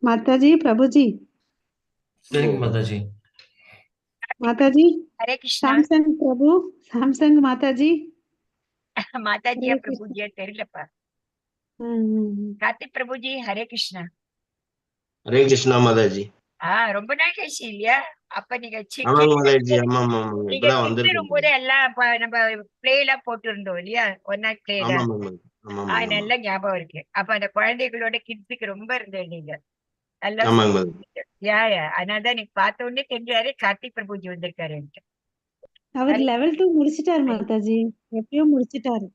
மாதாஜி பிரபுஜி. சரிங்க மாதாஜி. மாதாஜி. ஹரே கிருஷ்ணா. சாம்சங் பிரபு. சாம்சங் மாதாஜி. மாதாஜியா பிரபுஜியா தெரியலப்பா. கார்த்திக் பிரபுஜி ஹரே கிருஷ்ணா. ஹரே கிருஷ்ணா மாதாஜி. ரொம்ப நாள் கழிச்சு இல்லையா? அப்ப நீங்க இப்பதான் வந்திருக்கேன். போது எல்லாம் நம்ம பிளே எல்லாம் போட்டு இருந்தோம் இல்லையா? ஒரு நாள் பிளே எல்லாம். ஆமாம் ஆமாம் நல்லா ஞாபகம் இருக்கு. அப்ப அந்த குழந்தைகளோட கிட்ஸுக்கு ரொம்ப இருந்தது நீங்க. நல்லா ஆமாங்க மாதாஜி. அதனாலதான் நீங்க பார்த்த உடனே தெரிஞ்சாரு கார்த்திக் பிரபுஜி வந்திருக்காருன்ட்டு. அவர் ஹரே லெவல் 2 முடிச்சிட்டாரு மாதாஜி. எப்பயோ முடிச்சிட்டாரு.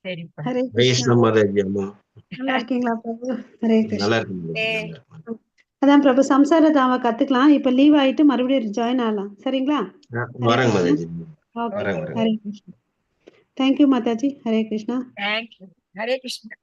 சரிப்பா. ஹரே ஹரே கிருஷ்ணா. கிருஷ்ணா மாதாஜி. ஆமாம் நல்லா இருக்கீங்களா பிரபு? ஹரே நல்லா கிருஷ்ணா. இருக்கு மாதாஜி, நல்லா இருக்கு. அதான் பிரபு சம்சார தாம கத்துக்கலாம். இப்ப லீவ் ஆயிட்டு மறுபடியும் ஜாயின் ஆகலாம். சரிங்களா? ஹரே வரேங்க கிருஷ்ணா. மாதாஜி. ஓகே. வரேங்க வரேங்க. ஹரே கிருஷ்ணா. தேங்க்யூ மாதாஜி. ஹரே கிருஷ்ணா. தேங்க்யூ. ஹரே கிருஷ்ணா.